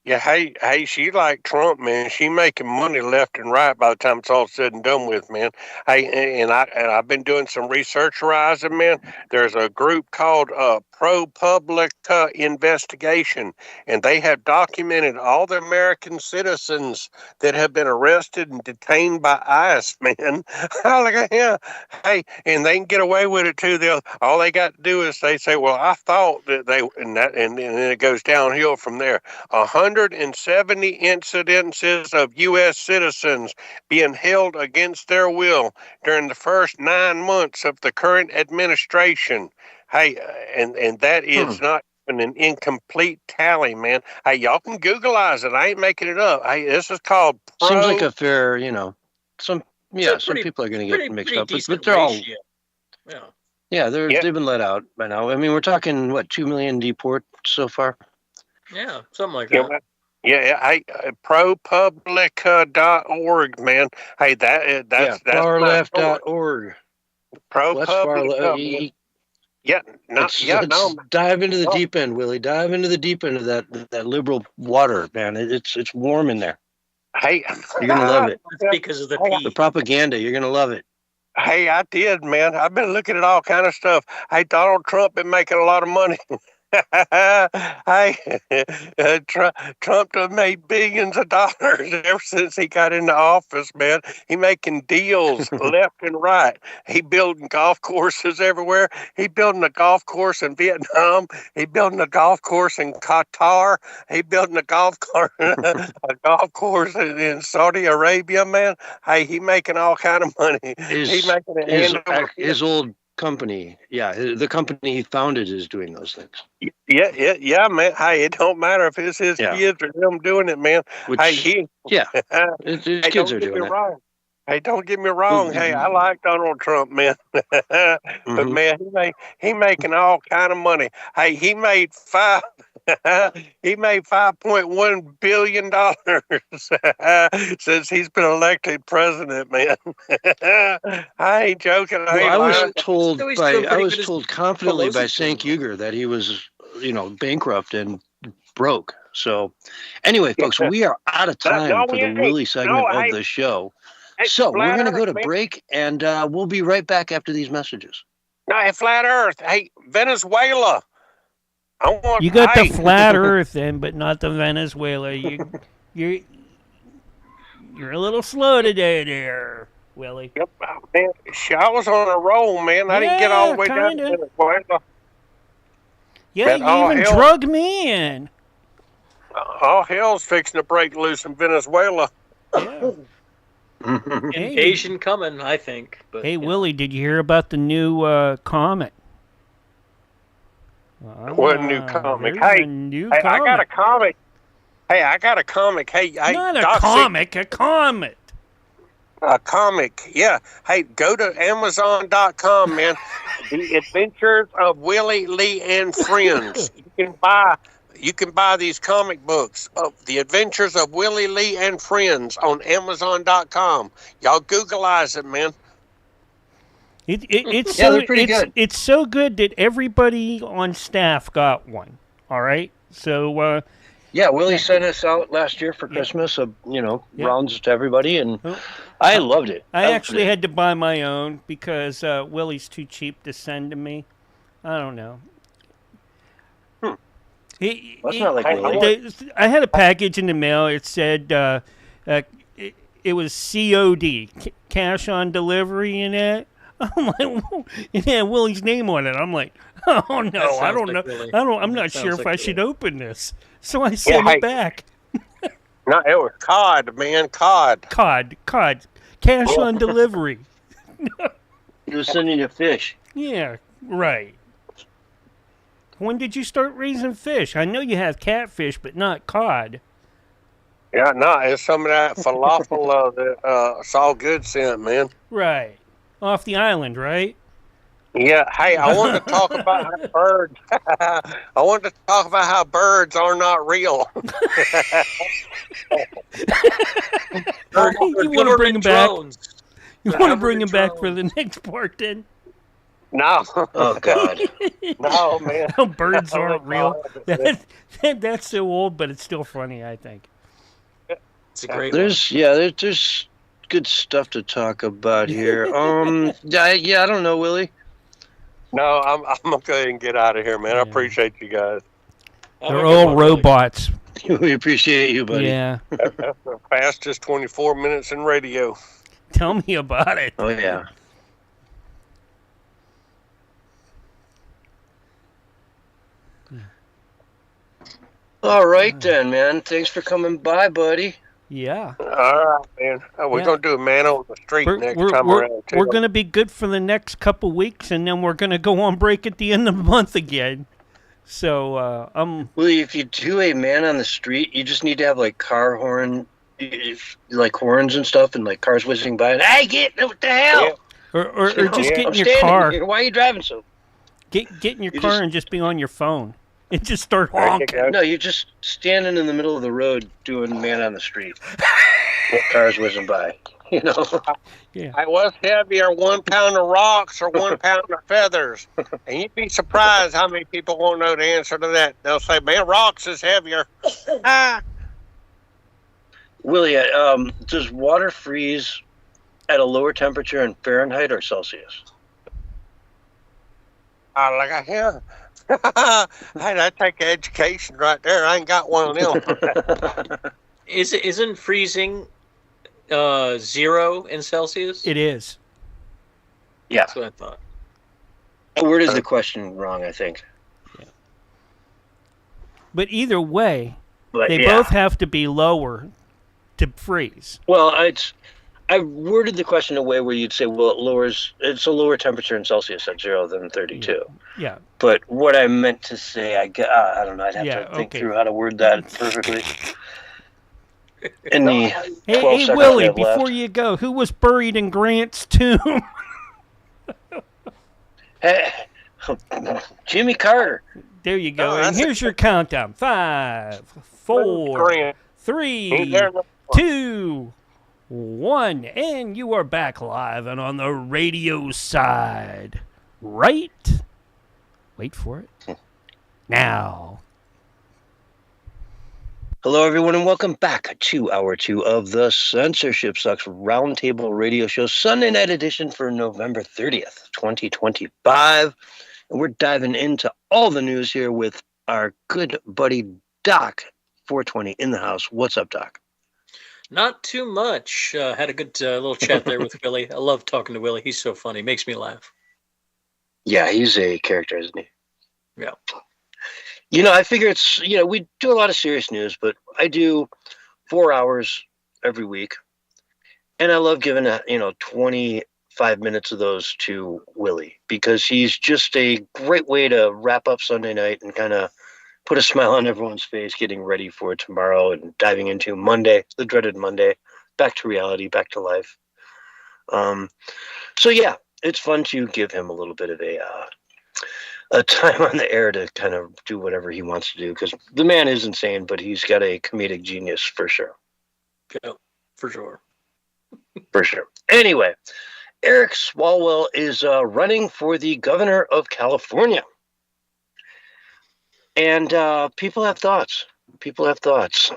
Yeah, hey, she like Trump, man. She making money left and right by the time it's all said and done with, man. Hey, and I've been doing some research rising, man. There's a group called ProPublica Investigation, and they have documented all the American citizens that have been arrested and detained by ICE, man. Look at him. Hey, and they can get away with it too. All they got to do is they say, "Well, I thought that they," and then it goes downhill from there. 170 incidences of U.S. citizens being held against their will during the first 9 months of the current administration. Hey, and that is not an incomplete tally, man. Hey, y'all can Googleize it. I ain't making it up. Hey, this is called Seems like a fair, some people are going to get mixed up, but they're all. Yeah, they've been let out by now. I mean, we're talking, 2 million deports so far? Yeah, something like that. Yeah, hey, ProPublica.org, man. Hey, that's farleft.org. ProPublica. Let's dive into the deep end, Willie. Dive into the deep end of that liberal water, man. It's warm in there. Hey, you're gonna love it. It's because of the pee. The propaganda. You're gonna love it. Hey, I did, man. I've been looking at all kind of stuff. Hey, Donald Trump been making a lot of money. Hey, Trump have made billions of dollars ever since he got into office, man. He making deals left and right. He building golf courses everywhere. He building a golf course in Vietnam. He building a golf course in Qatar. He building a golf course in Saudi Arabia, man. Hey, he making all kind of money. He making his old company, the company he founded is doing those things. Yeah, man. Hey, it don't matter if it's his kids or him doing it, man. His kids are doing it. Wrong. Hey, don't get me wrong. Hey, I like Donald Trump, man. But man, he making all kind of money. Hey, he made $5.1 billion since he's been elected president, man. I ain't joking. I was told confidently by Cenk Uygur that he was, bankrupt and broke. So anyway, folks, we are out of time for the Willie segment of the show. So we're going to go to break, and we'll be right back after these messages. No, flat Earth. Hey, Venezuela. You got the flat Earth in, but not the Venezuela. You're a little slow today, there, Willie. Yep, man. I was on a roll, man. I didn't get all the way down to Venezuela. Yeah, you even drug me in. All hell's fixing to break loose in Venezuela. Yeah. Invasion coming, I think. But, hey, Willie, did you hear about the new comet? What new comic? Hey, I got a comic. Hey, I got a comic. Hey, not a comic, a comet. A comic, yeah. Hey, go to Amazon.com, man. The Adventures of Willie, Lee, and Friends. You can buy these comic books of The Adventures of Willie, Lee, and Friends on Amazon.com. Y'all Googleize it, man. It's yeah, so they're pretty good. It's so good that everybody on staff got one. All right, so yeah, Willie sent us out last year for Christmas. Rounds to everybody, and I loved it. I actually had to buy my own because Willie's too cheap to send to me. I don't know. That's not like Willie. I had a package in the mail. It said it was COD, cash on delivery, in it. I'm like, it had Willie's name on it. I'm like, oh no, I don't know. Willie. I'm not sure if I should open this. So I sent it back. No, it was COD, man, COD. COD, cash on delivery. He was sending you fish. Yeah, right. When did you start raising fish? I know you have catfish, but not cod. Yeah, no, it's some of that falafel that Saul Good sent, man. Right. Off the island, right? Yeah. Hey, I wanted to talk about how birds. I wanted to talk about how birds are not real. You want to bring them back? You want to bring them back for the next part, then? No. Oh God. No, man. No, birds aren't real. That's so old, but it's still funny, I think. It's a great. There's good stuff to talk about here. I don't know, Willie. No, I'm gonna go ahead and get out of here, man. I appreciate you guys. They're all robots. We appreciate you, buddy. Yeah. That's the fastest 24 minutes in radio. Tell me about it. Oh yeah. All right then, man. Thanks for coming by, buddy. Yeah. All right, man. We're going to do a man on the street next time around, too. We're going to be good for the next couple weeks, and then we're going to go on break at the end of the month again. So, Well, if you do a man on the street, you just need to have, like, car horn, like, horns and stuff, and, like, cars whizzing by, and, hey, what the hell? Yeah. Or just get in your car. Here. Why are you driving so? Get in your car and just be on your phone. And just start honking. No, you're just standing in the middle of the road doing man on the street. With cars whizzing by, you know. Yeah. I was heavier, 1 pound of rocks or 1 pound of feathers. And you'd be surprised how many people won't know the answer to that. They'll say, man, rocks is heavier. Willie, does water freeze at a lower temperature in Fahrenheit or Celsius? Hey, I take education right there. I ain't got one of them. Isn't freezing 0 in Celsius? It is. Yeah. That's what I thought. I worded the question wrong, I think. Yeah. But either way, they both have to be lower to freeze. Well, I worded the question in a way where you'd say, well, it's a lower temperature in Celsius at 0 than 32. Yeah. But what I meant to say, I don't know. I'd have to think through how to word that perfectly. Hey, Willie, before you go, who was buried in Grant's tomb? Jimmy Carter. There you go. And here's your countdown. 5, 4, 3, 2, 1, and you are back live and on the radio side. Right? Wait for it. Now. Hello, everyone, and welcome back to Hour 2 of the Censorship Sucks Roundtable Radio Show, Sunday night edition for November 30th, 2025. And we're diving into all the news here with our good buddy Doc 420 in the house. What's up, Doc? Not too much. Had a good little chat there with Willie. I love talking to Willie. He's so funny. Makes me laugh. Yeah, he's a character, isn't he? Yeah. You know, I figure it's, we do a lot of serious news, but I do 4 hours every week. And I love giving, 25 minutes of those to Willie because he's just a great way to wrap up Sunday night and kind of put a smile on everyone's face, getting ready for tomorrow and diving into Monday, the dreaded Monday, back to reality, back to life. So, yeah, it's fun to give him a little bit of a time on the air to kind of do whatever he wants to do because the man is insane, but he's got a comedic genius for sure. Yeah, for sure. For sure. Anyway, Eric Swalwell is running for the governor of California. And people have thoughts. People have thoughts.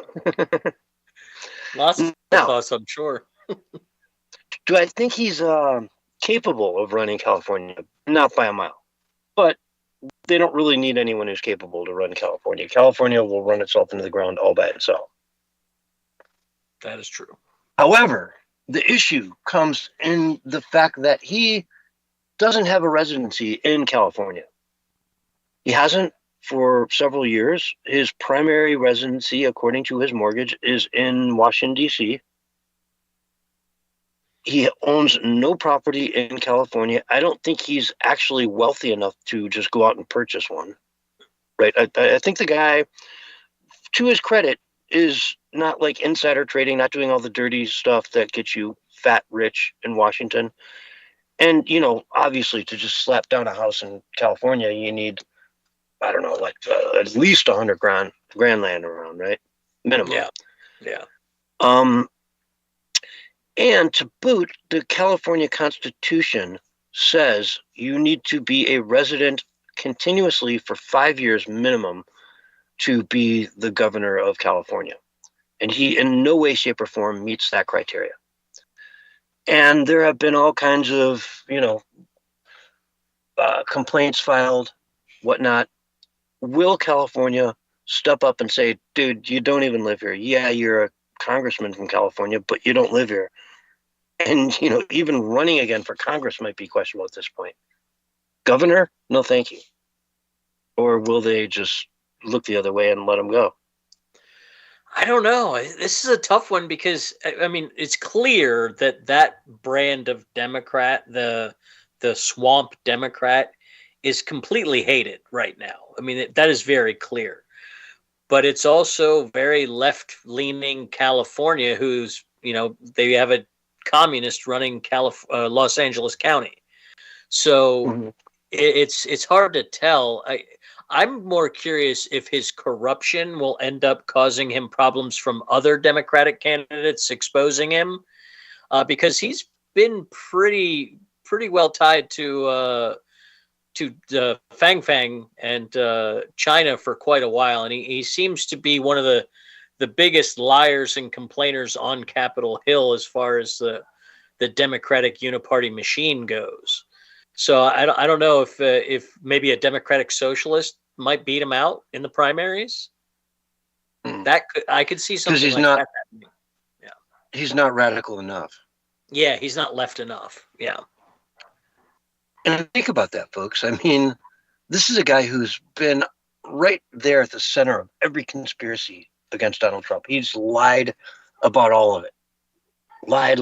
Lots of thoughts, I'm sure. Do I think he's capable of running California? Not by a mile. But they don't really need anyone who's capable to run California. California will run itself into the ground all by itself. That is true. However, the issue comes in the fact that he doesn't have a residency in California. He hasn't for several years. His primary residency, according to his mortgage, is in Washington, D.C. He owns no property in California. I don't think he's actually wealthy enough to just go out and purchase one. Right? I think the guy, to his credit, is not like insider trading, not doing all the dirty stuff that gets you fat rich in Washington. And, obviously to just slap down a house in California, you need, I don't know, like at least 100 grand land around, right? Minimum. Yeah. And to boot, the California Constitution says you need to be a resident continuously for 5 years minimum to be the governor of California. And he in no way, shape, or form meets that criteria. And there have been all kinds of, complaints filed, whatnot. Will California step up and say, dude, you don't even live here. Yeah, you're a congressman from California, but you don't live here. And, even running again for Congress might be questionable at this point. Governor? No, thank you. Or will they just look the other way and let him go? I don't know. This is a tough one because, it's clear that brand of Democrat, the swamp Democrat, is completely hated right now. That is very clear. But it's also very left-leaning California who's, they have a communist running Los Angeles County. So it's hard to tell. I'm more curious if his corruption will end up causing him problems from other Democratic candidates exposing him, because he's been pretty well tied to Fang Fang and China for quite a while, and he seems to be one of the biggest liars and complainers on Capitol Hill as far as the Democratic uniparty machine goes. So I don't know if maybe a Democratic socialist might beat him out in the primaries. I could see something he's like not, that happening. Yeah, he's not radical enough. Yeah, he's not left enough. Yeah. And think about that, folks. This is a guy who's been right there at the center of every conspiracy against Donald Trump. He's lied about all of it. Lied.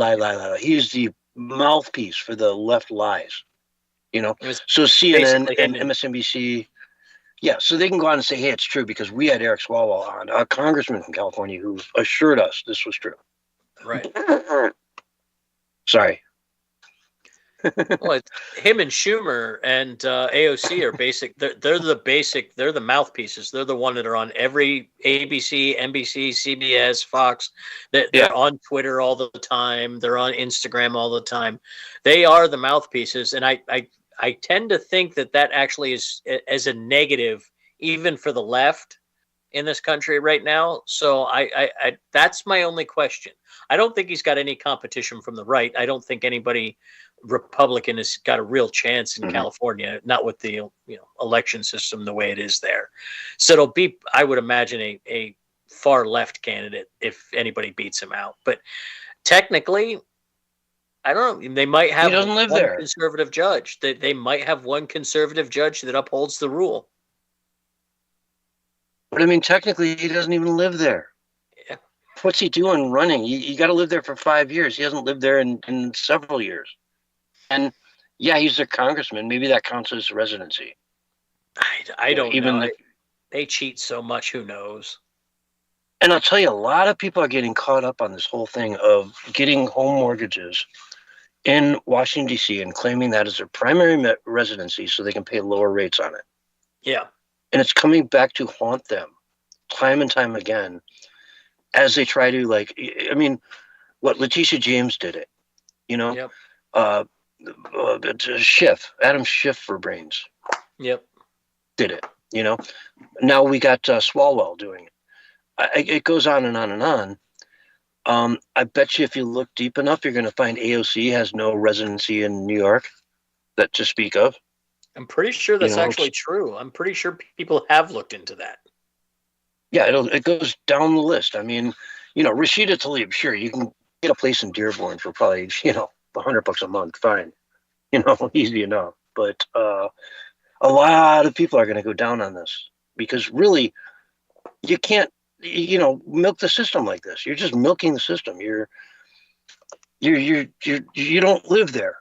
He's the mouthpiece for the left lies. So CNN and MSNBC, so they can go on and say, hey, it's true because we had Eric Swalwell on, a congressman from California who assured us this was true. Right. Sorry. Well, him and Schumer and AOC are basic. They're the mouthpieces. They're the one that are on every ABC, NBC, CBS, Fox. They're on Twitter all the time. They're on Instagram all the time. They are the mouthpieces. And I tend to think that actually is as a negative, even for the left, in this country right now. So I that's my only question. I don't think he's got any competition from the right. I don't think anybody Republican has got a real chance in California, not with the election system the way it is there. So it'll be, I would imagine, a far left candidate if anybody beats him out. But technically, I don't know. They might have one conservative judge. They might have one conservative judge that upholds the rule. But I mean, technically, he doesn't even live there. Yeah. What's he doing running? You got to live there for 5 years. He hasn't lived there in several years. And yeah, he's a congressman. Maybe that counts as residency. I don't know. They cheat so much. Who knows? And I'll tell you, a lot of people are getting caught up on this whole thing of getting home mortgages in Washington, D.C. and claiming that as their primary residency so they can pay lower rates on it. Yeah. And it's coming back to haunt them time and time again as they try to, like, I mean, what Letitia James did it, Yep. Adam Schiff for Brains. Yep. Did it, Now we got Swalwell doing it. It goes on and on and on. I bet you if you look deep enough, you're going to find AOC has no residency in New York to speak of. I'm pretty sure that's actually true. I'm pretty sure people have looked into that. Yeah, it goes down the list. I mean, Rashida Tlaib, sure, you can get a place in Dearborn for probably, $100 a month. Fine. Easy enough. But a lot of people are going to go down on this because really you can't, milk the system like this. You're just milking the system. You don't live there.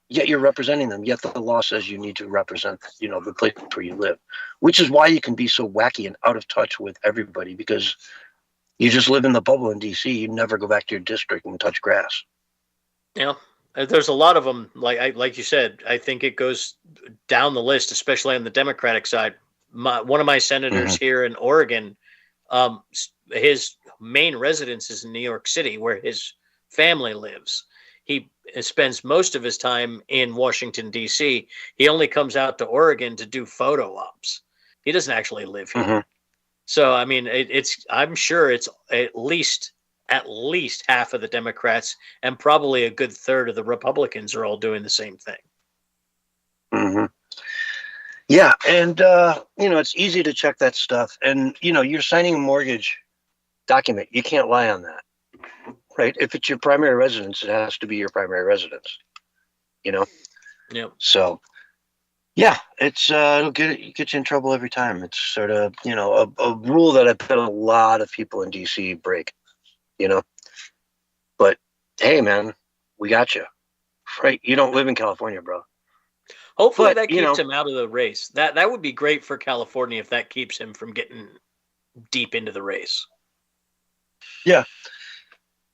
Yet you're representing them. Yet the law says you need to represent, the place where you live, which is why you can be so wacky and out of touch with everybody because you just live in the bubble in DC. You never go back to your district and touch grass. Yeah, there's a lot of them. Like you said, I think it goes down the list, especially on the Democratic side. One of my senators here in Oregon, his main residence is in New York City, where his family lives. He spends most of his time in Washington, D.C. He only comes out to Oregon to do photo ops. He doesn't actually live here. So, I mean, I'm sure it's at least half of the Democrats and probably a good third of the Republicans are all doing the same thing. Yeah. And, it's easy to check that stuff. And, you're signing a mortgage document. You can't lie on that. Right. If it's your primary residence, it has to be your primary residence, Yep. So, yeah, it'll get you in trouble every time. It's sort of, a rule that I bet a lot of people in DC break, But hey, man, we got you. Right. You don't live in California, bro. Hopefully that keeps him out of the race. That would be great for California if that keeps him from getting deep into the race. Yeah.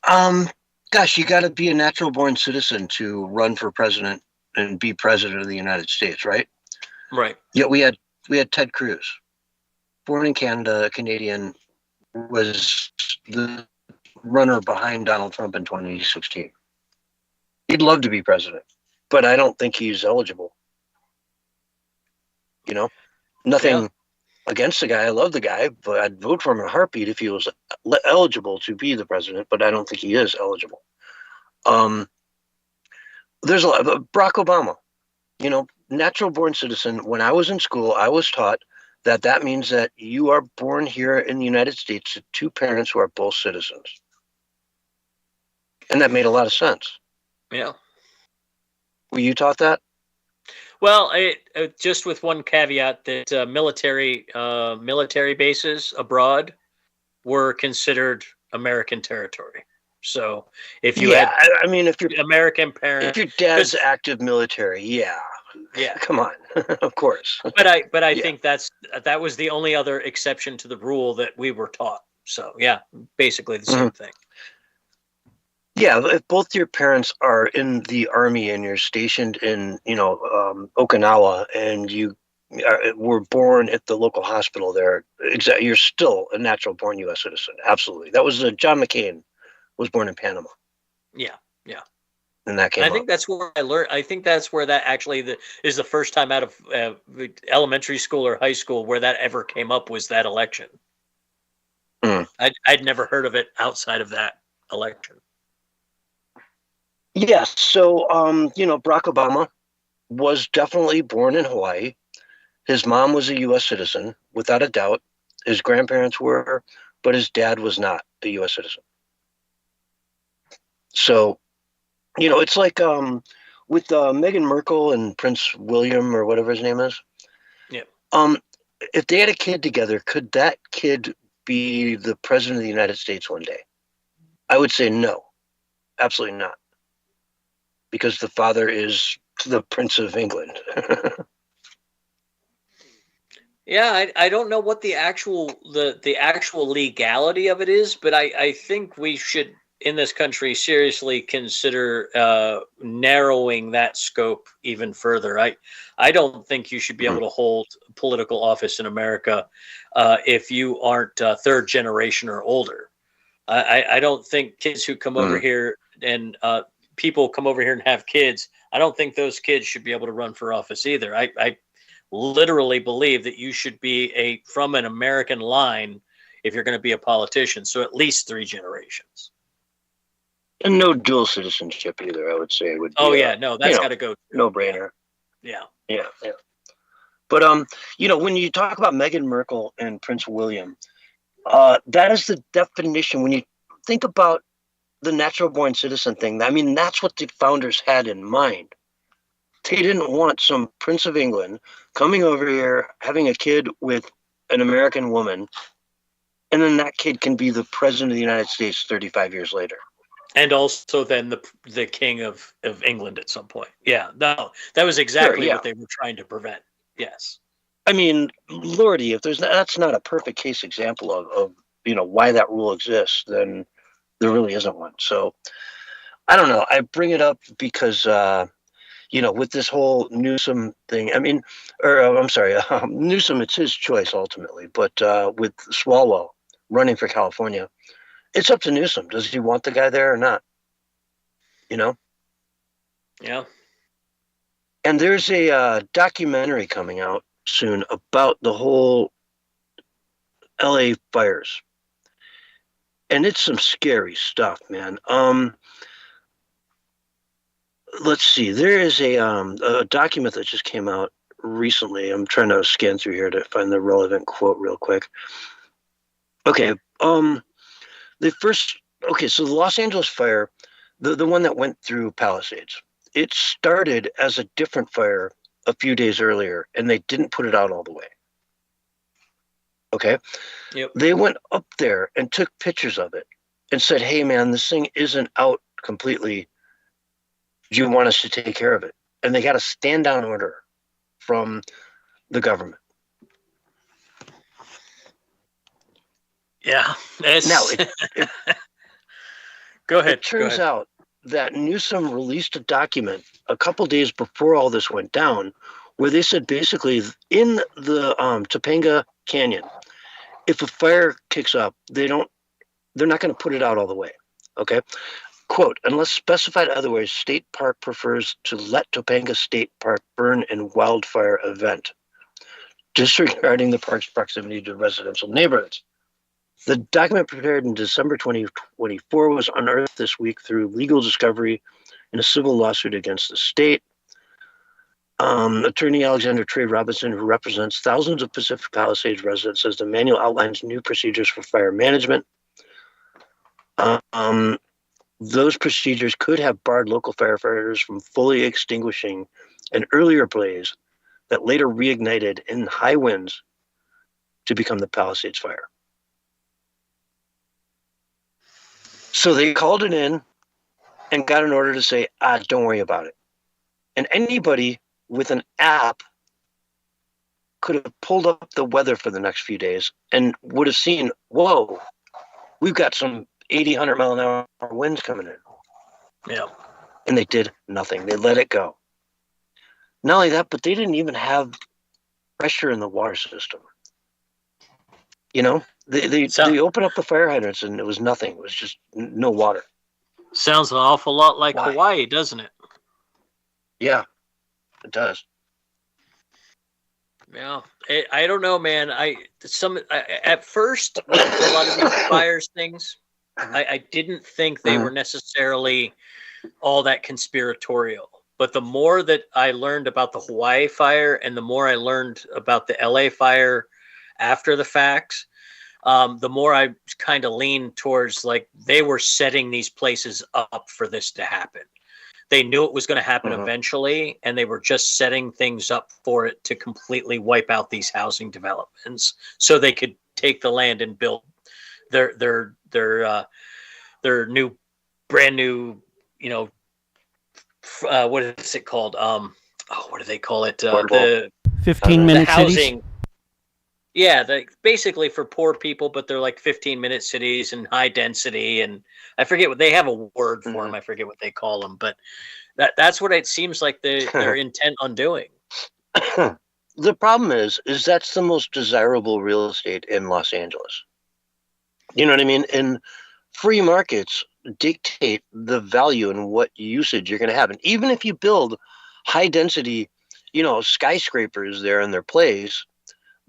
Gosh, you got to be a natural born citizen to run for president and be president of the United States, right? Right. Yet we had Ted Cruz, born in Canada, a Canadian, was the runner behind Donald Trump in 2016. He'd love to be president, but I don't think he's eligible. Nothing against the guy. I love the guy, but I'd vote for him in a heartbeat if he was eligible to be the president, but I don't think he is eligible. There's a lot of Barack Obama, natural born citizen. When I was in school, I was taught that means that you are born here in the United States to two parents who are both citizens. And that made a lot of sense. Yeah. Were you taught that? Well, just with one caveat that military bases abroad were considered American territory. So if you if you're American parent, if your dad's active military, yeah, come on, of course. But I think that was the only other exception to the rule that we were taught. So yeah, basically the same thing. Yeah, if both your parents are in the Army and you're stationed in, Okinawa, and you were born at the local hospital there, you're still a natural born U.S. citizen. Absolutely. That was John McCain was born in Panama. Yeah. And that came I think that's where I learned. I think that's where that actually is the first time out of elementary school or high school where that ever came up was that election. I'd never heard of it outside of that election. Yes. So, Barack Obama was definitely born in Hawaii. His mom was a U.S. citizen, without a doubt. His grandparents were, but his dad was not a U.S. citizen. So, it's like with Meghan Merkel and Prince William or whatever his name is. Yeah. If they had a kid together, could that kid be the president of the United States one day? I would say no, absolutely not, because the father is the Prince of England. Yeah, I don't know what the actual legality of it is, but I think we should in this country seriously consider narrowing that scope even further. I don't think you should be able to hold political office in America if you aren't third generation or older. I don't think kids who come over here and people come over here and have kids, I don't think those kids should be able to run for office either. I literally believe that you should be from an American line if you're going to be a politician. So at least 3 generations. And no dual citizenship either, I would say. Would be, that's got to go. No-brainer. Yeah. But, when you talk about Meghan Merkel and Prince William, that is the definition. When you think about the natural-born citizen thing, I mean, that's what the founders had in mind. They didn't want some Prince of England coming over here, having a kid with an American woman, and then that kid can be the president of the United States 35 years later. And also then the king of England at some point. Yeah, no, that was exactly what they were trying to prevent. Yes. I mean, Lordy, if that's not a perfect case example of why that rule exists, then there really isn't one. So I don't know. I bring it up because, with this whole Newsom thing, Newsom, it's his choice ultimately, but with Swalwell running for California, it's up to Newsom. Does he want the guy there or not? Yeah. And there's a documentary coming out soon about the whole LA fires. And it's some scary stuff, man. Let's see. There is a document that just came out recently. I'm trying to scan through here to find the relevant quote real quick. Okay. So the Los Angeles fire, the one that went through Palisades, it started as a different fire a few days earlier, and they didn't put it out all the way. Okay? Yep. They went up there and took pictures of it and said, hey, man, this thing isn't out completely. Do you want us to take care of it? And they got a stand-down order from the government. Yeah. Now, go ahead. It turns out that Newsom released a document a couple days before all this went down where they said basically in the Topanga Canyon, if a fire kicks up, they're not going to put it out all the way. Okay? Quote, unless specified otherwise, State Park prefers to let Topanga State Park burn in wildfire event, disregarding the park's proximity to residential neighborhoods. The document prepared in December 2024 was unearthed this week through legal discovery in a civil lawsuit against the state. Attorney Alexander Trey Robinson, who represents thousands of Pacific Palisades residents, says the manual outlines new procedures for fire management. Those procedures could have barred local firefighters from fully extinguishing an earlier blaze that later reignited in high winds to become the Palisades fire. So they called it in and got an order to say, don't worry about it. And anybody with an app could have pulled up the weather for the next few days and would have seen, whoa, we've got some 80, 100 mile an hour winds coming in. Yeah. And they did nothing. They let it go. Not only that, but they didn't even have pressure in the water system. They opened up the fire hydrants and it was nothing. It was just no water. Sounds an awful lot like Hawaii, doesn't it? Yeah, it does. Yeah, I don't know, man. At first with a lot of these fires things, I didn't think they were necessarily all that conspiratorial. But the more that I learned about the Hawaii fire and the more I learned about the LA fire after the facts, the more I kind of leaned towards like they were setting these places up for this to happen. They knew it was going to happen eventually, and they were just setting things up for it to completely wipe out these housing developments, so they could take the land and build their brand new, what is it called? What do they call it? The 15-minute housing. cities. Yeah, basically for poor people, but they're like 15-minute cities and high density, and I forget what they have a word for them. I forget what they call them, but that's what it seems like they're intent on doing. The problem is that's the most desirable real estate in Los Angeles. You know what I mean? And free markets dictate the value and what usage you're going to have. And even if you build high density, skyscrapers there in their place,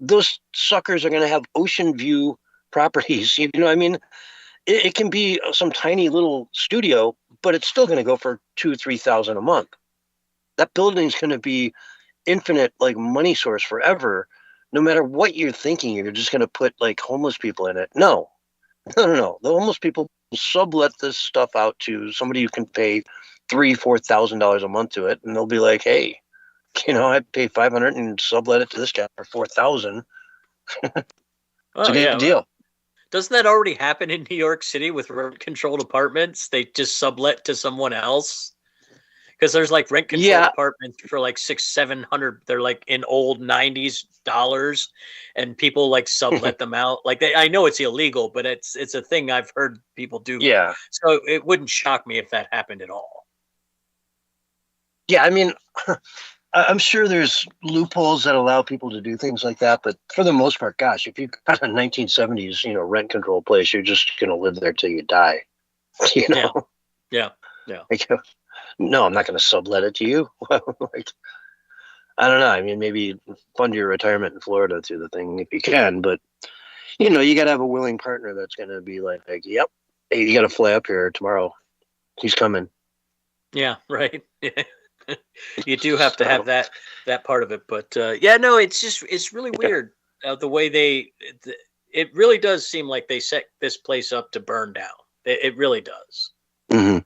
those suckers are going to have ocean view properties. You know what I mean? It can be some tiny little studio, but it's still going to go for $2,000-3,000 a month. That building's going to be infinite, like money source forever. No matter what you're thinking, you're just going to put like homeless people in it. No. The homeless people sublet this stuff out to somebody who can pay $3,000-4,000 a month to it, and they'll be like, "Hey, I'd pay $500 and sublet it to this guy for $4,000." It's a good deal. Doesn't that already happen in New York City with rent-controlled apartments? They just sublet to someone else. Because there's like rent-controlled apartments for like $600-700. They're like in old '90s dollars, and people like sublet them out. Like I know it's illegal, but it's a thing I've heard people do. Yeah. So it wouldn't shock me if that happened at all. Yeah, I mean, I'm sure there's loopholes that allow people to do things like that, but for the most part, gosh, if you've got a 1970s, rent control place, you're just going to live there till you die. Yeah. Like, no, I'm not going to sublet it to you. Like, I don't know. I mean, maybe fund your retirement in Florida through the thing if you can, but you got to have a willing partner that's going to be like, yep, hey, you got to fly up here tomorrow. He's coming. Yeah, right. You do have to have that part of it, but it's really weird the way it really does seem like they set this place up to burn down. It really does. Mm-hmm.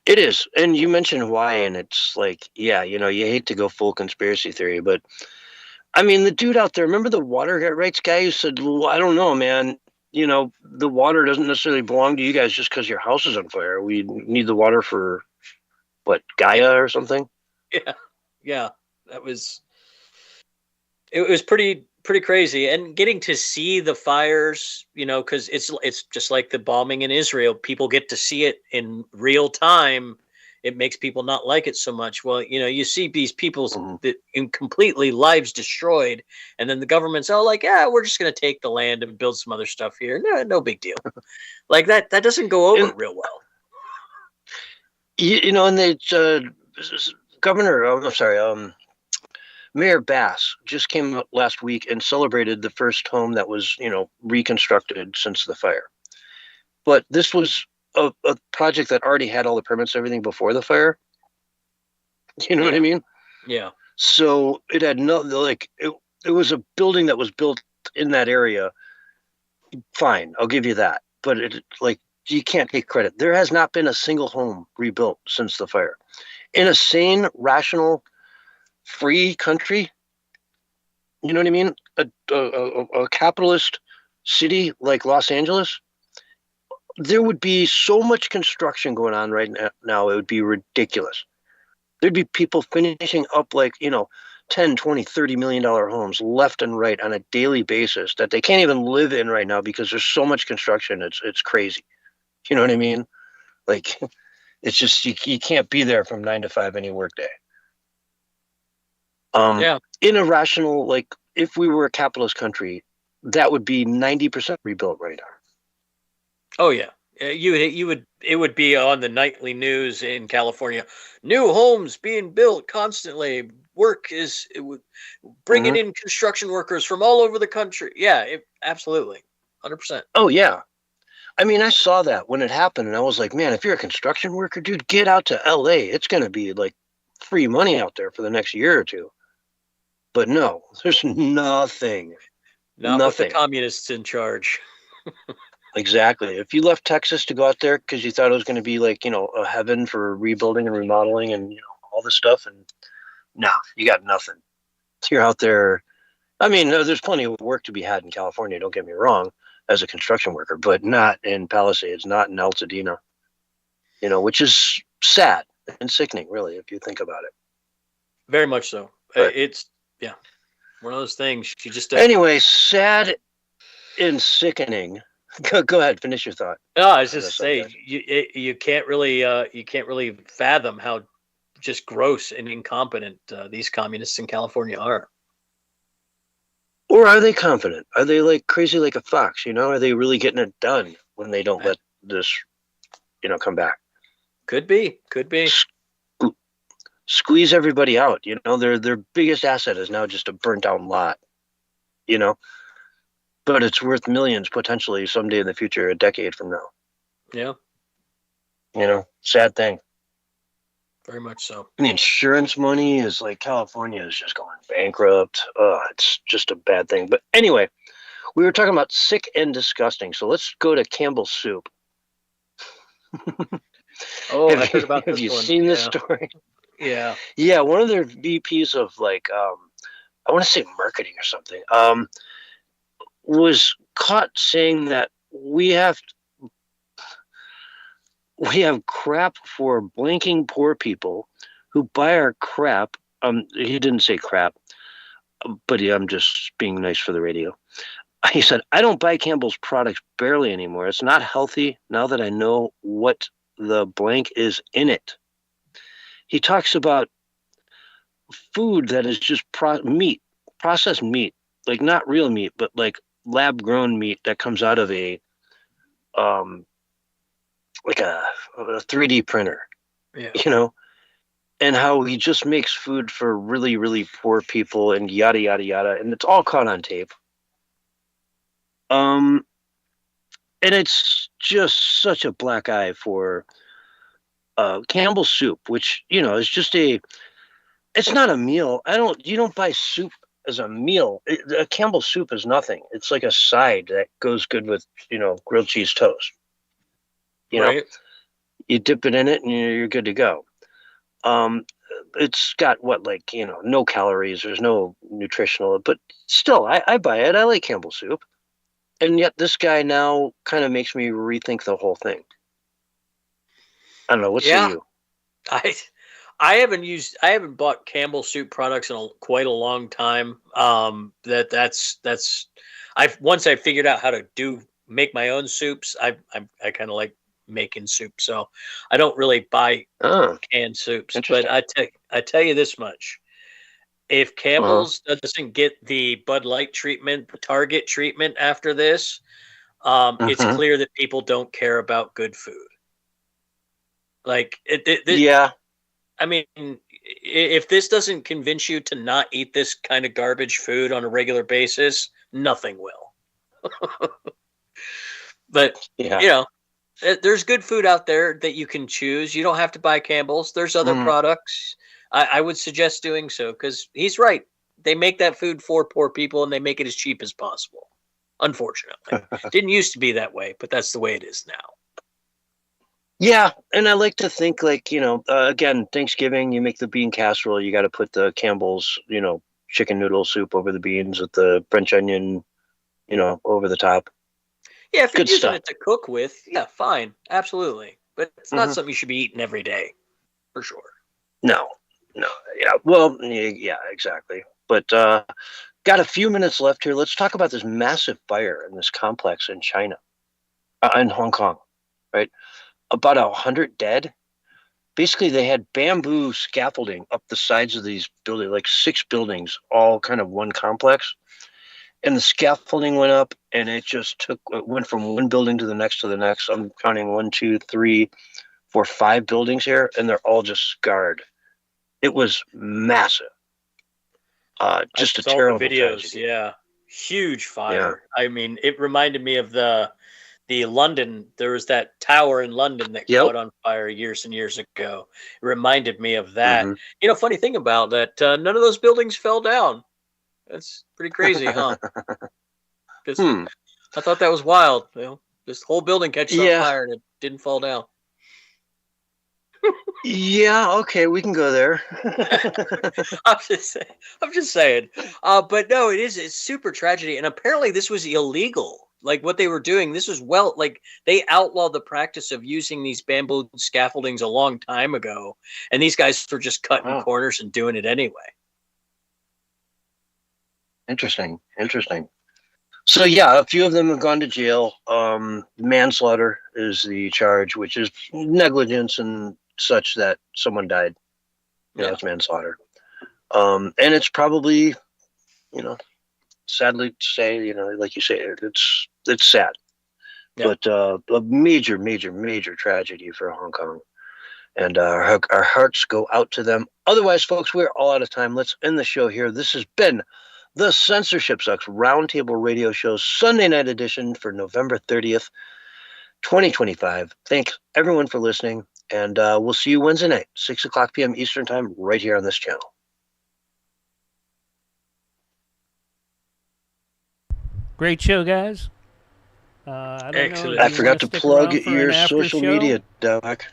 It is. And you mentioned Hawaii, and it's like, you hate to go full conspiracy theory, but I mean, the dude out there, remember the water rights guy who said, well, I don't know, man, the water doesn't necessarily belong to you guys just because your house is on fire. We need the water for what, Gaia or something? Yeah. It was pretty crazy, and getting to see the fires, because it's just like the bombing in Israel. People get to see it in real time. It makes people not like it so much. Well, you see these people's that completely lives destroyed, and then the government's we're just going to take the land and build some other stuff here. No big deal. Like that doesn't go over real well. And they Mayor Bass just came up last week and celebrated the first home that was, reconstructed since the fire. But this was a project that already had all the permits and everything before the fire. You know what I mean? Yeah. So it had it was a building that was built in that area. Fine, I'll give you that. But you can't take credit. There has not been a single home rebuilt since the fire. In a sane, rational, free country, you know what I mean? A capitalist city like Los Angeles, there would be so much construction going on right now, it would be ridiculous. There'd be people finishing up $10, $20, $30 million homes left and right on a daily basis that they can't even live in right now because there's so much construction. It's crazy. You know what I mean? Like, it's just you can't be there from 9 to 5 any workday. In a rational, if we were a capitalist country, that would be 90% rebuilt right now. Oh yeah, it would be on the nightly news in California. New homes being built constantly. work is bringing in construction workers from all over the country. Yeah, absolutely. 100%. Oh, yeah. I mean, I saw that when it happened, and I was like, man, if you're a construction worker, dude, get out to LA. It's going to be like free money out there for the next year or two. But no, there's nothing. Not with the communists in charge. Exactly. If you left Texas to go out there because you thought it was going to be like, a heaven for rebuilding and remodeling and, all this stuff, and no, you got nothing. You're out there. I mean, there's plenty of work to be had in California, don't get me wrong, as a construction worker, but not in Palisades, not in Altadena, which is sad and sickening, really, if you think about it. Very much so. But it's, one of those things. You just anyway, sad and sickening. Go ahead, finish your thought. No, I was just saying, you can't really fathom how just gross and incompetent these communists in California are. Or are they confident? Are they like crazy like a fox? Are they really getting it done when they don't let this, come back? Could be. Squeeze everybody out. Their biggest asset is now just a burnt down lot. But it's worth millions potentially someday in the future, a decade from now. Yeah. Sad thing. Very much so. And the insurance money is like California is just going bankrupt. It's just a bad thing. But anyway, we were talking about sick and disgusting. So let's go to Campbell's Soup. I heard about this. Have you seen this story? Yeah. Yeah, one of their VPs of like, I want to say marketing or something, was caught saying that we have crap for blanking poor people who buy our crap. He didn't say crap, but I'm just being nice for the radio. He said, I don't buy Campbell's products barely anymore. It's not healthy now that I know what the blank is in it. He talks about food that is just processed meat, like not real meat, but like lab grown meat that comes out of a 3D printer, and how he just makes food for really, really poor people and yada, yada, yada. And it's all caught on tape. And it's just such a black eye for Campbell's Soup, which, is just it's not a meal. You don't buy soup as a meal. A Campbell's Soup is nothing. It's like a side that goes good with, grilled cheese toast. Right. You dip it in it and you're good to go. It's got no calories. There's no nutritional, but still, I buy it. I like Campbell's Soup. And yet this guy now kind of makes me rethink the whole thing. I don't know. What's you? I haven't bought Campbell Soup products in quite a long time. Once I figured out how to make my own soups, I kind of like making soup, so I don't really buy canned soups. But I tell you this much: if Campbell's doesn't get the Bud Light treatment, the Target treatment after this, it's clear that people don't care about good food. Like yeah. I mean, if this doesn't convince you to not eat this kind of garbage food on a regular basis, nothing will. But, there's good food out there that you can choose. You don't have to buy Campbell's. There's other products. I would suggest doing so because he's right. They make that food for poor people and they make it as cheap as possible. Unfortunately. Didn't used to be that way, but that's the way it is now. Yeah, and I like to think again, Thanksgiving, you make the bean casserole, you got to put the Campbell's, chicken noodle soup over the beans with the French onion, over the top. Yeah, if you're using it to cook with, fine, absolutely. But it's not something you should be eating every day, for sure. No, yeah, well, yeah, exactly. But got a few minutes left here. Let's talk about this massive fire in this complex in China, in Hong Kong, right? About 100 dead. Basically, they had bamboo scaffolding up the sides of these buildings, like 6 buildings, all kind of one complex. And the scaffolding went up, and it went from one building to the next to the next. I'm counting 1, 2, 3, 4, 5 buildings here, and they're all just scarred. It was massive. Just I a saw terrible the videos. tragedy. Yeah, huge fire. I mean, it reminded me of the London. There was that tower in London that Yep. caught on fire years and years ago. It reminded me of that. Mhm. You know, funny thing about that, none of those buildings fell down. That's pretty crazy, huh? 'Cause I thought that was wild. You know, this whole building catches on Yeah. fire and it didn't fall down. Yeah, okay, we can go there. I'm just saying. But no, it's super tragedy, and apparently this was illegal. Like what they were doing, this was like they outlawed the practice of using these bamboo scaffoldings a long time ago, and these guys were just cutting Wow. corners and doing it anyway. Interesting. So yeah, a few of them have gone to jail. Manslaughter is the charge, which is negligence and such that someone died. Yeah. It's manslaughter. And it's probably, sadly to say, like you say, it's sad. Yeah. But a major, major, major tragedy for Hong Kong. And our hearts go out to them. Otherwise, folks, we're all out of time. Let's end the show here. This has been the Censorship Sucks Roundtable Radio Show Sunday night edition for November 30th, 2025. Thanks, everyone, for listening. And we'll see you Wednesday night, 6 o'clock p.m. Eastern Time, right here on this channel. Great show, guys. I don't Excellent. know. I forgot to plug your social media, Doc.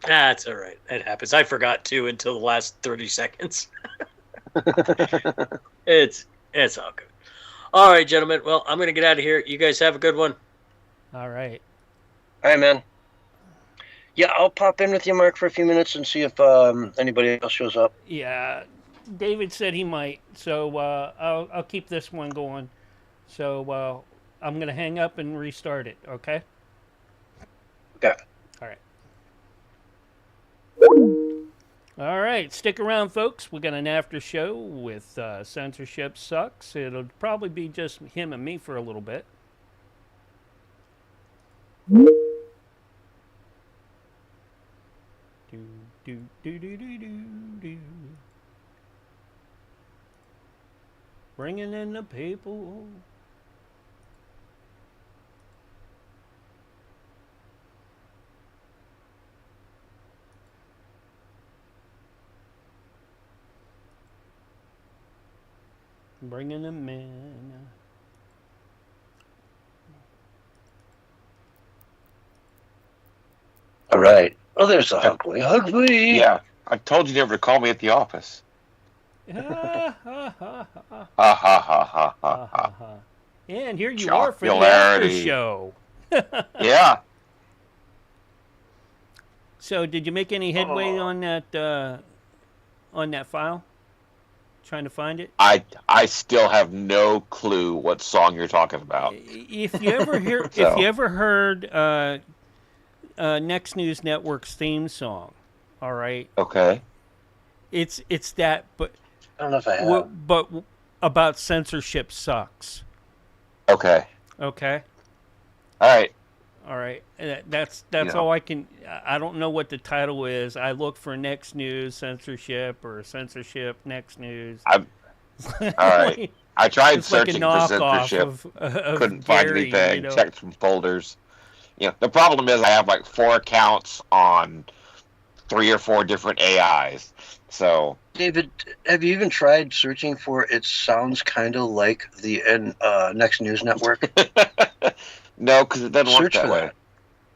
That's all right. It happens. I forgot to until the last 30 seconds. It's all good. All right, gentlemen. Well, I'm going to get out of here. You guys have a good one. All right. All right, man. Yeah, I'll pop in with you, Mark, for a few minutes and see if anybody else shows up. Yeah, David said he might, so I'll keep this one going. So I'm going to hang up and restart it, okay? Okay. All right. All right, stick around, folks. We got an after show with Censorship Sucks. It'll probably be just him and me for a little bit. Bringing in the people. Bringing them in. All right. Oh, there's the hug boy. Hug boy. Yeah, I told you never to call me at the office. Ha ha ha ha. Ha ha ha ha ha ha. And here you are for the after Jocularity. show. Yeah. So, did you make any headway on that file? Trying to find it? I still have no clue what song you're talking about. If you ever hear, So. if you ever heard Next News Network's theme song, all right, Okay. it's that, but I don't know if I have. but about censorship sucks. Okay. Okay. All right. All right, that's Yeah. all I can. I don't know what the title is. I look for Next News Censorship or Censorship Next News. All right. I tried It's like a searching for knockoff censorship. of Couldn't find Gary, anything. Checked some folders. The problem is I have like 4 accounts on 3 or 4 different AIs. So David, have you even tried searching for it sounds kind of like the Next News Network? no, because it doesn't work Search that for way. that.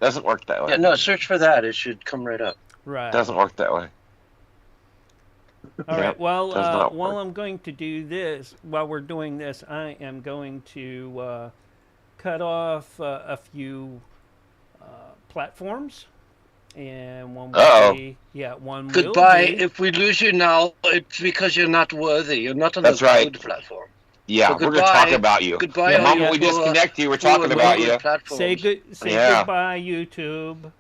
Doesn't work that way. Yeah, no, search for that. It should come right up. Right. Doesn't work that way. All right. Well, does not while work. I'm going to do this, while we're doing this, I am going to cut off a few platforms, and one will be, one Goodbye. will be. If we lose you now, it's because you're not worthy. You're not on That's the right. good platform. Yeah, So we're going to talk about you. Goodbye. Yeah, The all moment you we poor- disconnect you, we're poor talking about lower you. platforms. Say Yeah. goodbye, YouTube.